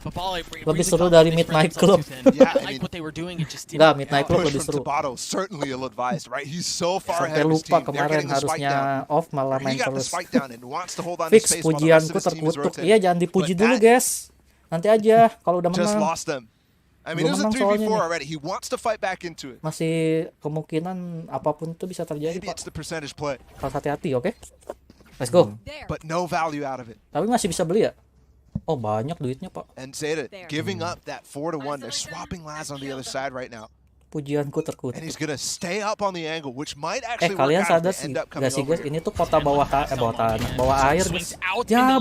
But Bala Lebih seru dari Midnight Club. Yeah, I I like mean- what they were doing. It just didn't. Enggak, Midnight Club Push lebih from seru. Tabato certainly ill-advised, right? He's so far Sampai ahead of his lupa team. They're kemarin getting the spike down. harusnya off malah He main got the terus. spike down and wants to hold on to Fix space while the rest pujianku of his team is terkutuk. rotating. Iya, jangan dipuji But dulu, that guys. Nanti aja kalau udah just menang. lost them. I mean, it Belum was a menang soalnya 3v4 nih. already. He wants to fight back into it. Masih kemungkinan apapun itu bisa terjadi, Maybe Pak. it's the percentage play, Harus hati-hati, oke? Let's go. but no value out of it. Tapi masih bisa beli ya? Oh, banyak duitnya, Pak. And Zeta giving up that 4-1. They're swapping Laz on the other side right now. Pujianku terkutip. And he's gonna stay up on the angle, which might actually Kalian work out sadar if sih, they end up coming gak sih guys? over. Ini tuh kota bawah bawah air guys. Ya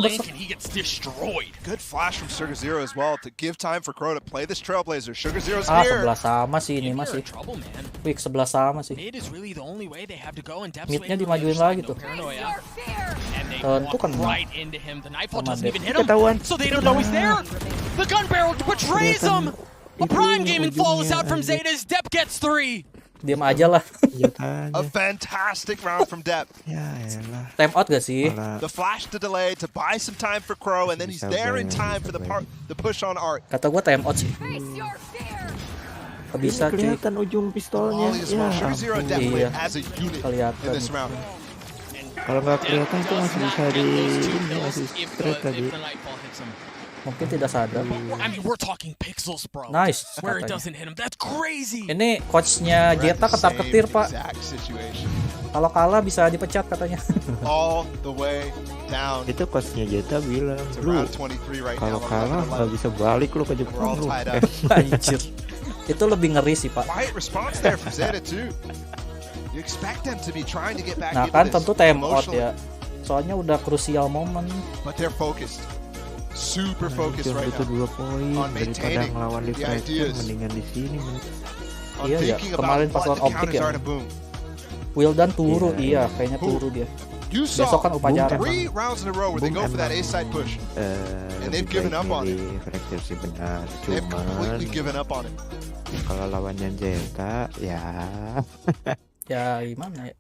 destroyed. Good flash from Sugar Zero as well to give time for Crow to play this Trailblazer. Sugar Zero's Ah, here. sebelah sama sih ini masih. Week sebelah sama sih. Midnya dimajuin lagi tuh. Tentu kan ketahuan. So they don't know he's there. The gun barrel betrays him. A prime gaming flawless out from Zeta's. Depp gets 3. Diam aja lah. A fantastic round from Depp. Time out gak sih? The flash to delay to buy some time for Crow, and then he's there in time for the push on Art. Kata gua time out sih. Bisa cuy. Kelihatan ujung pistolnya. Sugar Zero definitely has a unit in Kelihatan. this round. Kalau nggak kelihatan itu masih bisa masih straight tadi. Mungkin tidak sadar. I mean, we're talking pixels, bro. Nice. Where it doesn't hit him. That's crazy. Ini coachnya Zeta ketar-ketir pak. Kalau kalah bisa dipecat katanya. All the way down. Itu coachnya Zeta bilang, lu kalau kalah nggak bisa balik lu ke Jepang lu. Anjir. Itu lebih ngeri sih pak. Nah kan tentu time out ya. Soalnya udah krusial momen. Super focused right now. 2 poin daripada ngelawan di Rexus, mendingan di sini. Iya ya, kemarin pas lawan optik ya. Wildan turu, iya kayaknya turu dia. Besok kan upacara. Rexus sih benar, cuman kalau lawannya Zeta ya ya gimana ya.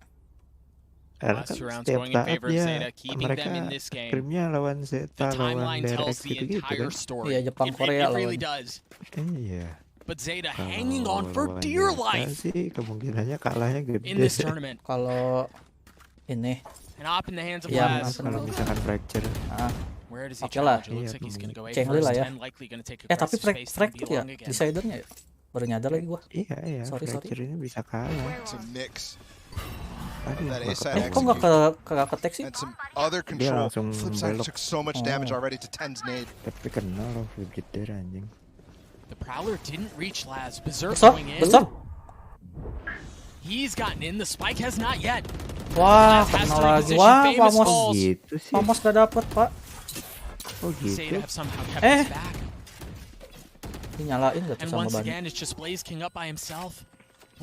Last round going in favor of Zeta, keeping them in this game. Primnya lawan Zeta, lawan Rex gitu kan. Iya, Jepang Korea lawan. Iya. But Zeta hanging on for dear life. Sih kemungkinannya kalahnya gede. In this tournament. Kalau ini and up in the hands of Laz. Kalau misalkan fracture. Oke lah. Cengli lah ya. Tapi fracture ya decidernya ya. Baru nyadar lagi gua. Iya. Fracture ini bisa kalah. Kok nggak ketek sih? Dia langsung belok. Tapi kenal loh flip jeder anjing. The Prowler didn't reach Laz. Berserk going in. He's gotten in. The spike has not yet. Wah, kenal lagi. Wah, Pamos gitu sih. Pamos gak dapet pak. Oh gitu. Dinyalain gak tuh sama ban?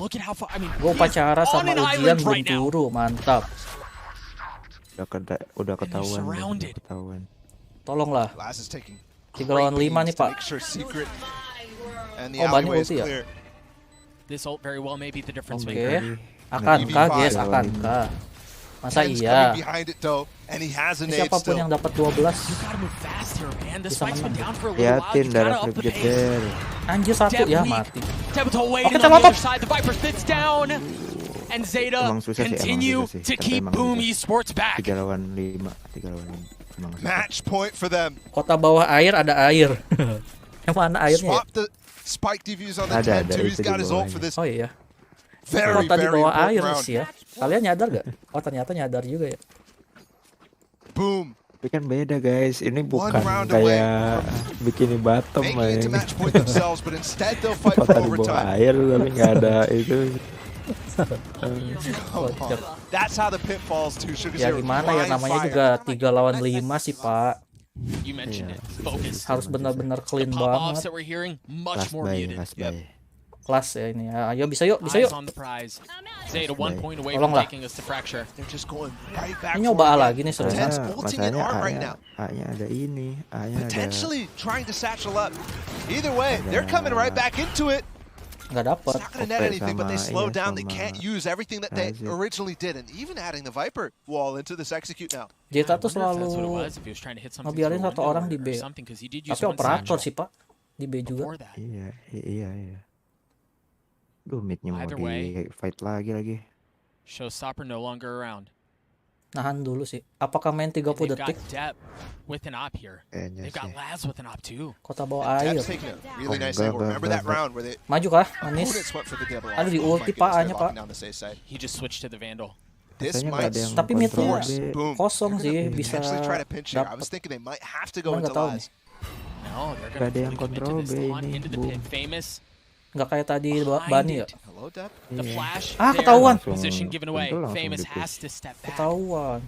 Look at how far. I mean, gue pacara sama ujian belum turu, mantap. Udah ketahuan. Tolonglah. 3 lawan 5 nih pak. Oh banyak ulti ya. Oke. Akankah guys, akankah? Masa iya? Siapapun yang dapat 12 bisa menang. Liatin darah flip jeder. Anjir satu ya mati. Oke teleport. And Zeta continue to keep Boom Esports back. 3 lawan 5. Match point for them. Kota bawah air ada air. Yang mana airnya? Spike defuse on the 10-2. He's got his ult for this. Oh iya. Kota di bawah air sih ya. Kalian nyadar gak? Oh ternyata nyadar juga ya. Boom. Tapi kan beda guys, ini bukan kayak bikini bottom lah ya. Kota di bawah air tapi nggak ada itu. Ya gimana ya, namanya juga 3 lawan 5 sih pak. Harus benar-benar clean banget. Kelas ya ini ya. Ayo bisa yuk. Tolonglah. Ini nyoba A lagi nih seriusan. Masanya A-nya ada ini. A-nya ada. Nggak dapat. Zeta tuh selalu ngebiarin satu orang di B. Tapi operator sih pak di B juga. Iya. Duh, midnya mau di fight lagi. Showstopper no longer around. Nahan dulu sih. Apakah main 30 detik? With an op here. They've got Laz with an op too. Kota bawah air. Maju kah? Manis. Aduh di ulti pak A-nya pak. He just switched to the Vandal. Tapi midnya kosong sih, bisa dapat. No, gak ada yang kontrol B ini. Famous. Nggak kayak tadi Bani ya. Ah, ketahuan. Ketahuan.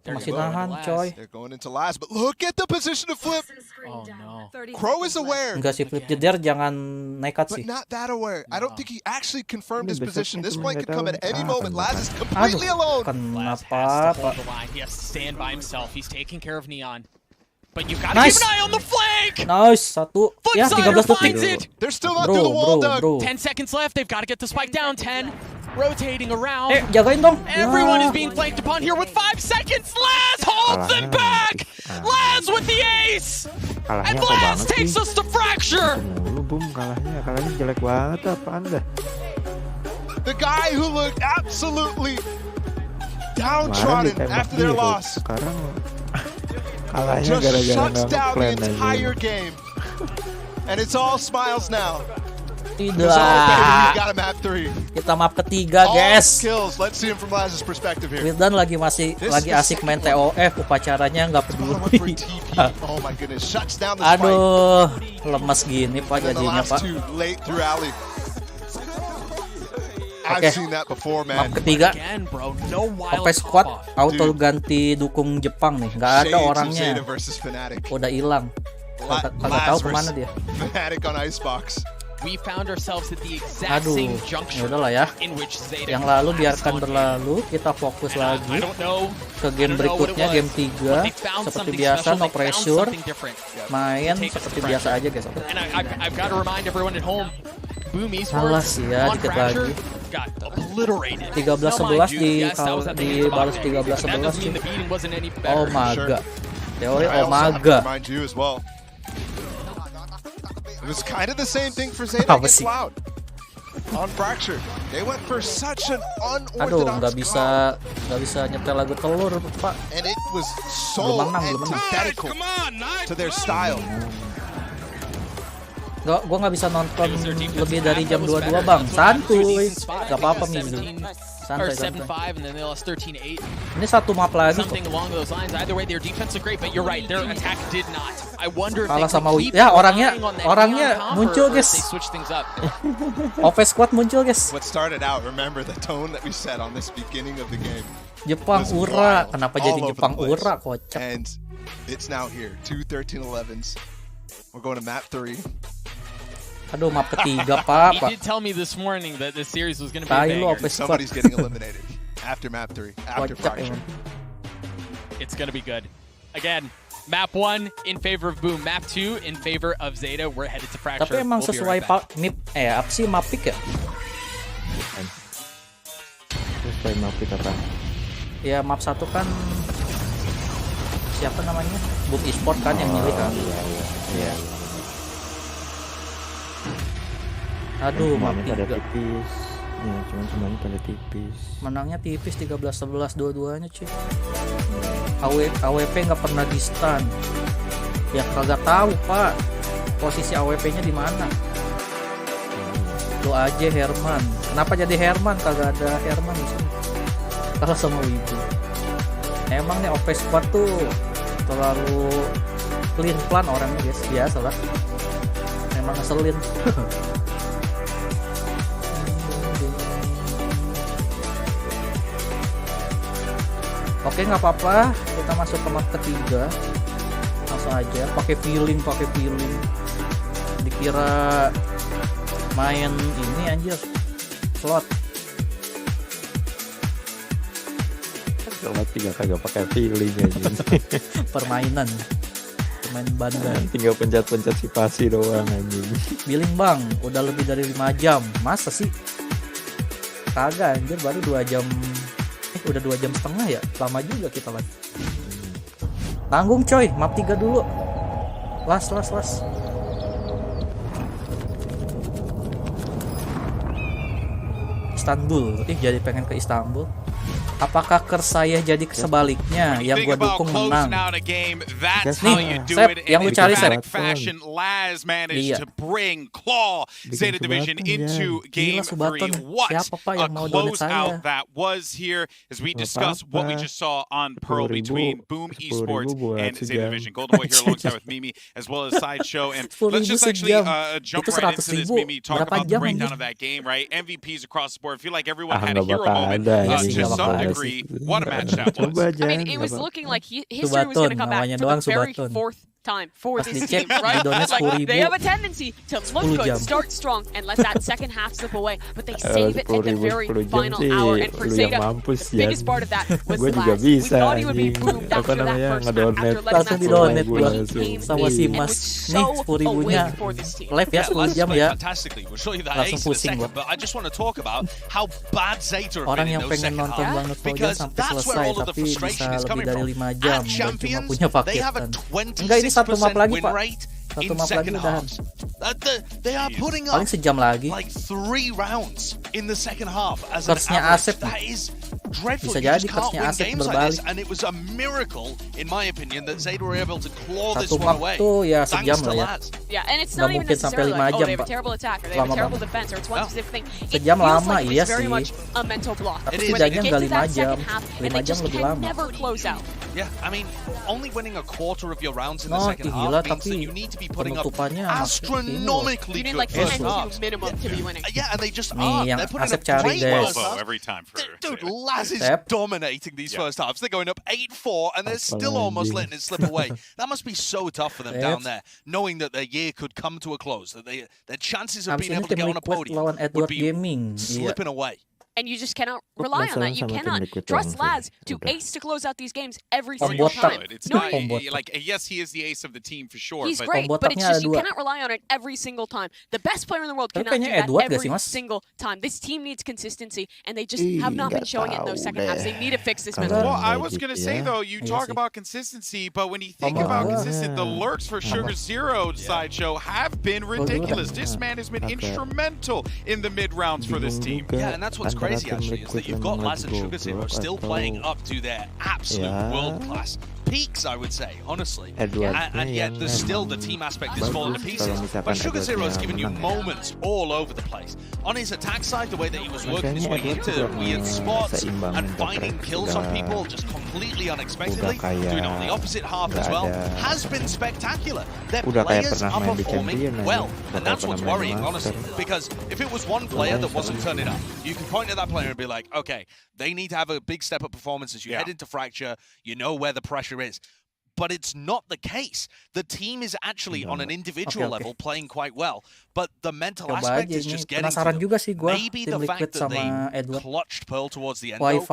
Masih nahan, coy. They're going into last, but look at the position of flip. Oh no. Crow is aware. Enggak sih, flip jeder jangan nekat But sih. not that aware. I don't think he actually confirmed his position. This point could come at any moment. Laz is completely Aduh, alone. kenapa, Pak? He has to stand by himself. He's taking care of Neon. But you gotta keep an eye on the flank! Nice, satu. Ya, 13 finds detik. it! They're still not through the wall, Doug. 10 seconds left. They've got to get the spike down. 10. Rotating around. Jagain dong. Everyone is being flanked upon here with 5 seconds. Laz holds them back! Laz with the ace! And Laz takes us to fracture! Lu Boom kalahnya jelek banget apa Anda? The guy who looked absolutely downtrodden after their loss. Sekarang kalahnya Just gara-gara shuts nggak down the plan entire aja. game. And it's all smiles now. Tidak. It's all better. We got a map 3. Kita map ketiga, All guys. kills. Let's see him from Laz's perspective here. Wildan lagi asik main TOF, upacaranya nggak peduli. Oh my goodness, shuts down the Aduh, lemes gini Pak spike. And then the jadinya last Pak. two late through alley. I've Oke. seen that before, Map man. ketiga, Again, bro. No wild OP Squad pop-off. auto ganti dukung Jepang nih, nggak ada Shades of orangnya, Zeta versus Fnatic. udah hilang. Kagak tahu kemana dia. Fnatic on Icebox. We found ourselves at the exact Aduh, same ya juncture udahlah ya. in which Zeta Yang lalu collapsed biarkan on berlalu, kita fokus I lagi don't know. ke game berikutnya, game 3. Seperti biasa, no pressure, main seperti biasa aja guys. Oke. And I've got to remind everyone at home, Boom Salah Esports sih ya, on dikit Fracture lagi. got obliterated. 13-11 That dibalas doesn't mean 13-11 the beating wasn't any Oh better. maga. Teori I oh also have to maga. remind you as well. It was kind of the same thing for Zeta Apa against sih? Loud. On Fracture. They went for such an Aduh, unorthodox nggak bisa nyetel lagu telur Pak. and it was so Belum menang. antithetical to their style. Gua nggak bisa nonton lebih dari jam 22 bang. Santuy, nggak apa-apa Mizu. Santai. 7-5 and then they lost 13-8. Ini satu map lagi kok. Something along those lines. Either way, their defense looked great, but you're right, their attack did not. I wonder if Kalah they sama keep ya relying on that orangnya neon comp muncul or guys. they switch things up. OP Squad muncul guys. What started out, remember the tone that we set on this beginning of the game. Jepang was ura, wild, kenapa all jadi over Jepang the place. ura kocak. And it's now here. 2 13-11s. We're going to map 3. Aduh map ketiga Pak. He did tell me this morning that this series was going to be Tai a lu banger. OP Squad. Somebody's getting eliminated after map 3. After Kocak Fracture. emang. It's going to be good. Again, map 1 in favor of Boom. Map 2 in favor of Zeta. We're headed to Fracture. Tapi emang We'll be sesuai right back. apa sih map pick ya? Terus play map kita apa? Ya map 1 kan siapa namanya? Boom Esports kan yang milih kan. Iya. Aduh map Semuanya pada 3. tipis. Ya, cuman semuanya pada tipis. Menangnya tipis 13-11 dua-duanya cuy. AWP nggak pernah di stun. Ya kagak tahu Pak posisi AWP-nya di mana. Lu aja Herman. Kenapa jadi Herman? Kagak ada Herman di sini. Kalah sama Wibu. Emang nih OP Squad tuh terlalu clean plan orangnya guys. Biasa lah. Emang ngeselin. Oke nggak apa-apa, kita masuk ke map ketiga. Langsung aja, pakai feeling. Dikira main ini anjir, slot. Kalau 3 kagak pakai feeling aja. Permainan, pemain bandar. Tinggal pencet-pencet si pasi doang anjing. Billing bang, udah lebih dari 5 jam. Masa sih? Kagak anjir, baru 2 jam. Udah 2 jam setengah ya? Lama juga kita lagi. Tanggung coy, map 3 dulu. Las. Istanbul. Jadi pengen ke Istanbul. Apakah curse saya jadi sebaliknya yang gue dukung menang? Nih, Sep, yang lu cari Sep. Iya. Zeta Division into game 3. What a closeout that was here as we discuss what we just saw on Pearl between Boom Esports and Zeta Division. Golden Boy here alongside with Mimi as well as Sideshow. And let's just actually jump right into this, Mimi. Talk about the breakdown of that game, right? MVPs across the board. I feel like everyone had a hero moment to some degree. What a match that was. I mean, it was looking like history was going to come back for the very fourth time for this team, right? Like, they have a tendency to look good, start strong, and let that second half slip away, but they save it at the very final hour. And for Zeta, the biggest part of that was Laz. We thought he would be boomed after that first match, after letting that slip away, but he came in and was so awake for this team. Live ya 10 jam ya. Fantastically, we'll show you that ace in a second, but I just want to talk about how bad Zeta have been in those second half, because that's where all of the frustration is coming from. At Champions, they have a 26% win rate in second halves. They are putting up like 3 rounds in the second half as an average. That is dreadful. You just can't win games like this, and it was a miracle, in my opinion, that Zeta were able to claw this one away. Thanks to Laz. Yeah, and it's not even necessarily like, oh, they have a terrible attack, or they have a terrible defense, or it's one specific thing. It feels like it was very much a mental block. It is. When they get to that second half, and they just can never close out. Yeah, I mean, only winning a quarter of your rounds in the second half means that you need to be putting up astronomically good first halves. Minimum to be winning. Yeah, and they just aren't. They're putting up great first halves. Every time for Dude, Laz is dominating these first halves. They're going up 8-4, and they're still almost letting it slip away. That must be so tough for them down there, knowing that their year could come to a close, that their chances of being able to get on a podium would be slipping away. And you just cannot rely on that. You cannot trust Laz to ace to close out these games every single time. It's not like, yes, he is the ace of the team for sure. He's great, but it's just you cannot rely on it every single time. The best player in the world cannot do that every single time. This team needs consistency, and they just have not been showing it in those second halves. They need to fix this mental. Well, I was going to say, though, you talk about consistency, but when you think about consistent, the lurks for Sugar Zero Sideshow have been ridiculous. This man has been instrumental in the mid-rounds for this team. Yeah, and that's what's crazy, actually, is that you've got Laz and Sugar Zero still playing up to their absolute world-class peaks, I would say, honestly. And yet, there's still the team aspect is falling to pieces. But Sugar Zero has given you moments all over the place. On his attack side, the way that he was working his way into weird spots and finding kills on people just completely unexpectedly, doing it on the opposite half as well, has been spectacular. Their players are performing well, and that's what's worrying, honestly. Because if it was one player that wasn't turning up, you can point at that player and be like, okay, they need to have a big step up performance as you head into Fracture, you know where the pressure is. But it's not the case. The team is actually on an individual level playing quite well, but the mental aspect is just getting to them. Maybe the fact that they clutched Pearl towards the end will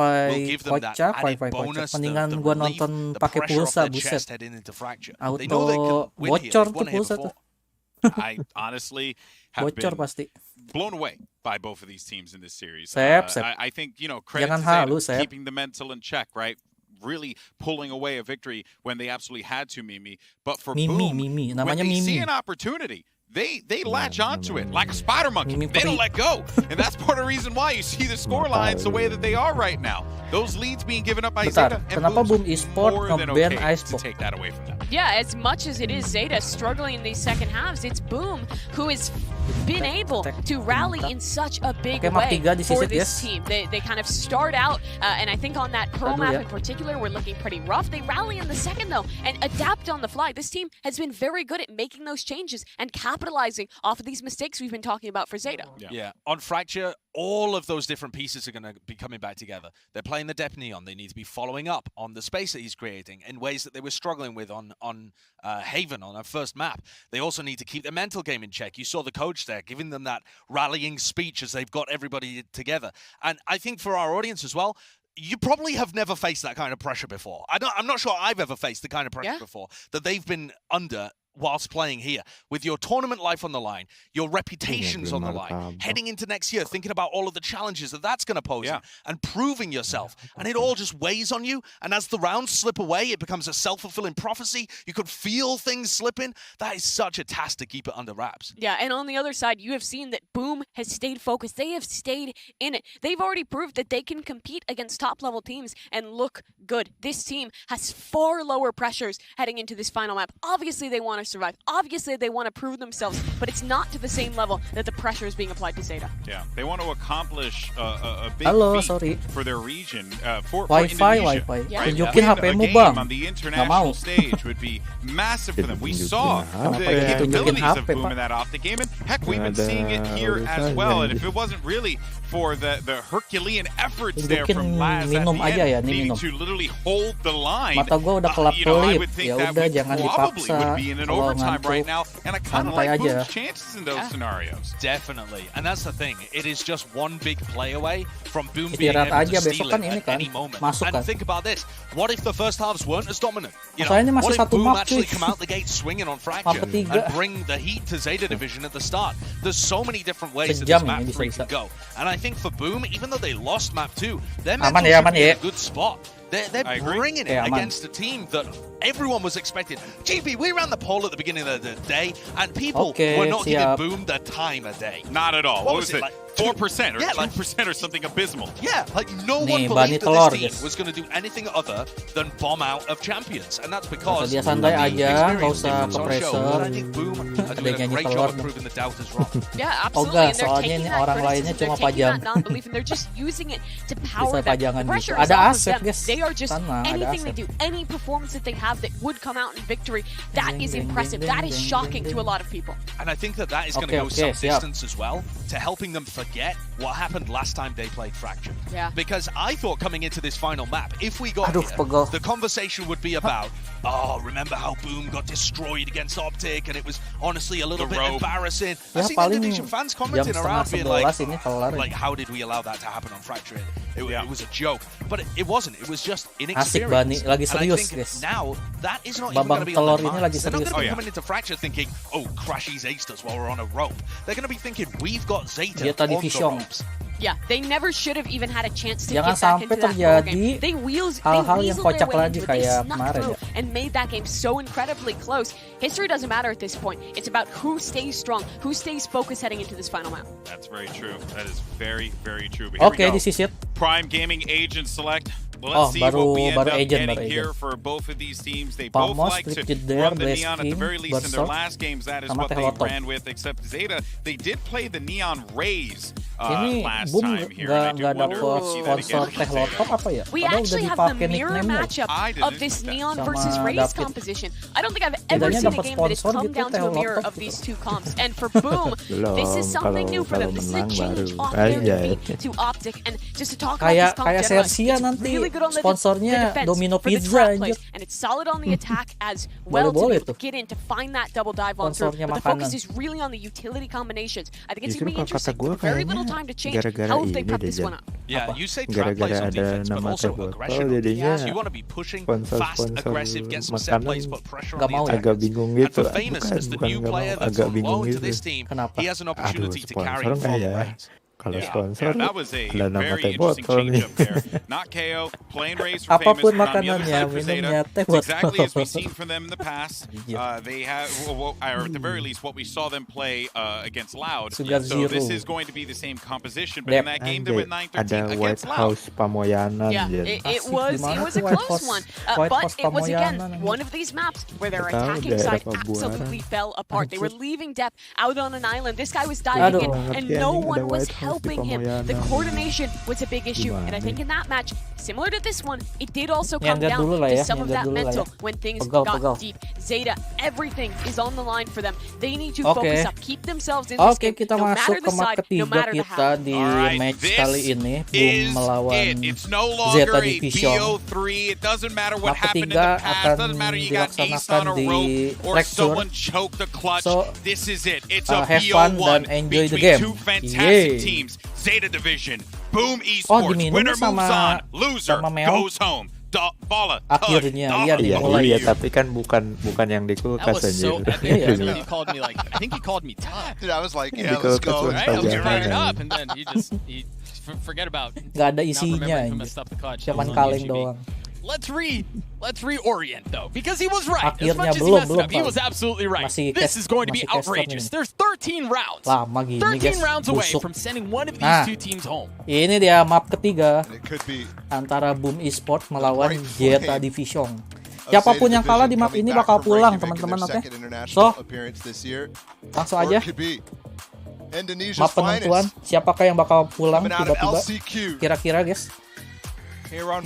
give them that added bonus, the relief, the pressure off their chest heading into Fracture. They know they can win here. They've won here before. I honestly have been blown away by both of these teams in this series. I think, you know, credit to Zeta keeping the mental in check, right? Really pulling away a victory when they absolutely had to, Mimi. But for Boom, when they see an opportunity, they latch onto it like a spider monkey. They don't let go. And that's part of the reason why you see the score lines the way that they are right now. Those leads being given up by Zeta, and Boom Esports more than okay to take that away from them. Yeah, as much as it is Zeta struggling in these second halves, it's Boom who has been able to rally in such a big way for this team. They kind of start out, and I think on that Pearl map in particular, we're looking pretty rough. They rally in the second, though, and adapt on the fly. This team has been very good at making those changes and capitalizing off of these mistakes we've been talking about for Zeta. Yeah, on Fracture, all of those different pieces are going to be coming back together. They're playing the Depth Neon. They need to be following up on the space that he's creating in ways that they were struggling with on Haven, on our first map. They also need to keep their mental game in check. You saw the coach there giving them that rallying speech as they've got everybody together. And I think for our audience as well, you probably have never faced that kind of pressure before. I'm not sure I've ever faced the kind of pressure before that they've been under whilst playing here, with your tournament life on the line, your reputation's on the line, heading into next year, thinking about all of the challenges that's going to pose and proving yourself. And it all just weighs on you. And as the rounds slip away, it becomes a self-fulfilling prophecy. You could feel things slipping. That is such a task to keep it under wraps. Yeah, and on the other side, you have seen that Boom has stayed focused. They have stayed in it. They've already proved that they can compete against top-level teams and look good. This team has far lower pressures heading into this final map. Obviously, they want to survive. Obviously, they want to prove themselves, but it's not to the same level that the pressure is being applied to Zeta. Yeah, they want to accomplish a big feat for their region, for Indonesia. Yeah. Tunjukin HP-mu, Bang. On the international stage would be massive for them. We saw the capabilities of Boom in that Optic game, and heck, we've been seeing it here as well. And if it wasn't really for the Herculean efforts there from Laz at the end, needing to literally hold the line, mata gua udah kelap I would think ya that udah we jangan probably dipaksa. would be in an overtime right now, and I kind of like aja. Boom's chances in those scenarios. Definitely, and that's the thing. It is just one big play away from Boom being Istirahat able aja, to besok steal kan it ini at kan any moment. masuk And kan. think about this: what if the first halves weren't as dominant? You know, Masalahnya masih what if satu Boom map, actually cuy. come out the gate swinging on Fracture and bring the heat to Zeta Division at the start? There's so many different ways that this map 3 can go, and I think for Boom, even though they lost map 2, they're meant to be in a good spot. They're bringing it against a team that everyone was expecting. GB, we ran the poll at the beginning of the day, and people were not giving Boom the time of day. Not at all. What was it? Like 4% or 2% or something abysmal. Yeah, like no one believed that this team was going to do anything other than bomb out of champions, and that's because dia santai aja, nggak usah ke pressure. I think Boom are doing a great job of proving the doubters wrong. Yeah, absolutely. Enggak, And they're soalnya taking ini that orang lainnya criticism, cuma they're taking pajang. that non-belief, and they're just using it to power Bisa them. pajangan The pressure gitu. is Ada off of aset, them. guys. They are just Sana, ada anything they aset. do, any performance that they have that would come out in victory, that is impressive. That is shocking to a lot of people. And I think that is going to go some distance as well to helping them forget what happened last time they played Fracture. Yeah. Because I thought coming into this final map, if we got here, the conversation would be about, oh, remember how Boom got destroyed against Optic, and it was honestly a little bit embarrassing. I've seen Indonesian fans commenting around being like, how did we allow that to happen on Fracture? It was a joke. But it wasn't. It was just Asik inexperience. Bani, lagi And I serius, think guys. now that is not even going Babang to be on telur their ini minds. lagi They're not serius. going to be coming into Fracture thinking, oh, Crashy's aced us while we're on a rope. They're going to be thinking, we've got Zeta on the ropes. Yeah, they never should have even had a chance to Jangan get back sampai into that terjadi game. They weaseled hal-hal yang their kocak way lagi into it. They kayak snuck kemarin through and made that game so incredibly close. History doesn't matter at this point. It's about who stays strong, who stays focused heading into this final map. That's very true. That is very, very true. But Okay, here we go. this is it. Prime Gaming Agent Select. Well, let's see what we end up getting here for both of these teams. They both like to run the Neon at the very least in their last games. That is what they ran with, except Zeta. They did play the Neon Rays last time here. And I do wonder if we'll see that again for Zeta. We actually have the mirror matchup of this Neon versus Rays composition. I don't think I've ever seen a game that has come down to a mirror of these two comps. And for Boom, this is something new for them. This is a change off their defeat to Optic. And just to talk about this comp generally, it's really good on the defense Domino for the Pizza, trap plays, and it's solid on the attack as well to be able to get in to find that double dive on through. But the focus is really on the utility combinations. I think it's going to be interesting. With very little time to change how they prep this one up. Yeah, you say trap plays on defense, but also aggression. So you want to be pushing fast, aggressive, get some set plays, put pressure on the attackers. And for Famous, as the new player that's on loan to this team, he has an opportunity to carry from the ranks. That was a very interesting change-up there. Not KO, playing Rays for Famous, Apapun but on the other makanannya, side for Zeta, minumnya teh it's buat exactly as we've seen from them in the past. They have, or at the very least, what we saw them play against Loud. So this is going to be the same composition, but in that game they went 9-13 against Loud. Yeah, it was a close one, but it was again one of these maps where their attacking side absolutely fell apart. They were leaving depth out on an island. This guy was diving in, and no one was helping him. The coordination was a big issue, and I think in that match, similar to this one, it did also come down to some of that mental when things got deep. Zeta, everything is on the line for them. They need to focus up, keep themselves in this game, kita no matter masuk the ke map side, no ketiga matter the kita how. di match kali ini. Boom melawan It's no Zeta longer a Division. BO3. It doesn't matter what Map happened in ketiga the past. akan Doesn't matter you got ace on a dilaksanakan di rope or Rexus. someone choked the clutch. So, This is it. It's a have fun BO1 dan enjoy the between game. two fantastic Yay. teams. Zeta Division, Boom Esports. diminum Winner moves sama- on. Loser sama Mel. goes home. Bala. Akhirnya iya dimulai. Iya, tapi kan bukan yang di kulkas aja. He called me like, I think he called me tough. Dude, I was like, yeah, let's go. Right? I was fired up, and then he forget about. Gak ada isinya, cuman kaleng doang. Let's reorient though, because he was right. Akhirnya as much as he messed up, he was absolutely right. This is going to be outrageous. There's 13 rounds. Lama gini, 13 rounds away from sending one of these two teams home. Ini dia map ketiga antara Boom Esports melawan Zeta Division. Siapapun yang kalah di map ini bakal pulang, teman-teman. Oke. So, langsung aja. Map penentuan, siapakah yang bakal pulang tiba-tiba? Kira-kira, guys.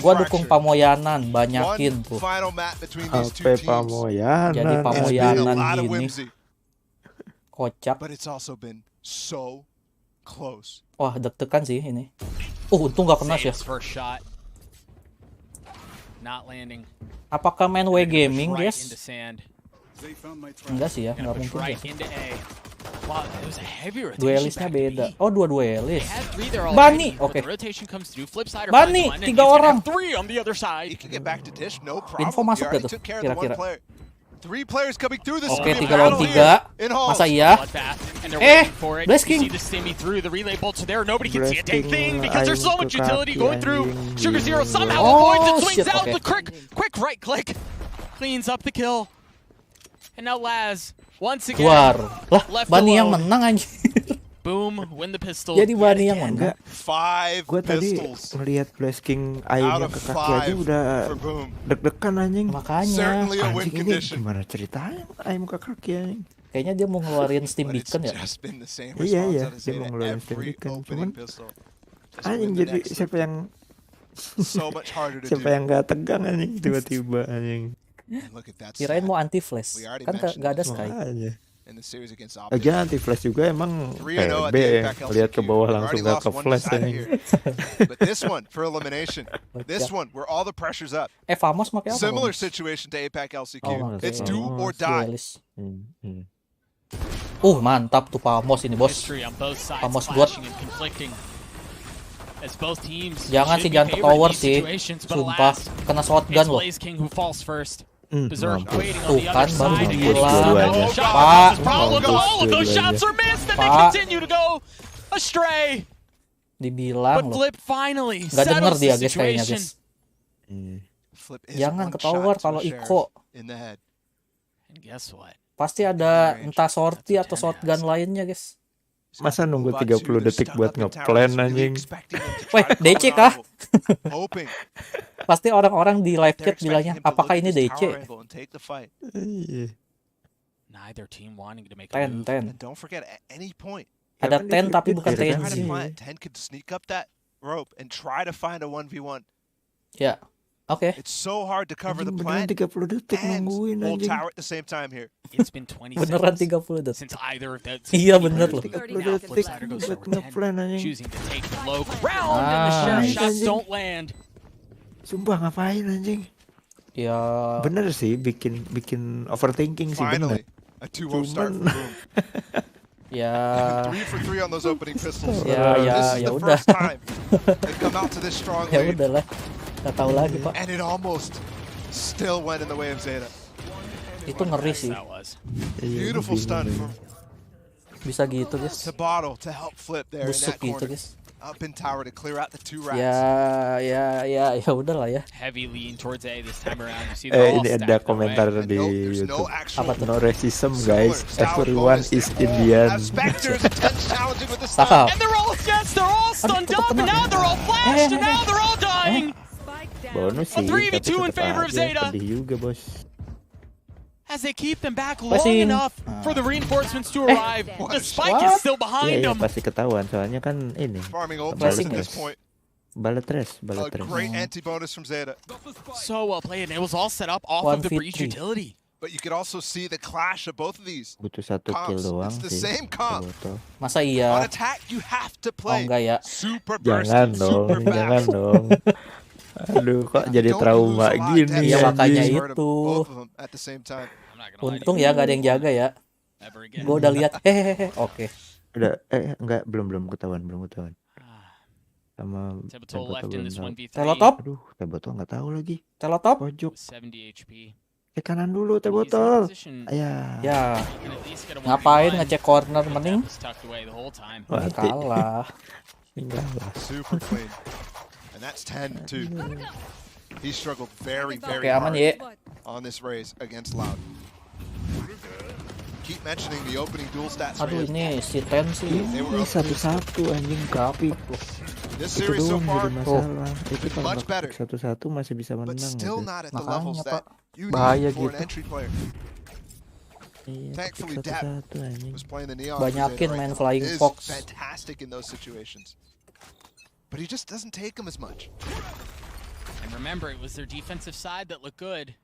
Gua dukung Pamoyanan, banyakin tuh. Sampai Pamoyanan. Jadi Pamoyanan gini. Kocak. Wah, deg-degan sih ini. Untung gak kena sih. Apakah main W Gaming, guys? Enggak sih ya, nggak mungkin ya. Duelisnya beda. Oh, dua duelis. Bani, oke. Bani, 3 orang. Info masuk gak tuh, kira-kira? Oke, 3 lawan 3. Masa iya? Blessing. Oh, shit, oke. Quick right click. Cleans up the kill. And now Laz, once again, keluar. Lah, Bani yang menang anjir. Boom, win the pistol. Jadi Bani yang menang. Gue tadi ngeliat blasting aimnya ke kaki aja udah deg-degan anjing. Makanya. Anjing ini gimana ceritanya aim ke kaki anjing? Kayaknya dia mau ngeluarin Steam Beacon ya? Iya, dia mau ngeluarin Steam Beacon. Cuman anjing jadi siapa yang gak tegang anjing tiba-tiba anjing. Kirain mau anti flash, kan gak ada Sky. Aja anti flash juga emang PB ya, lihat ke bawah langsung gak ke flash anjing. Famos pakai apa? Similar situation to Apac LCQ. It's do or die. Mantap tuh Famos ini, bos. Famos buat. Jangan sih, jangan ke tower sih. Sumpah, kena shotgun loh. Tuh kan baru dibilang, Pak. Dibilang loh. Gak denger dia guys kayaknya guys. Jangan ke tower kalau Iko. Pasti ada entah sortie atau shotgun lainnya guys. Masa nunggu 30 detik buat ngeplan anjing. Weh, DC kah? Pasti orang-orang di live chat bilangnya, apakah ini DC? Ten. Ada 10 tapi bukan TNC. Ya, oke. Beneran 30 detik nungguin anjing. Beneran 30 detik. Iya bener loh. 30 detik buat ngeplan anjing. Sumpah ngapain anjing? Ya bener sih, bikin overthinking sih bener. Cuman ya udah. Ya udahlah. Gak tahu lagi Pak. Itu ngeri sih. Bisa gitu guys. Busuk gitu guys. Ya udahlah ya. Ini ada komentar di YouTube. Apa tuh? No racism guys, everyone is Indian. Sakal. Bonus sih, tapi tetap aja pedih juga bos. As they keep them back long enough for the reinforcements to arrive, the spike is still behind them. Iya, pasti ketahuan soalnya kan ini. Balatres. So well played. It was all set up off of the breach utility. But you could also see the clash of both of these. Butuh 1 kill doang sih. It's the same comp. Masa iya? On attack you have to play. Enggak ya. Jangan dong. Aduh, kok jadi trauma gini ya makanya itu. Untung ya gak ada yang jaga ya. Gue udah lihat. Oke. Udah enggak belum ketahuan. sama Tebotol left in this 1v3. Telotop? Aduh, Tebotol nggak tahu lagi. Telotop? Pojok. 70 HP. Kanan dulu Tebotol. Ya. Ngapain ngecek corner mending? Kalah. Super clean. And that's 10 too. He struggled very aman hard ya. on this race against Loud. Keep mentioning the opening duel stats. Aduh, ini si Ten sih. Ini satu-satu anjing grafik. This Itu series so doang far, jadi masalah. Itu kalau much better. satu-satu masih bisa but menang. still Gitu. not at the Makanya, levels Pak. that you Bahaya need for gitu. an entry player. Iya, Thankfully, satu-satu anjing. was playing the Neon. Banyakin Zeta main now. Flying Is Fox. fantastic in those situations, but he just doesn't take them as much. And remember, it was their defensive side that looked good.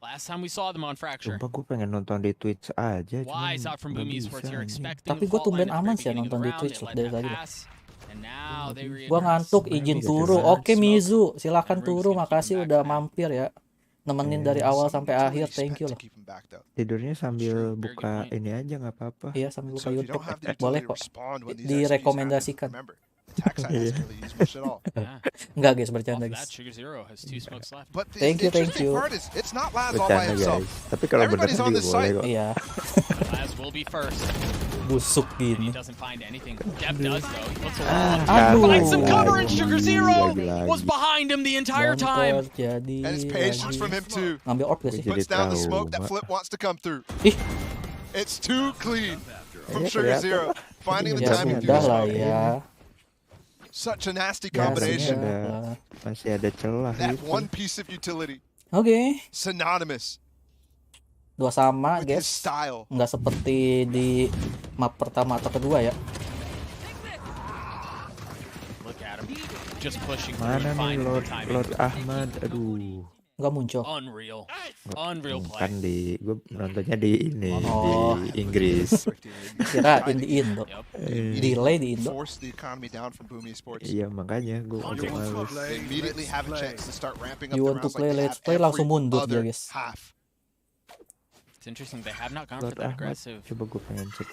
Last time we saw them on Fracture. Sumpah gue pengen nonton di Twitch aja. Wise out from nggak Boomy bisa, Esports here, anjing. expecting Tapi a gue fault tumben line at the aman very sih beginning of nonton the di round. Twitch They let dari that tadi. pass, and now they Gua ngantuk, izin turu. Oke Mizu, silakan And turu. Room's gonna Makasih keep him udah back, man. mampir ya. Nemenin dari awal sampai akhir. Thank you loh. Tidurnya sambil Very buka good point. ini aja nggak apa-apa. Iya, sambil buka So if you YouTube. don't have the Boleh utility to kok. respond when these Direkomendasikan. executions happen, remember, attack side hasn't really used much at all. Yeah. Enggak guys, Off bercanda of that, guys. Sugar Zero has 2 smokes left. But the Thank you. interesting part is it's not Laz all by Bercanda himself. guys. Tapi kalau bener Everybody's on juga this boleh site. kok. Iya, Laz will be first. busuk He gini. doesn't find anything. Deb does though. He puts a Aduh. finds some cover, and Sugar Zero Lagi-lagi. was behind him the entire time. Jadi And it's patience from him too. ngambil orb gak sih? Jadi Puts down the tahu, smoke that Mbak. Flip wants to come through. Ih, It's too clean from Iya, Sugar kelihatan. Zero. Finding the ya timing through sudah the lah smoke. ya. Such a nasty Ya combination. sudah. Masih ada celah That gitu. one piece of utility, Oke, synonymous dua sama with his guys. style. Nggak seperti di map pertama atau kedua ya. Look at him, just pushing through Mana and nih finding the timing. Lord Ahmad? Aduh. Nggak muncul. Unreal, unreal play. Kan di gue nontonnya di ini Oh. di Inggris. Kira di Indo. Yep. Delay di Indo. Force the economy down from Boom Esports. Iya makanya gue agak males. They immediately have a chance to start ramping up You the want to rounds play like they let's have play, langsung every mundur other dia, guys. half. It's interesting they have not gone for Lord that Ahmad. aggressive Coba gue pengen cek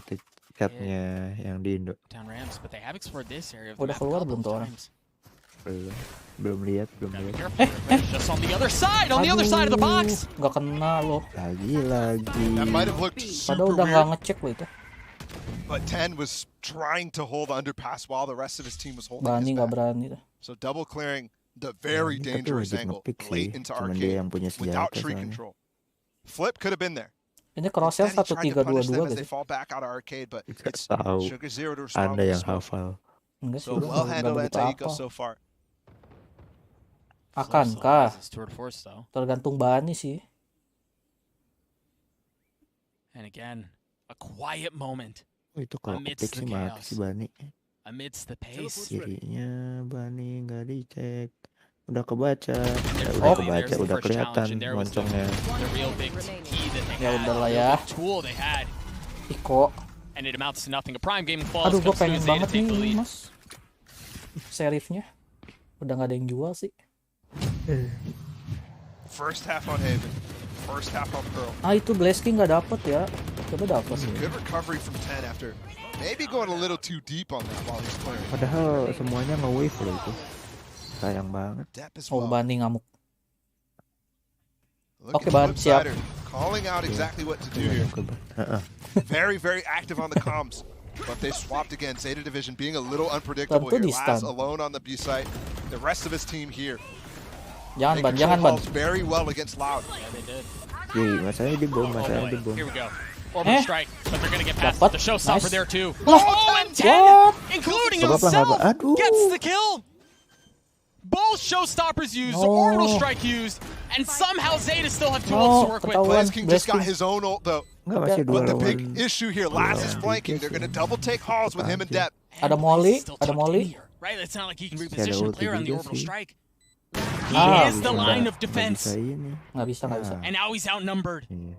itu chatnya yang di Indo. down ramps, but they have explored this area of Udah the map a keluar couple belum tuh orang? times. Belum lihat. Gotta be careful. Just on the other side, on the other side of the box. Nggak kena loh. Lagi. That might have looked Padahal super udah nggak weird, ngecek loh itu. but 10 was trying to hold the underpass while the rest of his team was holding Bani his nggak back. berani dah. So double clearing the very Tapi dangerous wajib angle ngepick sih. late into Cuman dia arcade yang punya without senjata tree soalnya. control. Flip could have been there. Ini crosshair Instead, he tried to punish them 1322 as they gitu. fall back out of arcade, but Nggak it's tahu. Sugar Zero to respond Anda with yang the smoke. hafal. Enggak sih, So udah well nggak handled begitu anti-eco apa. so far. Akankah? This is tour de force though, Tergantung Bani sih. and again, a quiet moment Oh, itu kalau Amidst kepick the sih mati chaos. si Bani. amidst the pace. Kirinya Bani nggak dicek. Udah kebaca. There Udah really, kebaca. there's the Udah first challenge, kelihatan and there was the moncongnya. real big key that they Ya had, udahlah the ya. real big tool they had, Iko. and it amounts to nothing. A prime game falls Aduh, gue comes to pengen Zeta banget take the nih lead. mas. Serifnya. Udah nggak ada yang jual sih. First half on Haven, first half on Pearl. Ah itu Blazking nggak dapet ya. Coba dapet. Good recovery from 10 after maybe going a little too deep on that while he's clearing. Padahal semuanya nge-wave loh itu. Sayang banget. Depp as Oh well. Bani ngamuk. Look Oke, at Ban, siap. Flipsider calling out exactly what to do here. Very, very active on the comms. But they swapped again. Zeta Division being a little unpredictable Tentu here. di Laz stun. alone on the B site. The rest of his team here. Jangan They ban, control jangan ban. halls very well against Loud. Yeah, they did. Jadi masalahnya di bom, Oh masalahnya boy, di bom. here we go. Orbital strike, but they're gonna get past Dapat. the showstopper Nice. there too. Lah. Oh, and 10, What? including Gak apa-apa, gak himself, apa-apa. Aduh. gets the kill. Both showstoppers used, No. orbital strike used, and somehow Zeta still have two No, ults to work with. ketahuan. Blazking just got Blazking. his own ult though. Enggak masih dua But the lawan. big issue here, Laz is flanking. They're going to double take halls with him and Depp. Ada Molly, Still ada tucked Molly. in here, right? It's not like he can Masih ada reposition ulti clear on the juga orbital sih. strike. He Ah, is the bisa. line of Nggak defense, bisa ini. Nggak bisa, nggak bisa. and now he's outnumbered. Iya.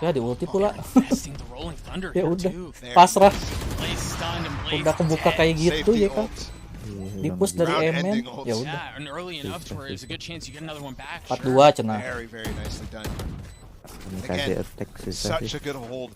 Ya di ulti pula. Investing the rolling thunder Ya here udah, too. pasrah. Blaze stunned and Blaze Udah kebuka dead. kayak gitu Safety ya kan. ult. Iya, Di push dari Round Emen. ending ults. Ya udah. Yeah, and early enough to where there's a good chance you get another one back. 4-2 cenah. Very, very nicely done. Ini kasih Again, attack susah such sih. a good hold.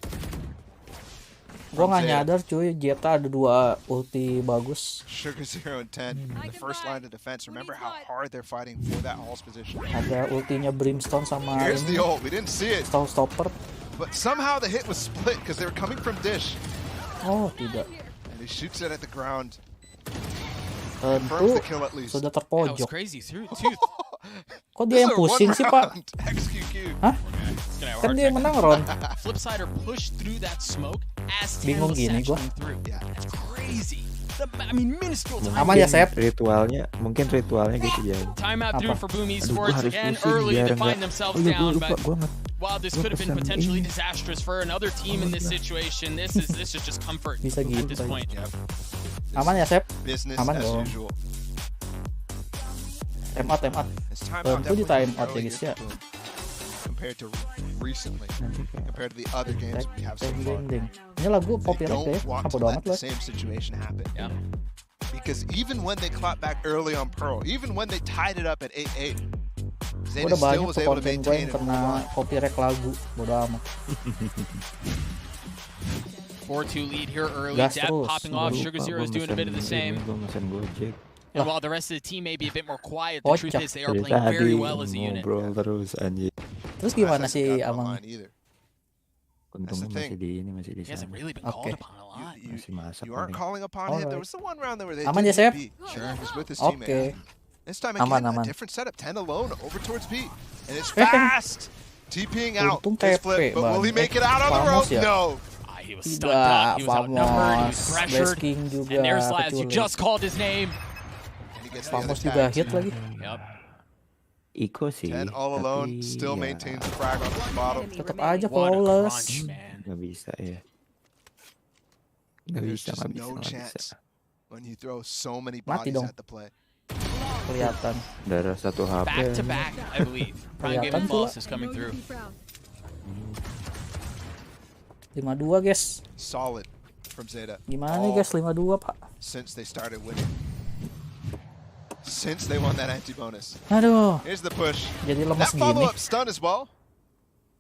Gua nggak nyadar cuy, Zeta ada 2 ulti bagus. Sugar 0 and 10, the first line of defense. Remember how hard they're fighting for that Hall's position. Ada ultinya Brimstone sama Here's the ult. We didn't see it. Stopper. But somehow the hit was split because they were coming from dish. Oh, tidak. And he shoots it at the ground. Tentu the kill at least. sudah That was terpojok. crazy. Kok dia yang pusing sih, Pak? XQQ. Hah? Kan dia yang menang, Ron. Flipsider pushed through that smoke as Bingung gini gua. Yeah. That's crazy. I mean, minuscule time. Aman ya, Sep? Mungkin ritualnya gitu ya. Timeout through for Boom Aduh, Esports gua harus again pusing early biar to find nggak- themselves Oh iya, down, gua lupa, but gua nggak- while this could have been pesan potentially ini. disastrous for another team in this situation, this is just comfort Bisa at gitu this aja. point. Aman ya, Sep? Business Aman as dong. usual. Time out. His timeout Tentu di definitely time out ya, early guys ya. compared to recently, compared to the other games we have so far. Ding. Ini lagu They copyright don't ya. want Apa to doang let lah. the same situation happen. Yeah. Because even when they clapped back early on Pearl, even when they tied it up at 8-8, Zeta Udah still banyak was tuh able to konten gue maintain yang it. kena copyright lagu. Bodo amat. 4-2 lead here early. Gas Dep terus. popping off. Sugar Zero is doing a bit of the same. Gua mesen Gojek. And while the rest of the team may be a bit more quiet, the truth is they are playing Dari very tadi well as a unit. ngobrol terus anjir. Terus gimana Hasn't sih gotten Amang? online either. Untungnya thing. masih di He hasn't sana. really been Okay. called upon a lot. Masih masak You aren't paling. calling upon him. There Alright. was the one round there where they Aman ya, did Sep? beat. Sure. He was with his Oke. teammate. This time Aman, again, aman. a different setup. 10 alone over towards B. And it's Eh. fast. TPing out. Untung It's TP, flip, but will he Bang. make it out on the Famos road? ya? No. He was stunned Tidak, up. He was outnumbered. He was Famos. pressured. King juga And there's Laz. You kecuali. just called his name. And he gets the other Famos juga tag. hit lagi. Yep. Iko sih. 10 all alone. tapi Still ya, maintains the frag on the bottom. Tetap aja What a flawless. crunch, man. nggak bisa ya. Nggak There's bisa, just nggak bisa, no nggak chance bisa. when you throw so many Mati bodies dong. at the play. Kelihatan. Darah satu HP. Back to back, I believe. Prime Kelihatan Gaming pula. Boss is coming through. 5-2 guys. Solid from Zeta. Gimana nih guys 5-2 Pak? Since they started winning. Since they won that anti-bonus. Aduh, Here's the push. jadi lemes That gini. follow-up stun as well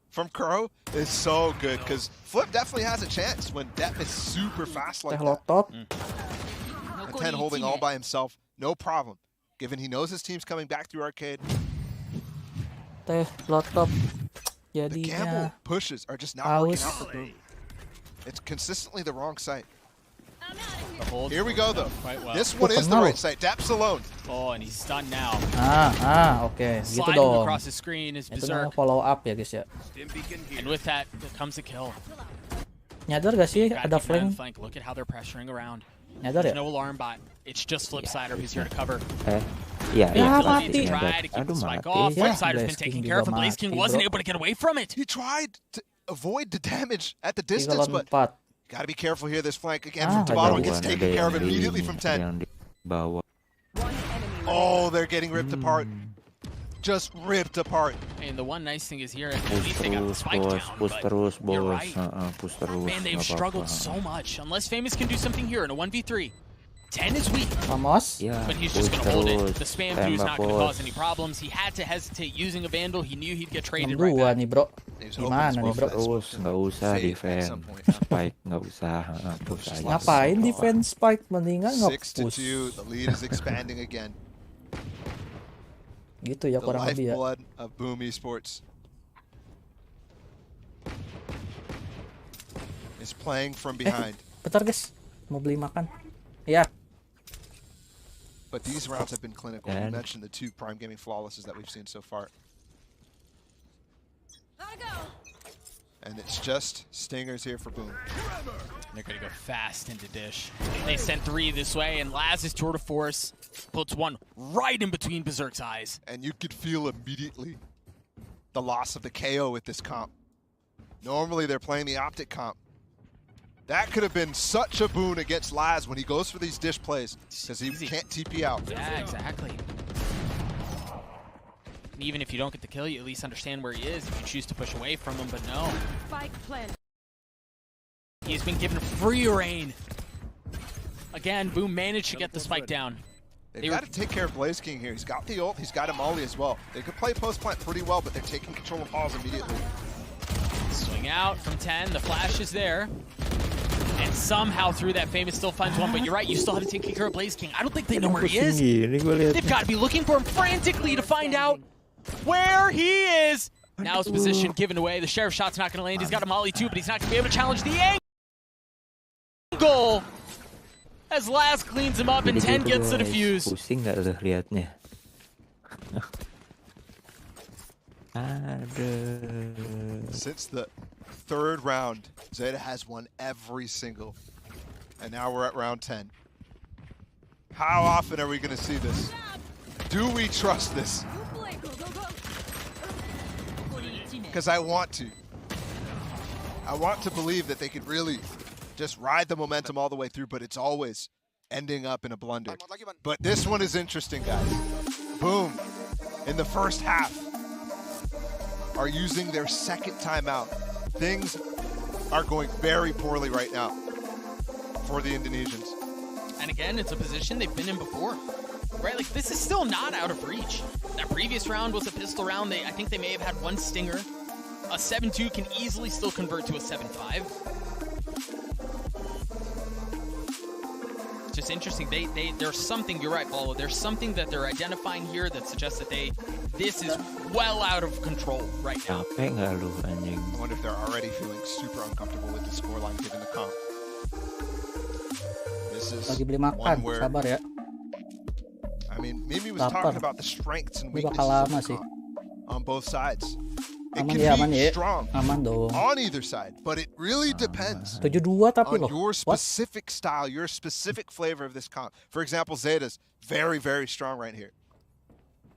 from Kuro is so good because Flip definitely has a chance when Depp is super fast Teh like that. lotot. And 10 holding all by himself, no problem. Given he knows his team's coming back through arcade, Teh lotot. the Jadinya gamble pushes are just not working aus. out for Boom. It's consistently the wrong site. The hold Here we go though. quite well. This one is the kenal. right site. Depp's alone. Oh, and he's stunned now. Oke, gitu Sliding dong. across the screen is Itu namanya Berserk. follow up ya guys ya. And with that, there comes a kill. Nyadar gak sih Gotta ada keep an eye on the flank? flank. Look at how they're pressuring around. Nyadar There's ya? no alarm bot. It's just Flipsider who's here to cover. Iya, Ya, iya. mati. Ability to nyadar. try to keep the Aduh, spike mati. off. Ya, Flipsider's been Blaze taken King care of, juga and Blaze King mati, wasn't bro. able to get away from it. He tried to avoid the damage at the 3 distance, lawan but 4. gotta be careful here. This flank again Ah, from Tabaro gets Ada taken care of yang di immediately ini, from ada 10. yang di bawah. Oh, they're getting ripped apart. Just ripped apart. And the one nice thing is here, at Push least they got the terus, spike bos. down. Push But terus, you're bos. right. Push terus. Man, they've nggak struggled apa-apa. so much. Unless Famous can do something here in a 1v3. 10 is weak, Vamos. Ya, but he's just push going to hold it. terus. The spam through is Tembak, not going to bos. cause any problems. He had to hesitate using a Vandal. He knew he'd get traded 6-2 right back. nih bro. He was hoping Gimana as nih well bro? for that smoke Terus, to nggak usah fade at defense. some point. Spike, nggak usah. Push aja. Ngapain Bawah. defense spike? Mendingan 6-2. nge-push. The lead is expanding again. Gitu ya The kurang lebih ya. lifeblood of Boom Esports is playing from behind. Bentar guys, mau beli makan. Ya, But these rounds have been clinical. You And- mentioned the 2 Prime Gaming flawlesses that we've seen so far. And it's just stingers here for Boom. They're going to go fast into Dish. They sent 3 this way, and Laz's tour de force puts one right in between Berserk's eyes. And you could feel immediately the loss of the KO with this comp. Normally they're playing the optic comp. That could have been such a boon against Laz when he goes for these dish plays, because he can't TP out. Yeah, exactly. And even if you don't get the kill, you at least understand where he is. If you choose to push away from him, but no. He's been given free reign. Again, Boom managed to get the spike down. They've got to take care of Blaze King here. He's got the ult, he's got a molly as well. They could play post plant pretty well, but they're taking control of halls immediately. Swing out from 10. The flash is there. And somehow through that famous still finds one, but you're right, you still have to take care of Blaze King. I don't think they know where he is. They've got to be looking for him frantically to find out where he is. Now his position given away. The Sheriff shot's not going to land. He's got a molly too, but he's not going to be able to challenge the angle. As Laz cleans him up and 10 gets the defuse. Pusing nggak lu liatnya? Since the third round, Zeta has won every single. And now we're at round 10. How often are we going to see this? Do we trust this? Because I want to. I want to believe that they could really just ride the momentum all the way through, but it's always ending up in a blunder. But this one is interesting, guys. Boom. In the first half, are using their second timeout. Things are going very poorly right now for the Indonesians. And again, it's a position they've been in before. Right, like this is still not out of reach. That previous round was a pistol round. I think they may have had one stinger. A 7-2 can easily still convert to a 7-5. Just interesting. There's something. You're right, Paulo. There's something that they're identifying here that suggests that this is well out of control right now. Capek nggak lu anjing? I wonder if they're already feeling super uncomfortable with the scoreline given the comp. This is lagi beli makan, where, sabar ya. I mean, Mimi was talking about the strengths and weaknesses of the comp on both sides. It can be strong on either side, but it really depends 7-2 tapi on your specific style, your specific flavor of this comp. For example, Zeta's very, very strong right here.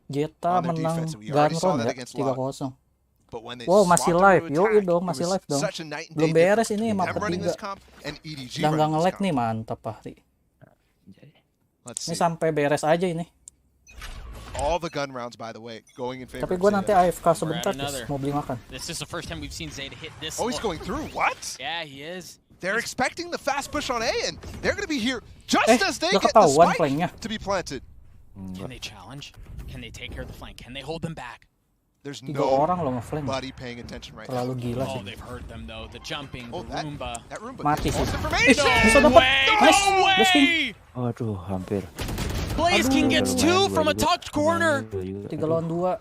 Zeta menang Gunron ya, 3-0. Wow, masih live. Yoi dong, masih live dong. Belum beres ini map ketiga. Dan gak nge-lag nih, mantap Fahri. Ini sampai beres aja ini. All the gun rounds, by the way, going in favor. Tapi gue nanti AFK sebentar, mau beli makan. This is the first time we've seen Zeta hit this. Oh, he's going through. What? Yeah, he is. They're expecting the fast push on A, and they're going to be here just as they get the spike to be planted. Can they challenge? Can they take care of the flank? Can they hold them back? There's 3 orang loh nobody paying attention right now. Terlalu gila sih. Oh, they've heard them though. The jumping, the Roomba. That Roomba mati sih. No way! Aduh, hampir. Blaze King gets 2 from a tucked corner. 3 lawan 2.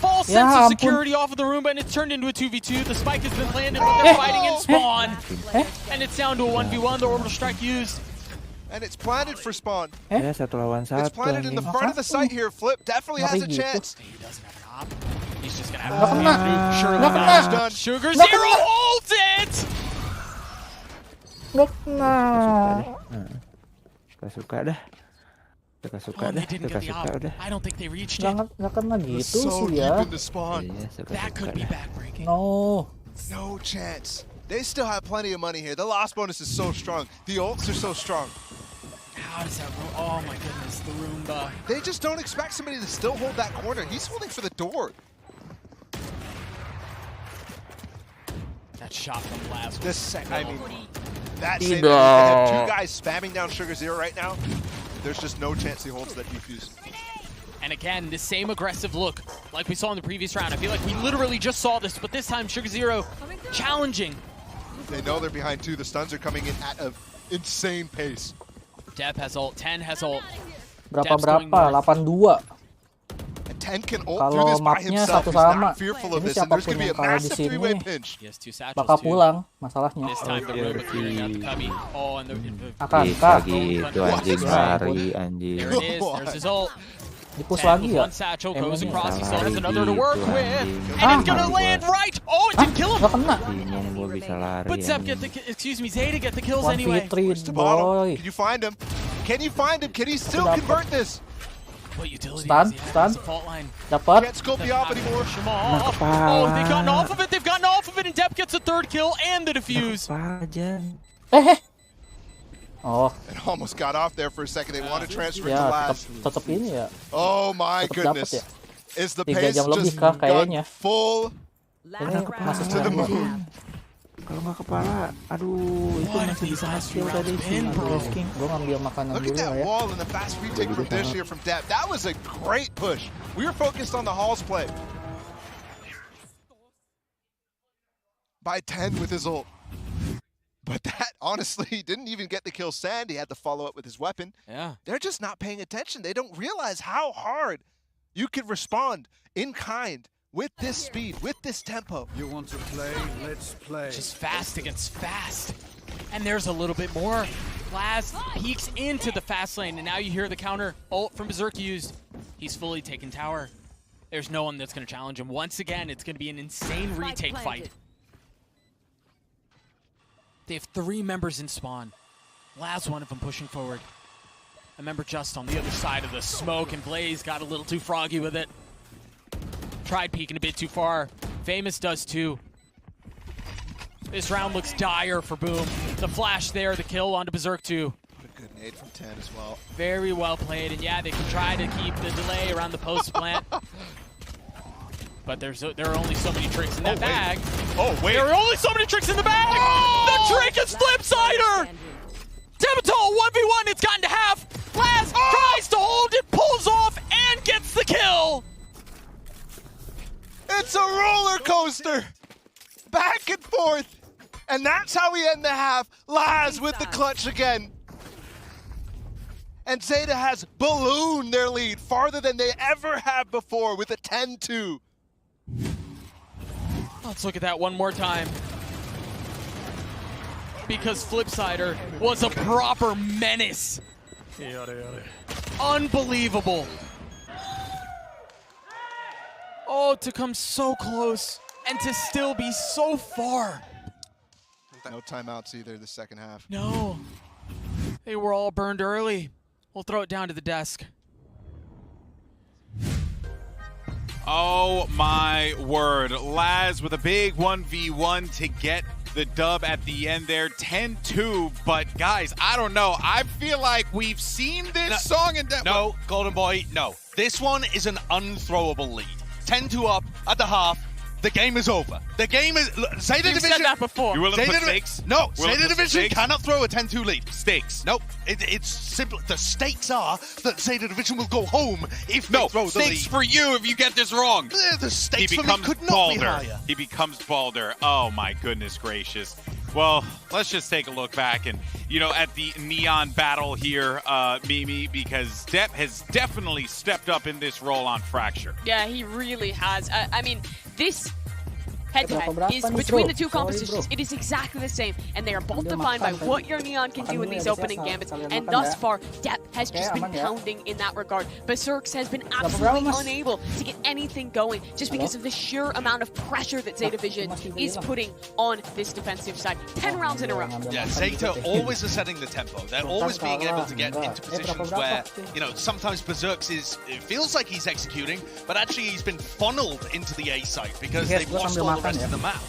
False sense of security off of the Roomba, and it's turned into a 2v2. The spike has been planted, but they're fighting in spawn. And it's down to a 1v1. The orbital strike used. And it's planted for spawn. Ya, 1 lawan 1. It's planted in the front of the site here. Flip definitely has a chance. He doesn't have an op. He's just gonna have to Sugar Zero holds it! Suka dah. I don't think they reached it. Nggak kena gitu sih ya. That could be backbreaking. No chance. They still have plenty of money here. The loss bonus is so strong. The ults are so strong. How does that oh my goodness, the Roomba. They just don't expect somebody to still hold that corner. He's holding for the door. That shot from last. I mean, that save. They have 2 guys spamming down Sugar Zero right now. There's just no chance he holds that defuse. And again, the same aggressive look like we saw in the previous round. I feel like we literally just saw this, but this time Sugar Zero challenging. They know they're behind 2. The stuns are coming in at an insane pace. Deb has ult. 10 has ult. Berapa? 82. 10 can ult through this by himself. He's not fearful of this, and there's going to be a massive 3-way pinch. He has 2 satchels bakal pulang masalahnya. This time the Roomba clearing out the cubby. Oh, and the gitu anjing lari anjing. There it is. There's his ult. Dipush lagi ya. One satchel goes across. He still has another to work with, and it's gonna land right. Oh, it didn't kill him. Nggak kena. But Zep get the Zeta get the kills anyway. 1v3 boy. Can you find him? Can you find him? Can he still convert this? What utility stun. Dapat. Can't scope the op anymore. Oh, they've gotten off of it. They've gotten off of it, and Dep gets a 3rd kill and the defuse. Oh. It almost got off there for a second. They want to transfer it to last. Tetap ini ya. Oh my goodness. Ya. Is the pace just kayaknya. Full ini masih to the moon? Kalau nggak kepala, aduh, itu masih bisa hasil tadi sih. Gue ngambil makanan dulu ya. Look at that wall and the fast retake from Dish here from Dep. That was a great push. We were focused on the Halls play. By 10 with his ult. But that, honestly, didn't even get the kill Sand. He had to follow up with his weapon. Yeah. They're just not paying attention. They don't realize how hard you can respond in kind with this speed, with this tempo. You want to play? Let's play. Just fast against fast. And there's a little bit more. Laz peeks into the fast lane, and now you hear the counter ult from Berserk used. He's fully taken tower. There's no one that's going to challenge him. Once again, it's going to be an insane retake fight. They have 3 members in spawn. Laz, one of them, pushing forward. A member just on the other side of the smoke, and Blaze got a little too froggy with it. Tried peeking a bit too far. Famous does too. This round looks dire for Boom. The flash there, the kill onto Berserk 2. What a good nade from 10 as well. Very well played, and yeah, they can try to keep the delay around the post plant. But there are only so many tricks in that bag. Oh, wait. There are only so many tricks in the bag! Oh! The trick is Flipsider! Temitol, 1v1, it's gotten to half. Laz tries to hold it, pulls off, and gets the kill! It's a roller coaster! Back and forth! And that's how we end the half. Laz with the clutch again. And Zeta has ballooned their lead farther than they ever have before with a 10-2. Let's look at that one more time. Because Flipsider was a proper menace. Unbelievable. Oh, to come so close and to still be so far. No timeouts either the second half. No. They were all burned early. We'll throw it down to the desk. Oh my word. Laz with a big 1v1 to get the dub at the end there. 10-2, but guys, I don't know. I feel like we've seen this song and No, Golden Boy, no. This one is an unthrowable lead. 10-2 up at the half. The game is over. The game is... Zeta Division... said that before. You willing to put stakes? No, Willing Zeta to put Division stakes? cannot throw a 10-2 lead. Stakes. Nope, it's simple. The stakes are that Zeta Division will go home if they throw the lead. Stakes for you if you get this wrong. The stakes He for me becomes could not Balder. be higher. He becomes Balder. Oh my goodness gracious. Well, let's just take a look back and, you know, at the Neon battle here, Mimi, because Depp has definitely stepped up in this role on Fracture. Yeah, he really has. I mean, this head-to-head is between the two compositions. It is exactly the same, and they are both defined by what your Neon can do in these opening gambits, and thus far, Depp has just been pounding in that regard. Berserks has been absolutely unable to get anything going just because of the sheer amount of pressure that Zeta Vision is putting on this defensive side. 10 rounds in a row. Yeah, Zeta always are setting the tempo. They're always being able to get into positions where, you know, sometimes Berserks it feels like he's executing, but actually he's been funneled into the A site because they've lost all the rest of the map.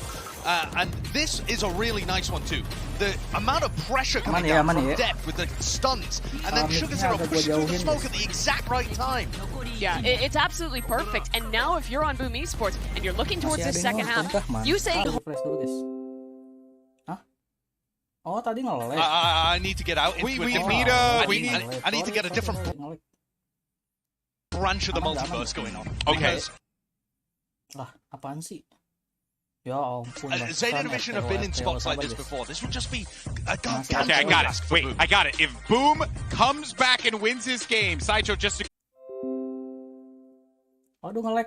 And this is a really nice one too. The amount of pressure coming down from depth with the stuns, and then Sugar Zero pushing through the smoke at the exact right time. Yeah, it's absolutely perfect. And now if you're on Boom Esports and you're looking towards this second half, you say... Oh, tadi ngelag. I need to get out. I need to get a different branch of the multiverse going on. Okay. Lah, apaan sih? Ya ampun. Zeta Division have been in spots like this before. This would just be a gigantic. Okay, I got it. Wait, I got it. If Boom comes back and wins this game, Sideshow just... Aduh, ngelag.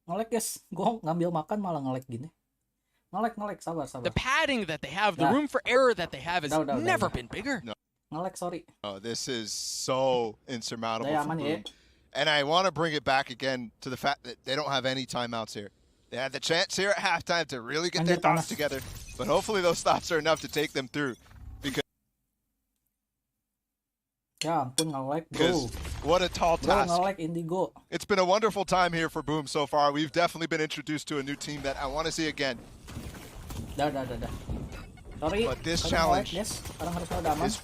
Ngelag, guys. Gue ngambil makan malah ngelag gini. Ngelag, sabar. The padding that they have, the room for error that they have has never been bigger. No. Ngelag, sorry. Oh, this is so insurmountable for Boom. And I want to bring it back again to the fact that they don't have any timeouts here. They had the chance here at halftime to really get their thoughts together, but hopefully those thoughts are enough to take them through. Because ya ampun, ngelag, bro. What a tall task. Ngelag Indigo. It's been a wonderful time here for Boom so far. We've definitely been introduced to a new team that I want to see again. Dah. Sorry. But this challenge is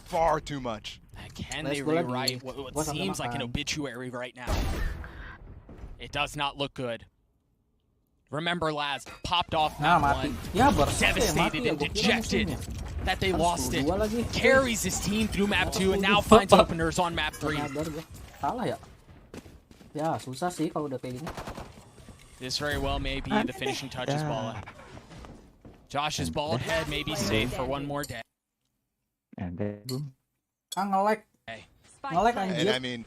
far too much. Can they rewrite what seems like an obituary right now? It does not look good. Remember, Laz popped off map one. Devastated and dejected that they lost it. Carries his team through map 2 and now finds openers on map 3. Salah ya? Ya, susah sih kalau udah kayak gini. This very well may be the finishing touches, Bala. Josh's bald head may be safe for one more day. And then boom. Nge-lag. Nge-lag anjir. And I mean,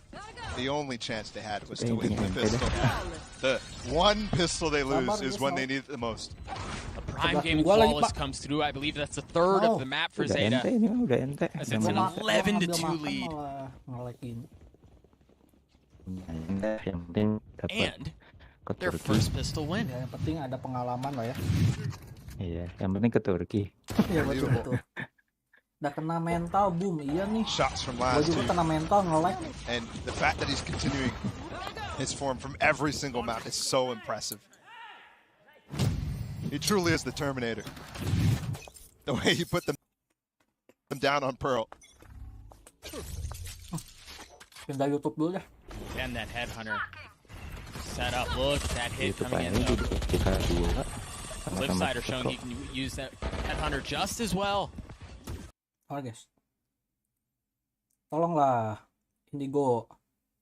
the only chance they had was to win the pistol. The one pistol they lose is when they need it the most. A prime game flawless comes through. I believe that's the third of the map for Zeta. As it's an 11-2 lead. And their first pistol win. Ya, yang penting ada pengalaman lah ya. Iya, yang penting ke Turki. Iya betul. Udah kena mental, boom. Iya nih. Shots from Gua last juga kena mental, nge-lag. And the fact that he's continuing his form from every single map is so impressive. He truly is the Terminator. The way he put them down on Pearl. Pindah YouTube dulu dah. And that headhunter set up. Look at that hit coming in. Flipsider showing he can use that headhunter just as well. Oke guys, tolonglah Indigo,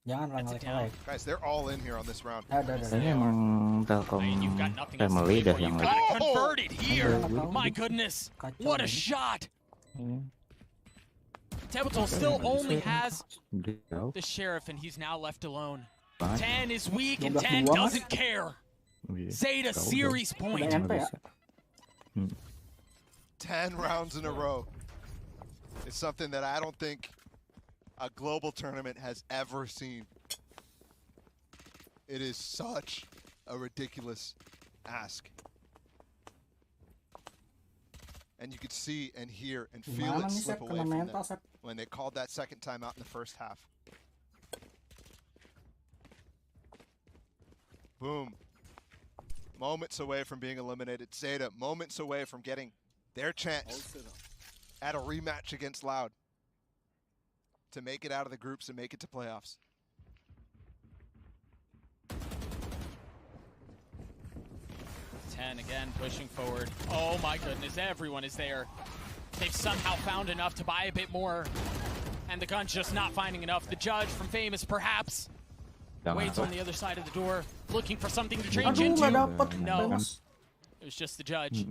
janganlah nge-lag. Guys, they're all in here on this round. Kayaknya emang Telkom family dah yang lagi. Converted here. My goodness, what a shot! Tabletop still only has the sheriff, and he's now left alone. 10 is weak, and 10 doesn't care. Zeta series point. 10 rounds in a row. It's something that I don't think a global tournament has ever seen. It is such a ridiculous ask. And you could see and hear and feel it slip away from them when they called that second time out in the first half. Boom. Moments away from being eliminated. Zeta, moments away from getting their chance at a rematch against Loud to make it out of the groups and make it to playoffs. Again, pushing forward. Oh my goodness, everyone is there. They've somehow found enough to buy a bit more. And the gun's just not finding enough. The judge from Famous, perhaps, waits on the other side of the door, looking for something to change into. No, it was just the judge.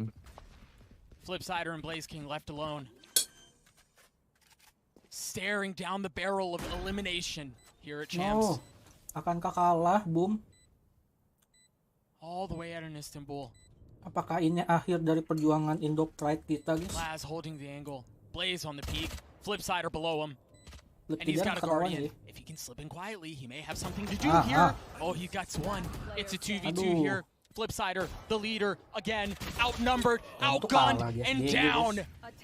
Flipsider and Blaze King left alone. Staring down the barrel of elimination here at Champs. No, akankah kalah, boom? All the way out in Istanbul. Apakah ini akhir dari perjuangan Indo Pride kita, guys? Laz holding the angle. Blaze on the peak. Flipsider below him. And he's got a Guardian. If he can slip in quietly, he may have something to do here. Oh, he got one. It's a 2v2 here. Flipsider, the leader, again, outnumbered, outgunned, and down.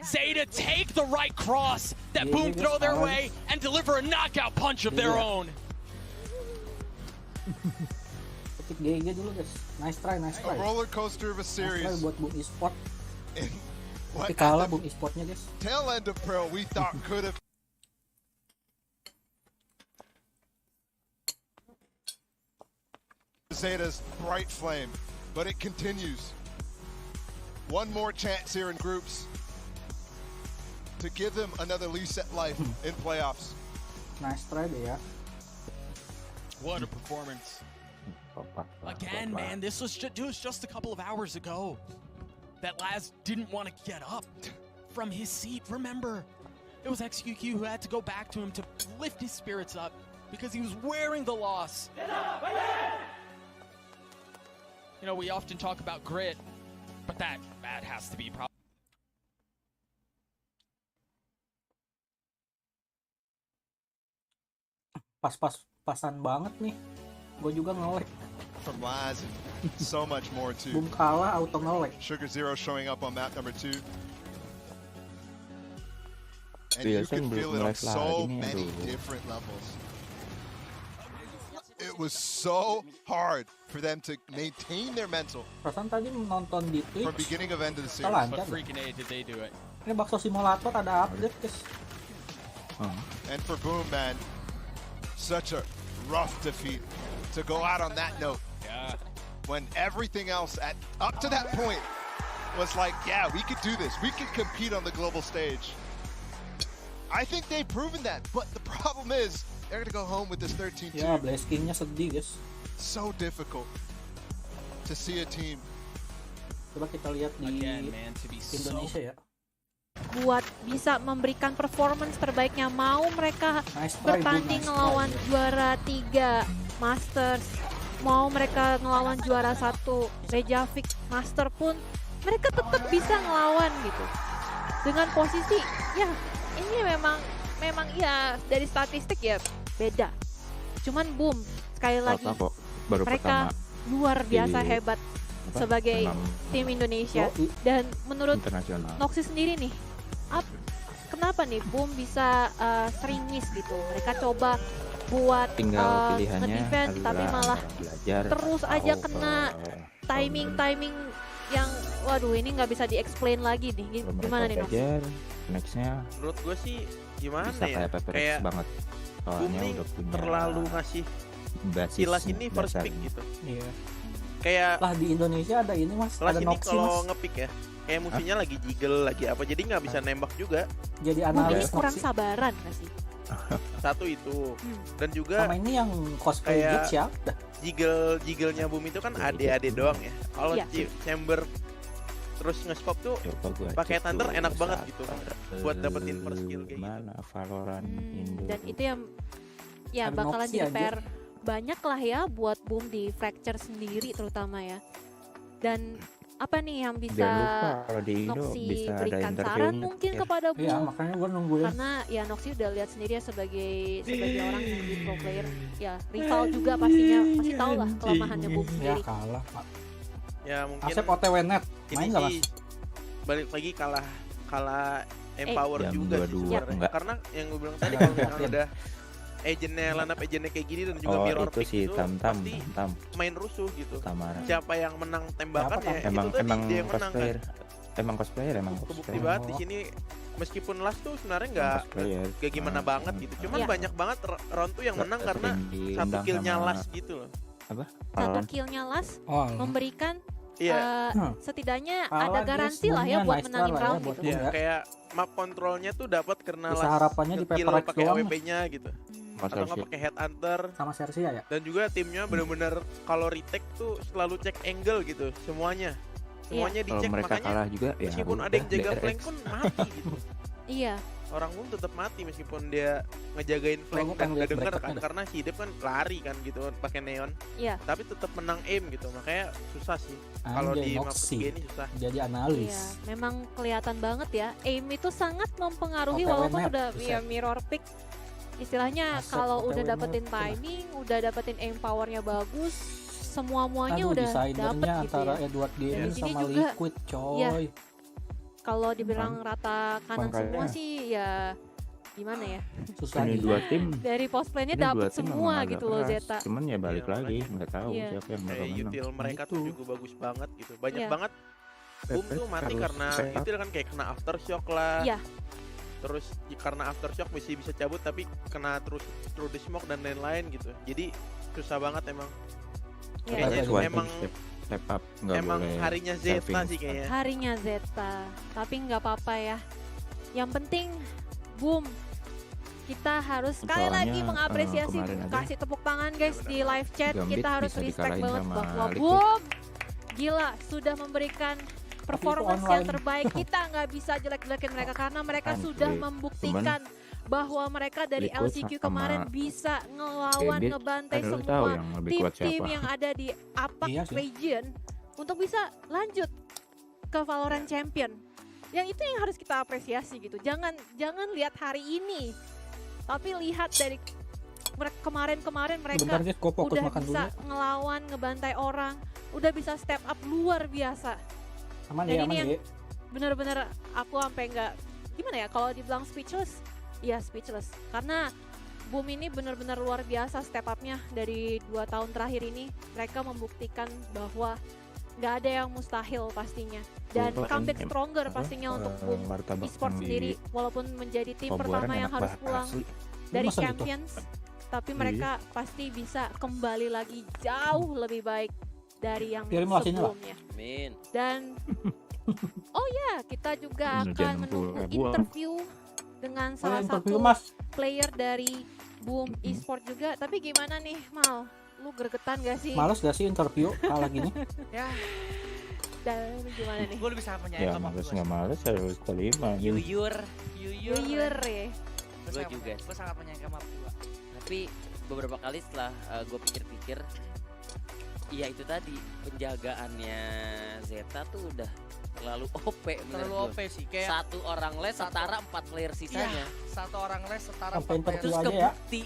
Zeta take the right cross that Boom throw their way and deliver a knockout punch of their own. Ketik GG dulu guys. Nice try, nice try. A roller coaster of a series. Nice try buat Boom Esports. Tapi kalah Boom Esportsnya guys. Tail end of Pearl we thought could have. Zeta's bright flame, but it continues. One more chance here in groups to give them another lease at life in playoffs. Nice try deh ya. What a performance. Again, man, this was just a couple of hours ago that Laz didn't want to get up from his seat. Remember, it was XQQ who had to go back to him to lift his spirits up because he was wearing the loss. You know, we often talk about grit, but that has to be Pasan banget nih. Gue juga nge-lag. From Laz and so much more too. Boom kalah auto nge-lag. Sugar Zero showing up on map number 2. And you can feel it on so many different levels. It was so hard for them to maintain their mental. Perasaan tadi nonton di Twitch. From beginning of end to the series. But freaking A, did they do it? Ini bakso simulator ada update guys. And for Boom, man, such a rough defeat to go out on that note. Yeah. When everything else up to that point was like, yeah, we could do this. We could compete on the global stage. I think they've proven that, but the problem is they're gonna go home with this 13-2. Ya, Blaze King-nya sedih guys. So difficult to see a team. Coba kita lihat di Indonesia ya. buat bisa memberikan performance terbaiknya. Mau mereka bertanding ngelawan juara 3 Masters, mau mereka ngelawan juara 1 Reykjavik Master pun mereka tetap bisa ngelawan gitu. Dengan posisi ya ini memang ya dari statistik ya beda. Cuman boom sekali lagi mereka luar biasa hebat sebagai tim Indonesia. Dan menurut Noxy sendiri nih, kenapa nih boom bisa sering miss gitu? Mereka coba buat nge-defense tapi malah terus aja kena timing yang waduh ini nggak bisa di-explain lagi nih. Gimana nih Noxy? Nextnya menurut gue sih gimana ya, kayak banget. boom nih terlalu ngasih Silas ini first pick gitu. Iya. Kayak lah di Indonesia ada ini mas, ada Noxy mas. Kalau ngepick ya, kayak musuhnya lagi jiggle lagi apa, jadi nggak bisa nembak juga. Jadi analis kurang sabaran nggak sih? Satu itu, dan juga sama ini yang cosplay kayak siapa? Jiggle-nya boom itu kan AD doang ya. Kalau chamber terus nge-scope tuh pakai thunder enak banget gitu buat dapetin first skill kayak gimana gitu. Valorant Indo. Dan itu yang ya bakalan jadi PR banyak lah ya buat boom di fracture sendiri terutama ya. Dan apa nih yang bisa Noxy berikan saran mungkin kepada boom? Ya, makanya gue nungguin. Karena ya Noxy udah lihat sendiri ya sebagai orang yang di pro player, ya rival juga pastinya masih tahu lah kelemahannya boom sendiri. Ya kalah Pak. Ya mungkin Asep OTW net main nggak mas? Balik lagi kalah empower juga sih sebenarnya. Karena yang gue bilang tadi kalau misalnya udah agentnya kayak gini dan juga mirror pick si itu pasti main rusuh gitu. Tamara. Siapa yang menang tembakannya emang itu tadi dia yang menang cosplayer. kan. Emang cosplayer Kebukti banget di sini meskipun last tuh sebenarnya nggak gimana banget gitu. Cuman banyak banget round tuh yang menang karena satu killnya last gitu loh. Apa? Satu killnya last memberikan setidaknya ada garansi lah ya buat menangin round gitu. Ya, kayak map kontrolnya tuh dapat karena last harapannya di paper pakai AWP-nya gitu. Atau nggak pakai headhunter sama Sersia ya. Dan juga timnya benar-benar kalau retake tuh selalu cek angle gitu semuanya dicek, mereka makanya kalah juga ya meskipun ada yang jaga flank pun mati gitu. Iya, orang pun tetap mati meskipun dia ngejagain flank dan udah denger kan karena si Dep kan lari kan gitu pakai neon. Iya. Tapi tetap menang aim gitu, makanya susah sih kalau di map ini susah. Jadi analis. Iya, memang kelihatan banget ya. Aim itu sangat mempengaruhi walaupun udah mirror pick. Istilahnya kalau udah dapetin timing, udah dapetin aim powernya bagus, semuanya udah dapet gitu antara ya. Edward Dan di sini sama juga, Liquid coy. Ya, kalau dibilang rata kanan semua sih ya gimana ya? Susah ini dua tim. Dari postplaynya dapet semua gitu loh Zeta. Cuman ya balik lagi, nggak tahu siapa yang bakal menang. Util mereka tuh juga bagus banget gitu. Banyak banget boom tuh mati karena util kan kayak kena aftershock lah. Iya. Terus karena aftershock masih bisa cabut tapi kena terus through the smoke dan lain-lain gitu. Jadi susah banget emang. Kayaknya emang step up, emang harinya Zeta sih kayaknya. Harinya Zeta, tapi nggak apa-apa ya. Yang penting boom. Kita harus sekali lagi mengapresiasi, kasih tepuk tangan guys di live chat. Kita harus respect banget bahwa boom gila sudah memberikan performance yang terbaik. Kita nggak bisa jelek-jelekin mereka karena mereka sudah membuktikan bahwa mereka dari LCQ kemarin bisa ngelawan, ngebantai semua tim-tim yang ada di Apac region untuk bisa lanjut ke Valorant Champion. Yang itu yang harus kita apresiasi gitu. Jangan lihat hari ini, tapi lihat dari kemarin mereka udah bisa ngelawan, ngebantai orang, udah bisa step up luar biasa. Dan ini yang bener-bener aku sampai nggak gimana ya kalau dibilang speechless, ya speechless karena boom ini bener-bener luar biasa step upnya dari 2 tahun terakhir ini. Mereka membuktikan bahwa nggak ada yang mustahil pastinya dan comeback stronger pastinya untuk boom Esports sendiri walaupun menjadi tim pertama yang harus pulang dari Champions, tapi mereka pasti bisa kembali lagi jauh lebih baik dari yang sebelumnya. Dan oh ya, kita juga akan menunggu interview dengan salah satu player dari Boom Esports juga. Tapi gimana nih Mal? Lu gregetan gak sih? Males gak sih interview kalah gini? Ya Dan gimana nih? Gue lebih sangat Ya menyayangkan males nggak males harus kelima. Yuyur Yuyur ya. Gue juga. Gue sangat menyayangkan map 2. Tapi beberapa kali setelah gue pikir-pikir, iya itu tadi penjagaannya Zeta tuh udah terlalu OP. Terlalu OP sih. Kayak satu orang les setara 4 player sisanya. Satu orang les setara 4 player. Terus kebukti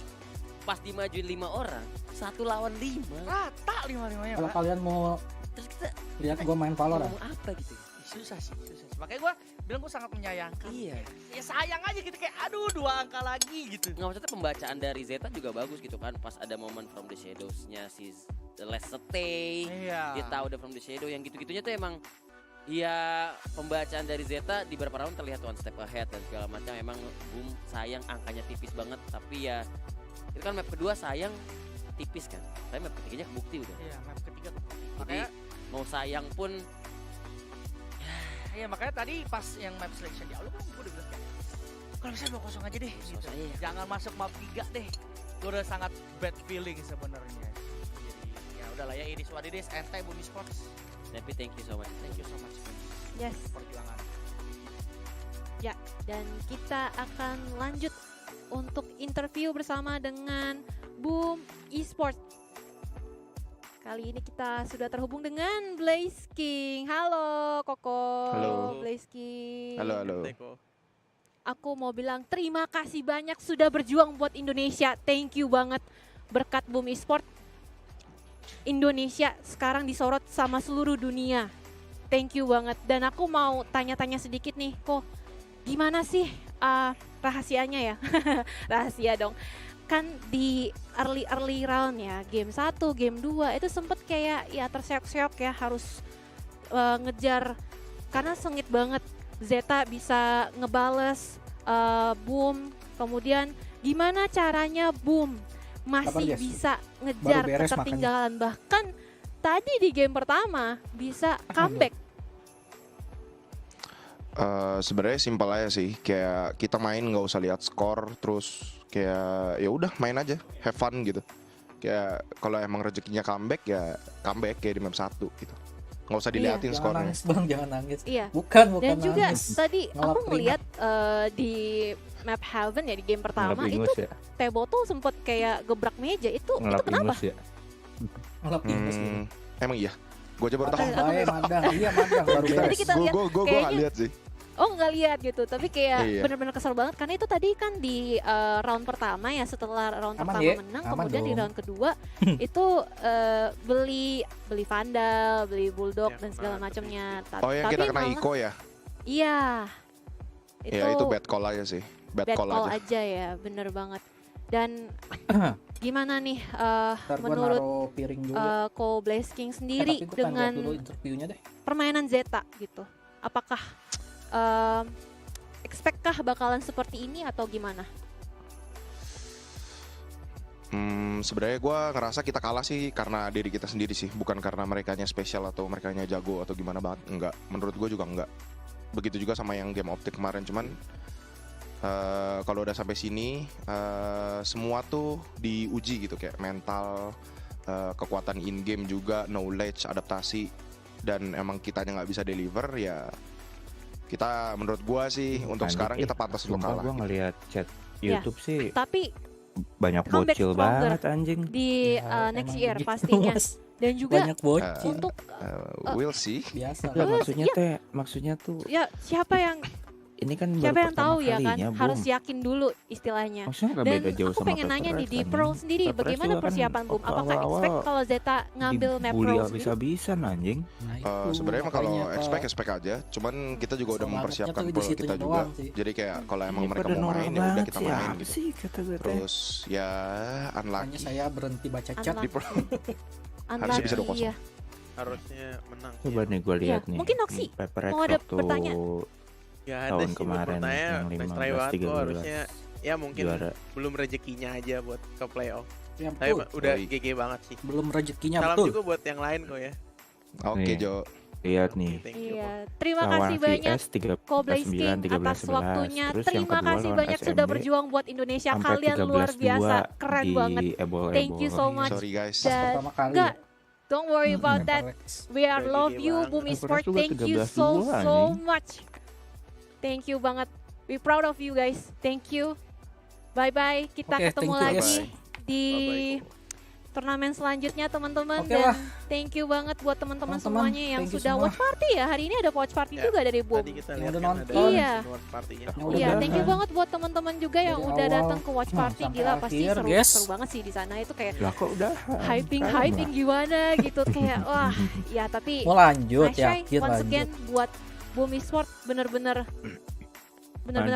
pas dimajuin 5 orang, 1 lawan 5. Rata 5-5-nya. Kalau kalian mau terus kita lihat gue main Valorant. Ngomong apa gitu? Susah sih. Makanya gue bilang gue sangat menyayangkan. Iya. Ya sayang aja gitu kayak aduh 2 angka lagi gitu. Nggak, maksudnya pembacaan dari Zeta juga bagus gitu kan. Pas ada momen from the shadows-nya si The Last Stay. Iya. Dia tahu udah from the shadow yang gitu-gitunya tuh emang ya pembacaan dari Zeta di beberapa round terlihat one step ahead dan segala macam. Emang boom sayang angkanya tipis banget, tapi ya itu kan map kedua sayang tipis kan. Tapi map ketiganya kebukti udah. Iya, map ketiga. Jadi mau sayang pun ya makanya tadi pas yang map selection di awal gue udah bilang kayak kalau bisa 2-0 aja deh gitu. Jangan masuk map 3 deh. Gue udah sangat bad feeling sebenarnya. Jadi ya udahlah ya, ini what it is, ente Bumi Sports. Tapi thank you so much. Thank you so much. Yes. Perjuangan. Ya, dan kita akan lanjut untuk interview bersama dengan Boom Esports. Kali ini kita sudah terhubung dengan Blaze King. Halo Koko. Halo. Blaze King. Halo. Aku mau bilang terima kasih banyak sudah berjuang buat Indonesia. Thank you banget. Berkat Boom Esports, Indonesia sekarang disorot sama seluruh dunia. Thank you banget. Dan aku mau tanya-tanya sedikit nih, kok gimana sih rahasianya ya? Rahasia dong. Kan di early round ya, game 1, game 2 itu sempet kayak ya terseok-seok ya harus ngejar karena sengit banget. Zeta bisa ngebales Boom, kemudian gimana caranya Boom masih bisa ngejar ketertinggalan, bahkan tadi di game pertama bisa comeback. Sebenarnya simpel aja sih, kayak kita main nggak usah lihat skor, terus kayak ya udah main aja, have fun gitu. Kayak kalau emang rezekinya comeback ya comeback kayak di map 1 gitu. Nggak usah diliatin skornya. Jangan nangis bang, jangan nangis. Iya. Bukan Dan juga nangis. tadi aku ngeliat di map Heaven ya di game pertama itu ya. Tebo tuh sempet kayak gebrak meja itu kenapa? Ya? Ngelap ingus gitu. Emang iya. Gue aja baru tahu. Madang, iya madang baru beres. Gue nggak lihat sih. Oh nggak lihat gitu, tapi kayak bener-bener kesel banget karena itu tadi kan di round pertama ya, setelah round pertama menang, kemudian di round kedua itu beli Vandal, beli Bulldog dan segala macamnya. Oh yang kita kena Iko ya? Iya. Itu bad call aja sih, bad call aja ya, bener banget. Dan gimana nih menurut Ko Blaze King sendiri dengan permainan Zeta gitu? Apakah expect-kah bakalan seperti ini atau gimana? Sebenarnya gue ngerasa kita kalah sih karena diri kita sendiri sih, bukan karena merekanya spesial atau merekanya jago atau gimana banget. Enggak, menurut gue juga enggak. Begitu juga sama yang game optik kemarin, cuman kalau udah sampai sini semua tuh diuji gitu, kayak mental, kekuatan in game juga, knowledge, adaptasi, dan emang kitanya nggak bisa deliver ya. Kita menurut gua sih untuk sekarang kita pantas untuk kalah. Gua ngeliat chat YouTube sih. Tapi banyak bocil banget anjing. Di next year pastinya. Dan juga banyak bocil. Untuk we'll see. Biasa. Maksudnya tuh. Ya siapa yang ini kan siapa yang tahu ya kan, harus yakin dulu istilahnya. Dan aku pengen nanya nih di Pearl sendiri, bagaimana persiapan Boom? Apakah expect kalau Zeta ngambil map Pearl sendiri? Bisa anjing. Sebenarnya kalau expect aja, cuman kita juga udah mempersiapkan Pearl kita juga. Jadi kayak kalau emang mereka mau main ya udah kita main gitu. Terus ya unlucky. Saya berhenti baca chat di Pearl. Harusnya bisa 2-0. Harusnya menang. Coba nih gue lihat nih. Mungkin Noxy mau ada pertanyaan. Ya tahun kemarin yang 15-13 harusnya ya mungkin juara. Belum rezekinya aja buat ke playoff. Ya, tapi udah GG banget sih. Belum rezekinya. Salam betul. juga buat yang lain kok ya. Oke Jo. Lihat nih. Iya, terima kasih banyak Ko Blaze King atas waktunya. Terima kasih banyak sudah berjuang buat Indonesia. Kalian luar biasa, keren banget. Thank you so much. Sorry guys. Dan Don't worry about that. We are love you, Boom Esports. Thank you so much. Thank you banget. We proud of you guys. Thank you. Bye bye. Kita ketemu lagi di turnamen selanjutnya teman-teman. Dan thank you banget buat teman-teman semuanya yang sudah watch party ya. Hari ini ada watch party juga dari Boom. Yang udah nonton. Iya, thank you banget buat teman-teman juga yang udah datang ke watch party. Gila pasti seru banget sih di sana itu kayak hyping gimana gitu kayak wah ya tapi mau lanjut ya. Once again buat Boom Esports bener-bener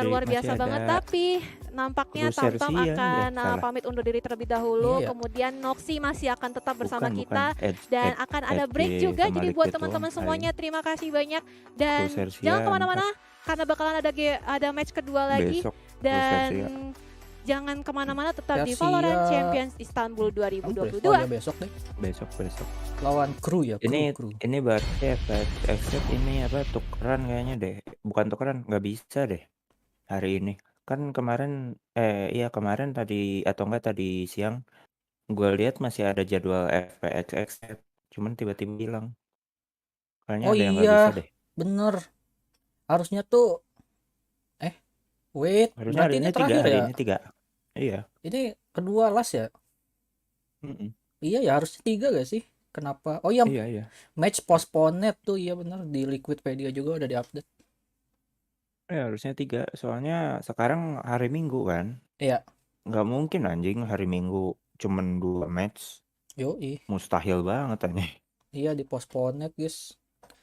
luar biasa banget, tapi nampaknya Tam akan pamit undur diri terlebih dahulu. Kemudian Noxy masih akan tetap bersama kita dan akan ada break juga. Jadi buat teman-teman semuanya terima kasih banyak dan jangan kemana-mana karena bakalan ada match kedua lagi dan jangan kemana-mana, tetap di Valorant Champions Istanbul 2022. Besok deh. Besok. Lawan kru ya. Ini berarti ini tukeran kayaknya deh. Bukan tukeran, nggak bisa deh. Hari ini kan kemarin tadi atau enggak tadi siang gue lihat masih ada jadwal FPX, cuman tiba-tiba hilang. Kayaknya ada yang nggak bisa deh. Bener. Harusnya tuh harusnya hari ini terakhir ya. Ini 3. Iya. Ini kedua last ya. Iya ya, harusnya 3 gak sih? Kenapa? Oh iya. Match postponed tuh, iya bener, di Liquidpedia juga udah diupdate. Ya harusnya 3, soalnya sekarang hari Minggu kan. Iya. Nggak mungkin anjing hari Minggu cuman 2 match. Yoi. Mustahil banget anjing. Iya di postponed guys.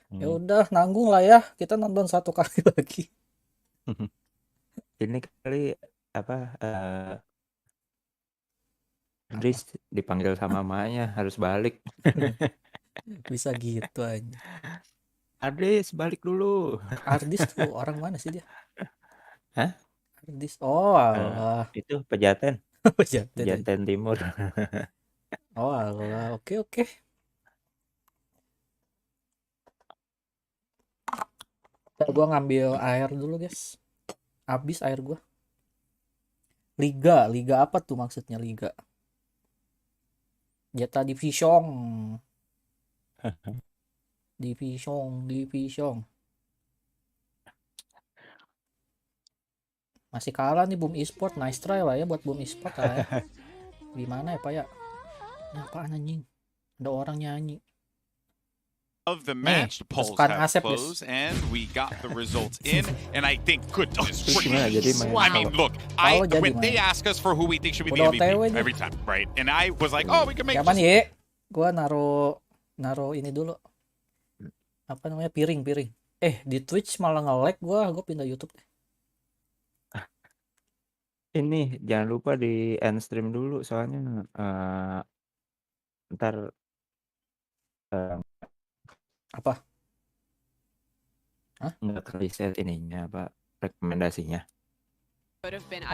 Ya udah nanggung lah ya, kita nonton 1 kali lagi. Ini kali Riz dipanggil sama mamanya harus balik. Bisa gitu aja. Ardis balik dulu. Ardis tuh orang mana sih dia? Hah? Ardis. Oh Allah. Itu Pejaten. Pejaten Timur. Oh Allah. Oke. Gua ngambil air dulu guys. Habis air gua. Liga apa tuh maksudnya liga? Zeta Division. Division. Masih kalah nih Boom Esports. Nice try lah ya buat Boom Esports lah ya. Gimana ya Pak ya? Ini apaan anjing? Ada orang nyanyi. Of the match, the polls have closed, and we got the results in, and I think goodness gracious. I mean, look, when they ask us for who we think should be the MVP every time, right? And I was like, oh, we can make. Kapan ya? Gua naro ini dulu. Apa namanya piring. Di Twitch malah nge-lag gua pindah YouTube deh. Ini jangan lupa di end stream dulu soalnya ntar apa? Nggak reset ininya rekomendasinya.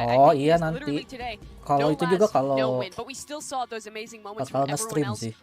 Oh iya nanti. Kalau itu juga kalau bakal nge-stream sih.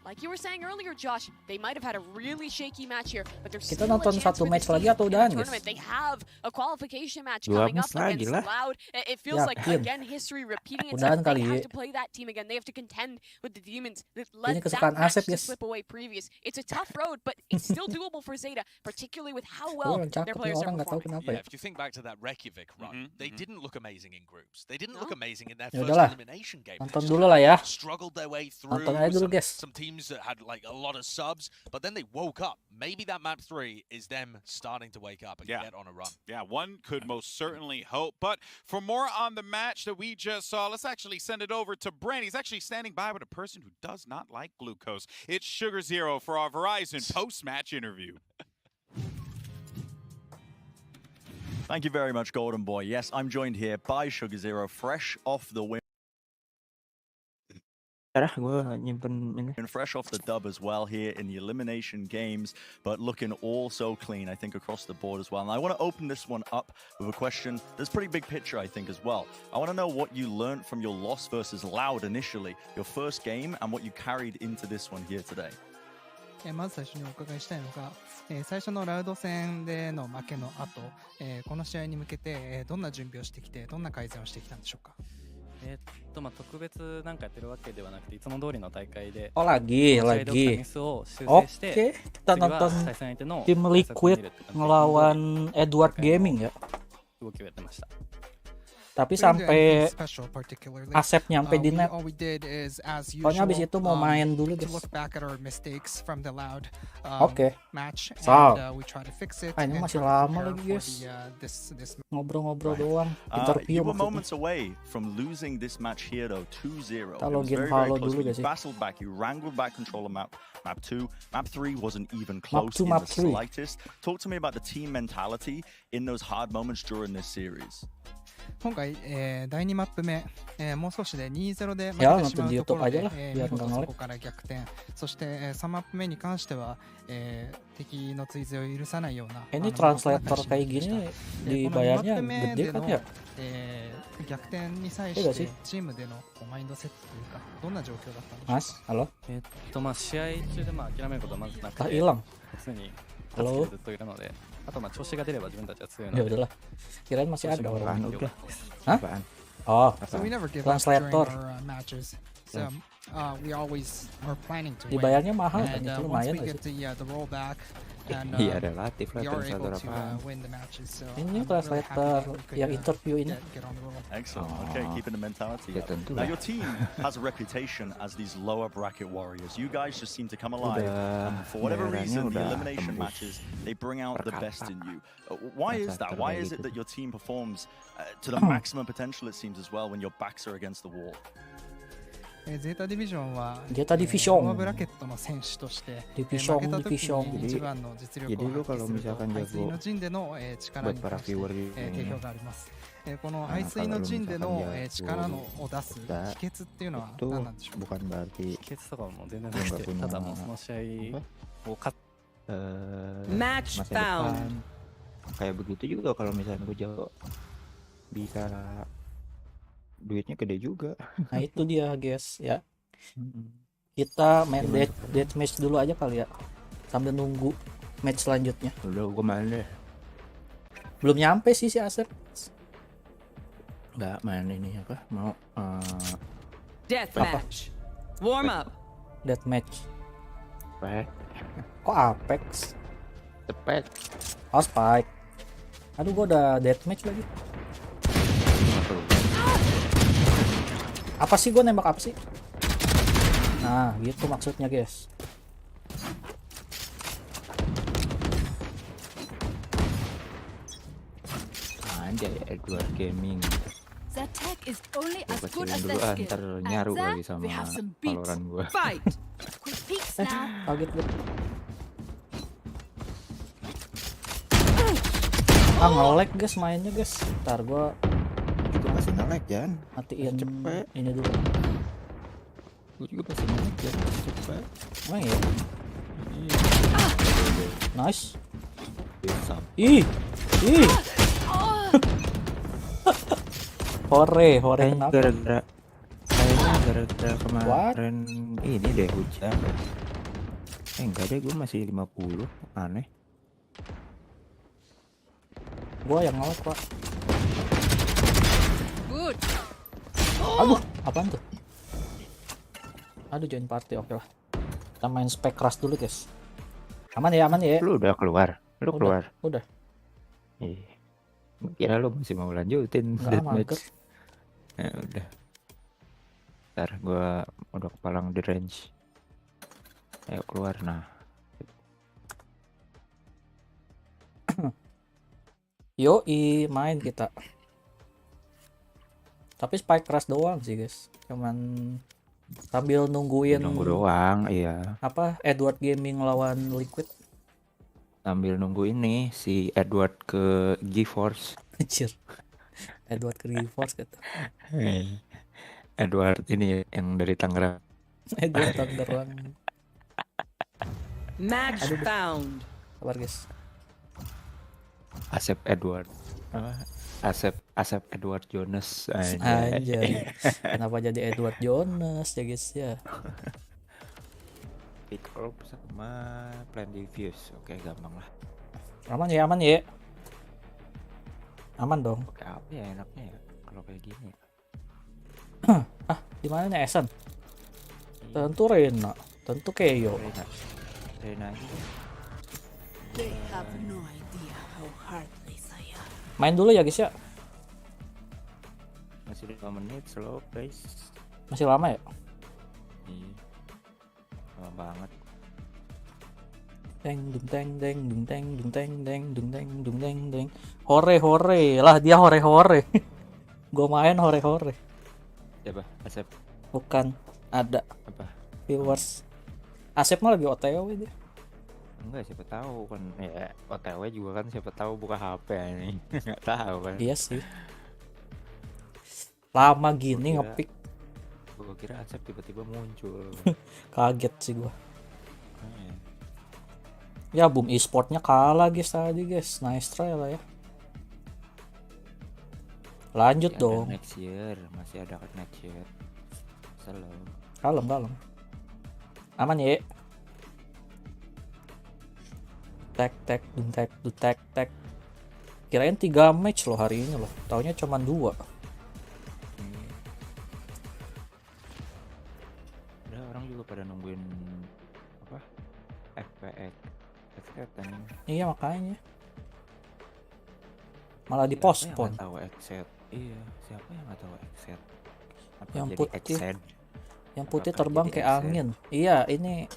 Like you were saying earlier, Josh, they might have had a really shaky match here, but there's kita nonton 1 match lagi atau udahan guys? They have a qualification match coming up against Loud. It feels like again history repeating itself. They have to play that team again. They have to contend with the demons that let that match slip away previous. It's a tough road, but it's still doable for Zeta, particularly with how well their players are performing. Yeah, if you think back to that Reykjavik run, they didn't look amazing in groups. They didn't look amazing in their first elimination game. Nonton dulu lah ya. Struggled their way through. Nonton aja dulu guys. Some teams that had like a lot of subs, but then they woke up. Maybe that map 3 is them starting to wake up and get on a run. Yeah, one could most certainly hope. But for more on the match that we just saw, let's actually send it over to Brent. He's actually standing by with a person who does not like glucose. It's Sugar Zero for our Verizon post-match interview. Thank you very much, Golden Boy. Yes, I'm joined here by Sugar Zero, fresh off the win. Fresh off the dub as well here in the elimination games, but looking all so clean, I think, across the board as well. And I want to open this one up with a question that's pretty big picture, I think, as well. I want to know what you learned from your loss versus Loud initially, your first game, and what you carried into this one here today. まず最初にお伺いしたいのが、最初のラウド戦での負けの後、この試合に向けてどんな準備をしてきて、どんな改善をしてきたんでしょうか。Oh lagi. Oke, kita nonton tim Liquid ngelawan Edward Gaming ya. Tapi sampai Asep nyampe di net. Pokoknya habis itu mau main dulu guys. Oke. Ini masih lama lagi guys. Ngobrol-ngobrol doang. Interview you were moments away from losing this match here though, 2-0. Kita login Halo dulu guys. You battled back, you wrangled back controller map 2, map 3 wasn't even close in the slightest. Talk to me about the team mentality in those hard moments during this series. 今回、第2マップ目、もう少しで 2-0 で負けてしまうところで、そこから逆転、そして、3マップ目に関しては、敵の追随を許さないような Ini translator kayak gini dibayarnya gede kan ya? 逆転に際してチームでのマインドセットというかどんな状況だったんでしょうか。 Mas, halo? 試合中で諦めることはまずなくて、 hilang. 常に勝つずっといるので、あと調子が出れば自分たちは強いので。 Ya udahlah. Kirain masih ada orang. Udah. Hah? Oh, So we never give up translator. during our matches. So we always are planning to win. Dibayarnya mahal kan And itu once lumayan we sih. get the rollback and Iya relatif lah we are able translator to apaan. win the matches. So Ini I'm really translator happy that we could, yang interview ini. get on the roll. Excellent. Okay, keeping the mentality up. tentu Now lah. your team has a reputation as these lower bracket warriors. You guys just seem to come alive, Udah, and for whatever daerahnya reason, the udah elimination tembus matches they bring out the best in you. Why is that? Why is it that your team performs to the maximum potential? It seems as well when your backs are against the wall. ゼータディビジョンはゼータディビジョンローブラケットの選手としてディビジョン負けた時ディビジョンに一番の実力を発揮すると排水の陣での力に関して定評があります。この排水の陣での力を出す秘訣っていうのは何なんでしょうか。 bukan berarti 秘訣とかも全然なくて、ただもうその試合を勝っ Match found. Kayak begitu juga kalau misalnya gue jawab bisa duitnya gede juga. Nah itu dia guys ya. Kita main deathmatch dulu aja kali ya, sambil nunggu match selanjutnya. Udah gue main deh. Belum nyampe sih si Asep. Nggak main ini apa? Mau Deathmatch. Warm up. Deathmatch. Spike. Kok Apex? Cepet. Oh Spike. Aduh gua udah deathmatch lagi. Apa sih, gue nembak apa sih? Nah gitu maksudnya guys. Anjay, Edward Gaming. Gue kecilin dulu ntar nyaru lagi sama Valorant gue. Kaget gue. Nge-lag guys mainnya guys. Ntar gue juga masih nge-lag Jan. Matiin cepet. Ini dulu. Gue juga masih nge-lag Jan. Cepet. Oh iya. Nice. Bisa. Ih. Hore kenapa? Gara-gara kayaknya gara-gara kemarin ini deh hujan. Enggak deh, gue masih 50. Aneh. Gua yang ngelag pak. Aduh, apaan tuh? Aduh, join party, oke lah. Kita main spek keras dulu guys. Aman ya. Lu udah keluar? Udah. Kira lu masih mau lanjutin deathmatch. Ya udah. Ntar gua udah kepalang di range. Ayo keluar nah. Yoi, main kita. Tapi spike keras doang sih guys. Cuman sambil nunggu doang, iya. Apa Edward Gaming lawan Liquid. Sambil nunggu ini si Edward ke GeForce. Anjir. Edward ke GeForce gitu. Edward ini yang dari Tangerang. Edward Tangerang. Match found. Sabar guys. Asep Edward. Asep Edward Jonas. Anjay. Kenapa jadi Edward Jonas ya guys ya? Pick up sama plan diffuse. Oke, gampang lah. Aman ya. Aman dong. Pakai apa ya enaknya ya kalau kayak gini. Di mananya Esen? Tentu Rena, tentu Keyo. Rena aja. Main dulu ya guys ya. Masih 5 menit, slow guys. Masih lama ya? Iya. Lama banget. Deng dung teng deng dung teng dung teng deng dung teng dung teng deng. Hore lah, dia hore. Gua main hore. Siapa? Asep. Bukan, ada. Apa? Viewers. Asep mah lagi OTW dia. Enggak, siapa tahu kan ya OTW juga kan, siapa tahu buka HP ini. Enggak tahu kan. Iya sih. Lama gini ngepick. Gua kira Asep tiba-tiba muncul. Kaget sih gua. Ya boom esportnya kalah guys tadi guys. Nice try lah ya. Lanjut masih dong. Next year, masih ada next year. Selalu. Kalem. Aman ya. Tek kirain 3 match loh hari ini loh, taunya cuma 2. Udah orang juga pada nungguin apa FPX kan. Iya makanya malah dipospon. Tahu exit. Iya, siapa yang nggak tahu exit? Yang putih exit? Yang putih terbang kayak angin. Iya, ini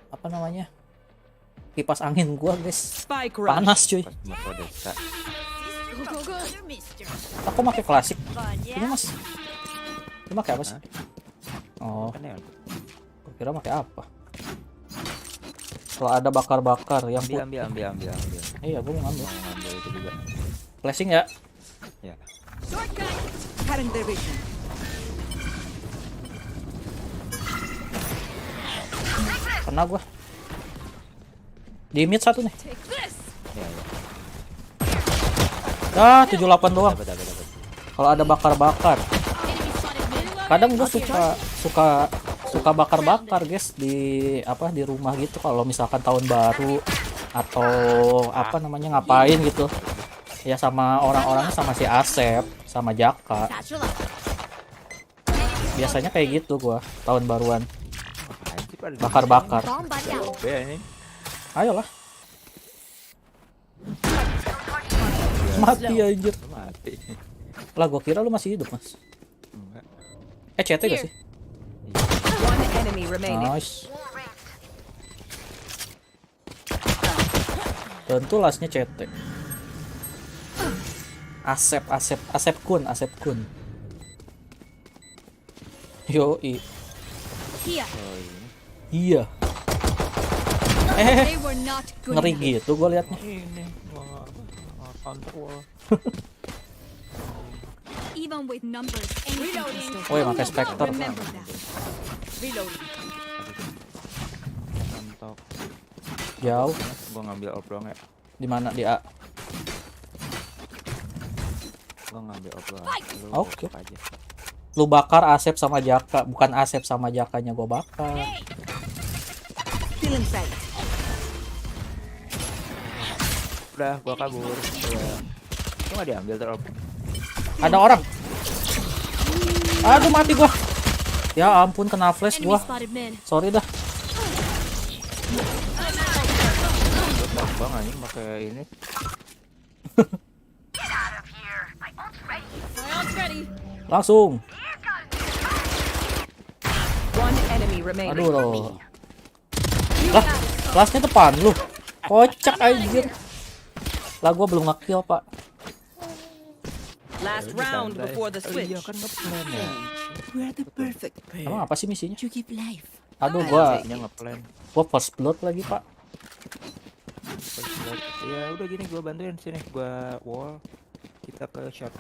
apa namanya, kipas angin gua guys, panas cuy. Aku pakai klasik ini mas. Ini pakai apa sih? Oh, aku kira pakai apa. Kalau ada bakar yang ambil. Iya, gua mau ngambil itu juga. Flashing ya. Ya. Kena gua. Di mid satu nih. Ah, 78 doang. Kalau ada bakar. Kadang gue suka bakar guys di rumah gitu kalau misalkan tahun baru atau apa namanya ngapain gitu. Ya sama orang-orangnya, sama si Asep, sama Jaka. Biasanya kayak gitu gua tahun baruan. Bakar. Ayolah. Mati anjir. Mati. Lah gua kira lu masih hidup, Mas. Enggak. CT gak sih? Nice. Tentu lastnya CT. Asep kun. Yoi. Iya. Ngeri gitu gue liatnya. Woi, pakai Spectre. Mantap. Jauh. Gua ngambil op doang ya. Di mana? Di A. Gua ngambil op doang. Oke. Lu bakar Asep sama Jaka, bukan Asep sama Jakanya gua bakar. Udah, gua kabur. Lu nggak diambil terus. Ada orang. Aduh, mati gua. Ya ampun, kena flash gua. Sorry dah. Bang anjing pakai ini. Langsung. Aduh loh. Lah, kelasnya depan lu. Kocak anjir. Lah gua belum nge-kill, Pak. Last round before the switch. Iya kan nge-plan ya. Emang apa sih misinya? Aduh, gua first blood lagi, Pak. Ya udah gini, gua bantuin sini, gua wall. Kita ke shot.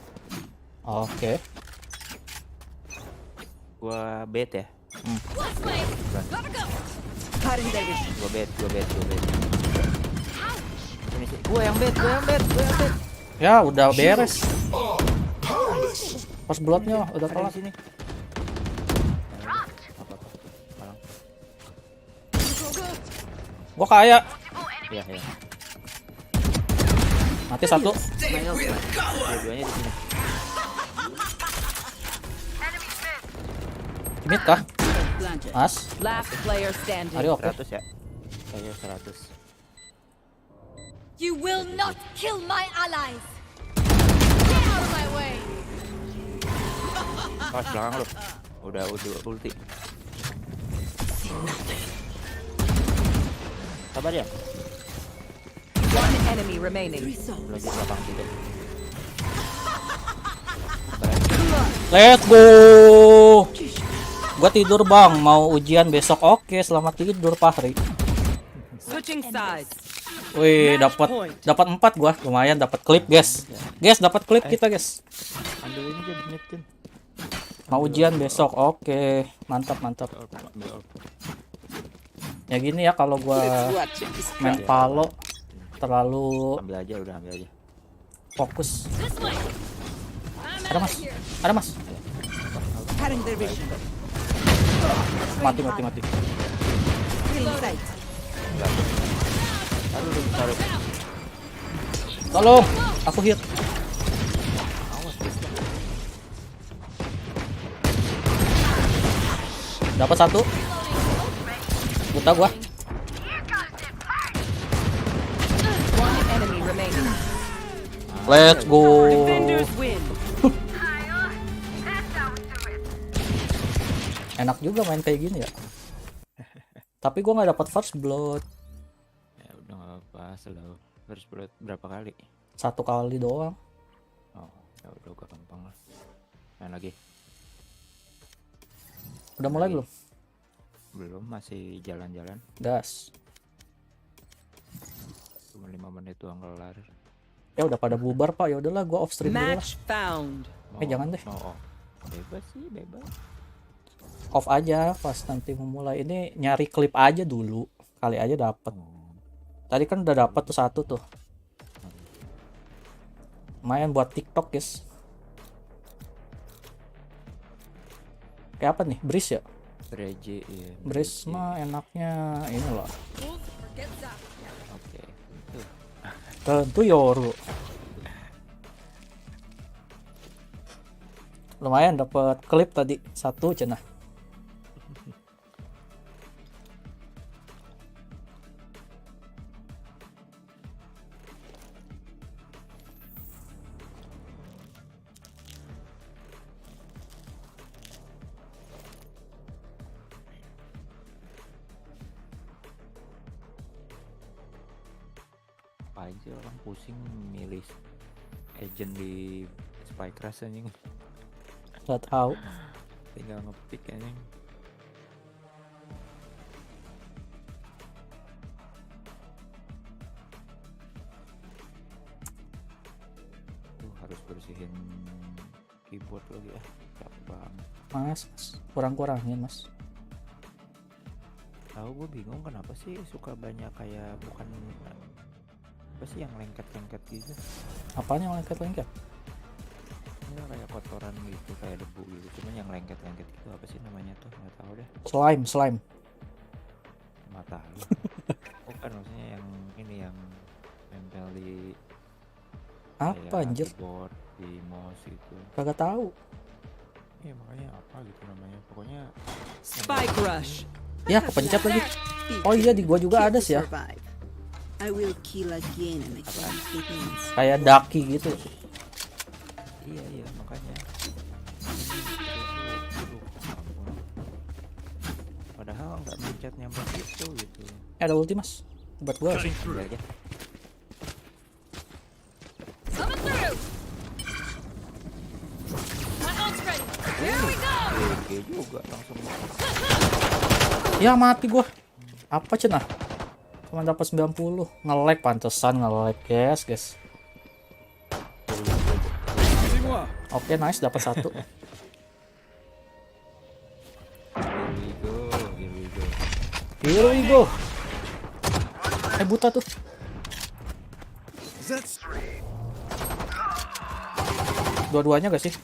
Oke. Gua bet ya. Gua bet. Ini sih. Gua yang bet. Ya udah beres. Pas bloodnya udah kelar sini. Gua kaya. Iya. Mati satu. Dua-duanya di sini. Mid kah? Mas? Last player standing. Ari oke. 100 ya? Kayaknya 100. You will not kill my allies. Get out of my way. Pas belakang lu. Udah ulti. Sabar ya. One enemy remaining. Lagi belakang tidur. Let's go. Gua tidur bang, mau ujian besok. Oke, selamat tidur Fahri. Switching sides. Wih, dapat 4 gua, lumayan dapat klip, guys. Guys, dapat klip kita, guys. Ambil ini jadi metin. Mau ujian besok. Oke, mantap. Ya gini ya kalau gua main Palo terlalu ambil aja. Fokus. Ada mas. Mati. Tolong, aku hit. Dapat 1. Buta gua. One enemy remaining. Let's go. Defenders win. Enak juga main kayak gini ya. Tapi gua nggak dapat first blood. Ya udah nggak apa-apa, selalu first blood berapa kali? 1 kali doang. Oh, ya udah gampang lah. Main lagi. Udah mulai belum? Belum, masih jalan-jalan. Gas. Cuma 5 menit doang kelar. Ya udah pada bubar Pak. Ya udahlah gua off stream dulu lah. Match found. Jangan deh. Bebas sih, bebas. Off aja pas nanti memulai. Ini nyari klip aja dulu. Kali aja dapet. Tadi kan udah dapet tuh 1 tuh. Lumayan buat TikTok, guys. Kayak apa nih? Breeze ya? Breeze, iya. Breeze mah enaknya ini loh. Oke. Tentu Yoru. Lumayan dapat klip tadi 1 cenah. Ngapain sih orang pusing milih agent di Spycraft anjing? Gak tahu. Tinggal ngepick anjing. Harus bersihin keyboard lagi ya. Capek banget. Mas, kurang-kurangin mas. Tahu gue bingung kenapa sih suka banyak kayak bukan apa sih yang lengket-lengket gitu? Apaan yang lengket-lengket? Enggak kayak kotoran gitu, kayak debu gitu. Cuman yang lengket-lengket gitu apa sih namanya tuh? Nggak tahu deh. Slime. Mata lu. Bukan maksudnya yang ini yang nempel di apa anjir? Keyboard, di mouse itu. Kagak tahu. Iya makanya apa gitu namanya. Pokoknya Spike rush. Ya kepencet lagi. Oh iya di gua juga ada sih ya. Kayak daki gitu. Iya makanya. Padahal nggak mencet nyampe gitu. Ada ulti mas. Buat gua sih. Aja. Juga langsung. Ya mati gua. Apa cenah? Cuma dapat 90. Nge-lag pantesan nge-lag, guys. Oke, nice dapat 1. Here we go. Buta tuh. Dua-duanya gak sih?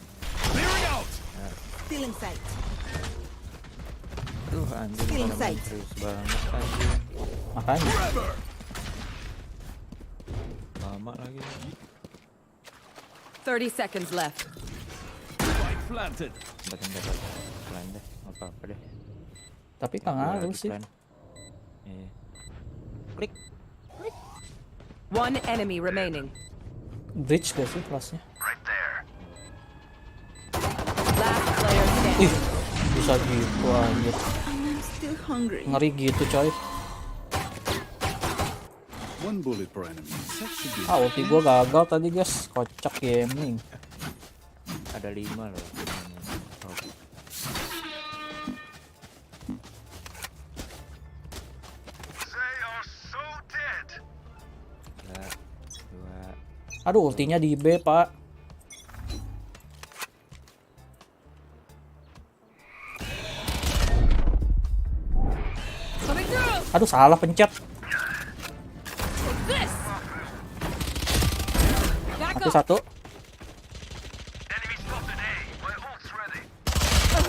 Still inside. Aduh anjing serius banget anjing. Makanya lama lagi. 30 seconds left. Planted. Offline deh, nggak apa-apa deh. Tapi nggak ngaruh sih. Iya. Klik. One enemy remaining. Bridge gak sih kelasnya? Last player standing. Ih, bisa gitu anjir. Ngeri gitu coy. Ulti gua gagal tadi guys, kocak gaming. Ada 5 loh. Aduh, ultinya di B, Pak. Aduh, salah pencet. Satu.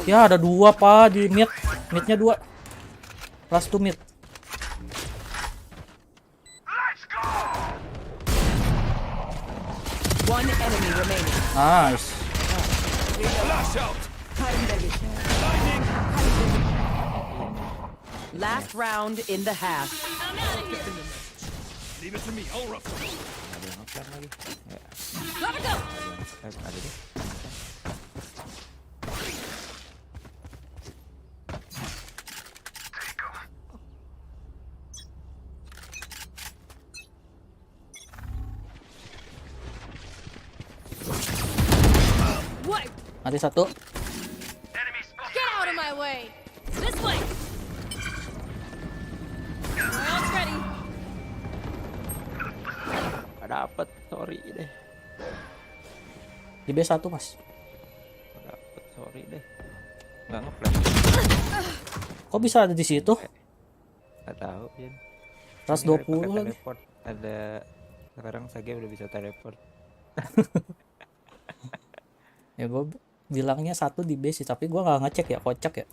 Ya, ada 2, Pak, di mid. Midnya 2. Last to mid. One enemy remaining. Nice. Last round in the half. Leave it to me. I'll rush. Gotta go. Ada deh. Mati satu. Get out of my way. This way. Well, ready. Dapet, sorry deh. Di B1 mas. Dapet, sorry deh. Nggak ngeplan. Kok bisa ada di situ? Nggak tahu ya. 120 lagi. Teleport. Ada sekarang Sage udah bisa teleport. Ya gue bilangnya 1 di B sih, tapi gue nggak ngecek ya, kocak ya.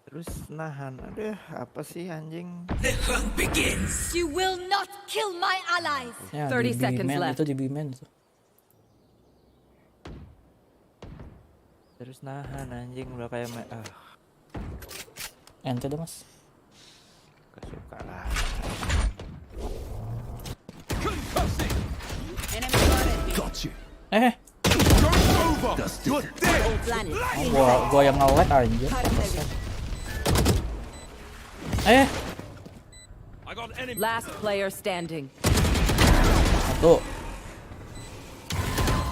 Terus nahan, aduh apa sih anjing? The hunt begins. You will not kill my allies. Ya, 30 seconds left. Itu di B-man itu. Terus nahan anjing udah kayak Ente deh mas. Kesuka lah. Gua yang nge-lag anjir. Last player standing. Satu.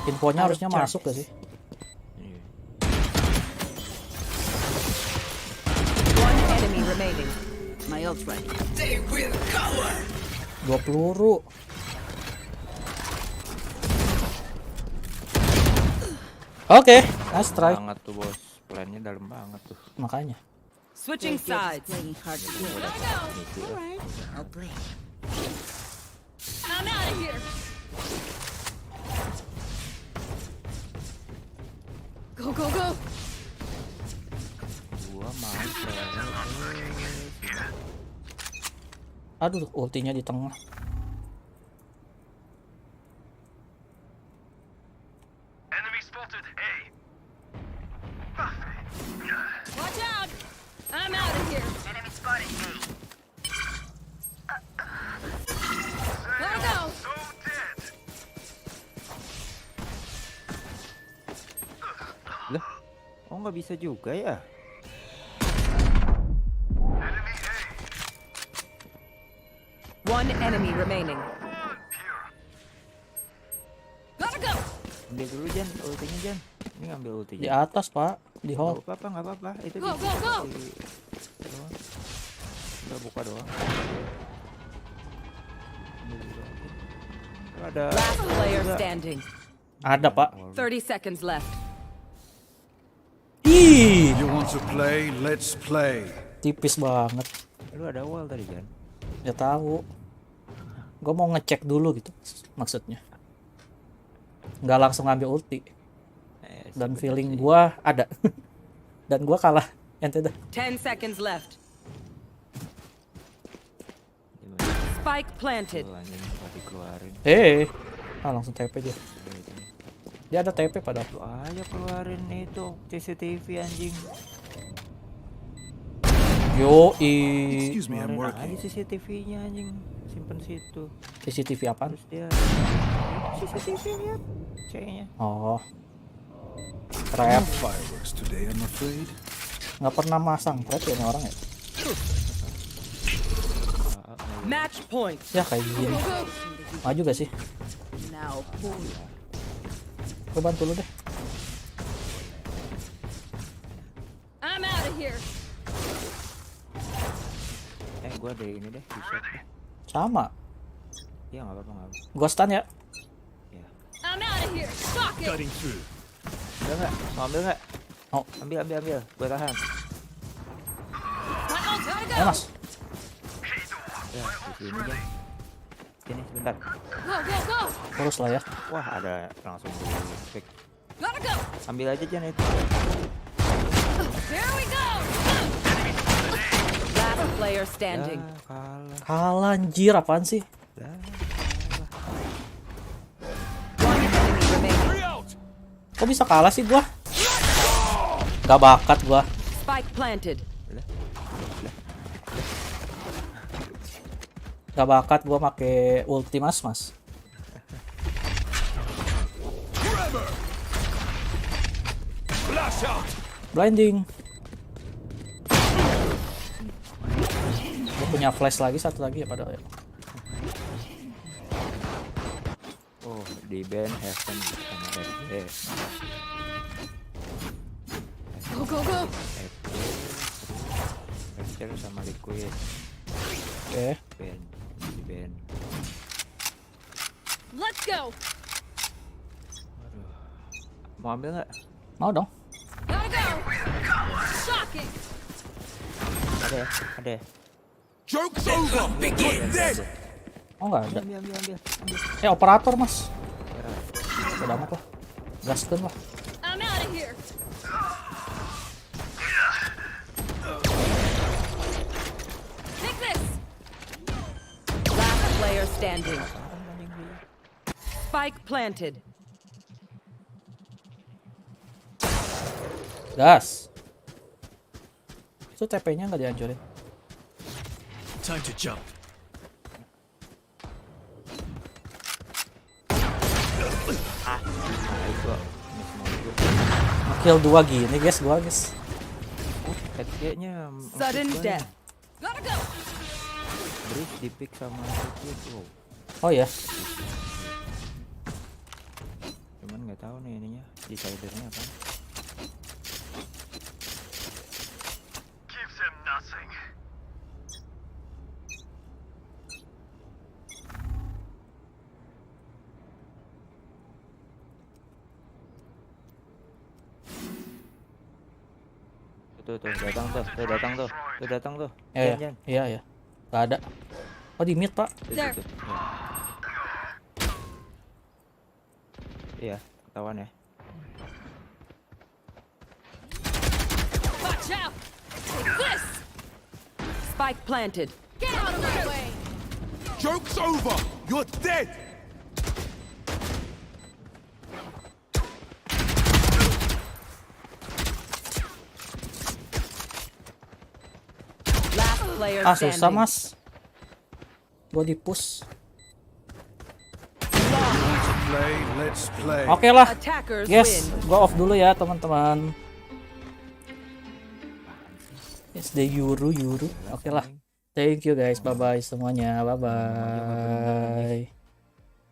Infonya harusnya masuk gak sih? One enemy remaining. My ult ready. They will cover. 2 peluru. Oke, nice try. Banget tuh bos, plannya dalam banget tuh. Makanya. Switching sides. Alright. I'll play. I'm out of here. Go, go, go. Gua mau Aduh, ultinya di tengah. Watch out. I'm out of here. Enemy spotted me. Gotta go. Lah, oh nggak bisa juga ya? One enemy remaining. Gotta go. Ambil dulu Jan, ultinya Jan. Ini ngambil ultinya. Di atas pak, di hall. Nggak apa-apa. Itu go, go, go. Udah buka doang. Ada. Last player standing. Ada pak. 30 seconds left. Ih. You want to play? Let's play. Tipis banget. Lu ada wall tadi Jan? Ya tahu. Gue mau ngecek dulu gitu maksudnya. Nggak langsung ngambil ulti. Dan feeling gue ada. Dan gue kalah. Ente dah. 10 seconds left. Spike planted. Langsung TP aja. Dia ada TP padahal. Tuh aja keluarin itu CCTV anjing. Excuse me, I'm Keluarin working. aja CCTV-nya anjing. Simpen situ. CCTV apaan? Terus dia CCTV lihat C-nya. Oh. Trap. Fireworks today, I'm afraid. Nggak pernah masang trap ya ini orang ya. Match point. Ya kayak gini. Maju gak sih? Now pull. Gue bantu lu deh. I'm out of here. Gue ada ini deh, bisa. Sama. Iya nggak apa-apa. Gua stun ya. I'm out of here. Fuck it. Cutting through. Ambil nggak? Mau ambil nggak? Oh. Ambil. Gue tahan. Ayo mas. Ya, di sini aja. Sini sebentar. Go, go, go. Terus lah ya. Wah, ada langsung di pick. Gotta go. Ambil aja Jan itu. Here we go. Last player standing. Kalah anjir, apaan sih? Kok bisa kalah sih gua? Gak bakat gua. Spike planted. Gak bakat gua make ulti mas. Blinding. Gua punya flash lagi, satu lagi ya padahal ya. Oh, di band Heaven sama FD. Go, go, go. Pressure sama Liquid. Oke. Band, di band. Let's go. Mau ambil nggak? Mau dong. Gotta go. Shocking. Ada ya? Joke's over. Begin this. Oh nggak ada. Ambil. Operator mas. Udah amat lah. Gaskan lah. I'm out of here. Take this. Last player standing. Spike planted. Gas. Itu TP-nya nggak dihancurin. Time to jump. Kill 2 gini guys, gua guys. Headnya Sudden death. Gotta go. Bridge di pick sama Liquid. Oh ya. Cuman nggak tahu nih ininya, decidernya apa. Gives him nothing. Tuh datang tuh. Iya. Gak ada. Oh di mid pak. Tuh. Iya, ketahuan ya. Watch out. Take this. Spike planted. Get out of my way. Joke's over. You're dead. Susah mas. Gua di push. Oke lah. Yes, gua off dulu ya teman-teman. SD Yuru. Oke lah. Thank you guys. Bye bye semuanya. Bye bye.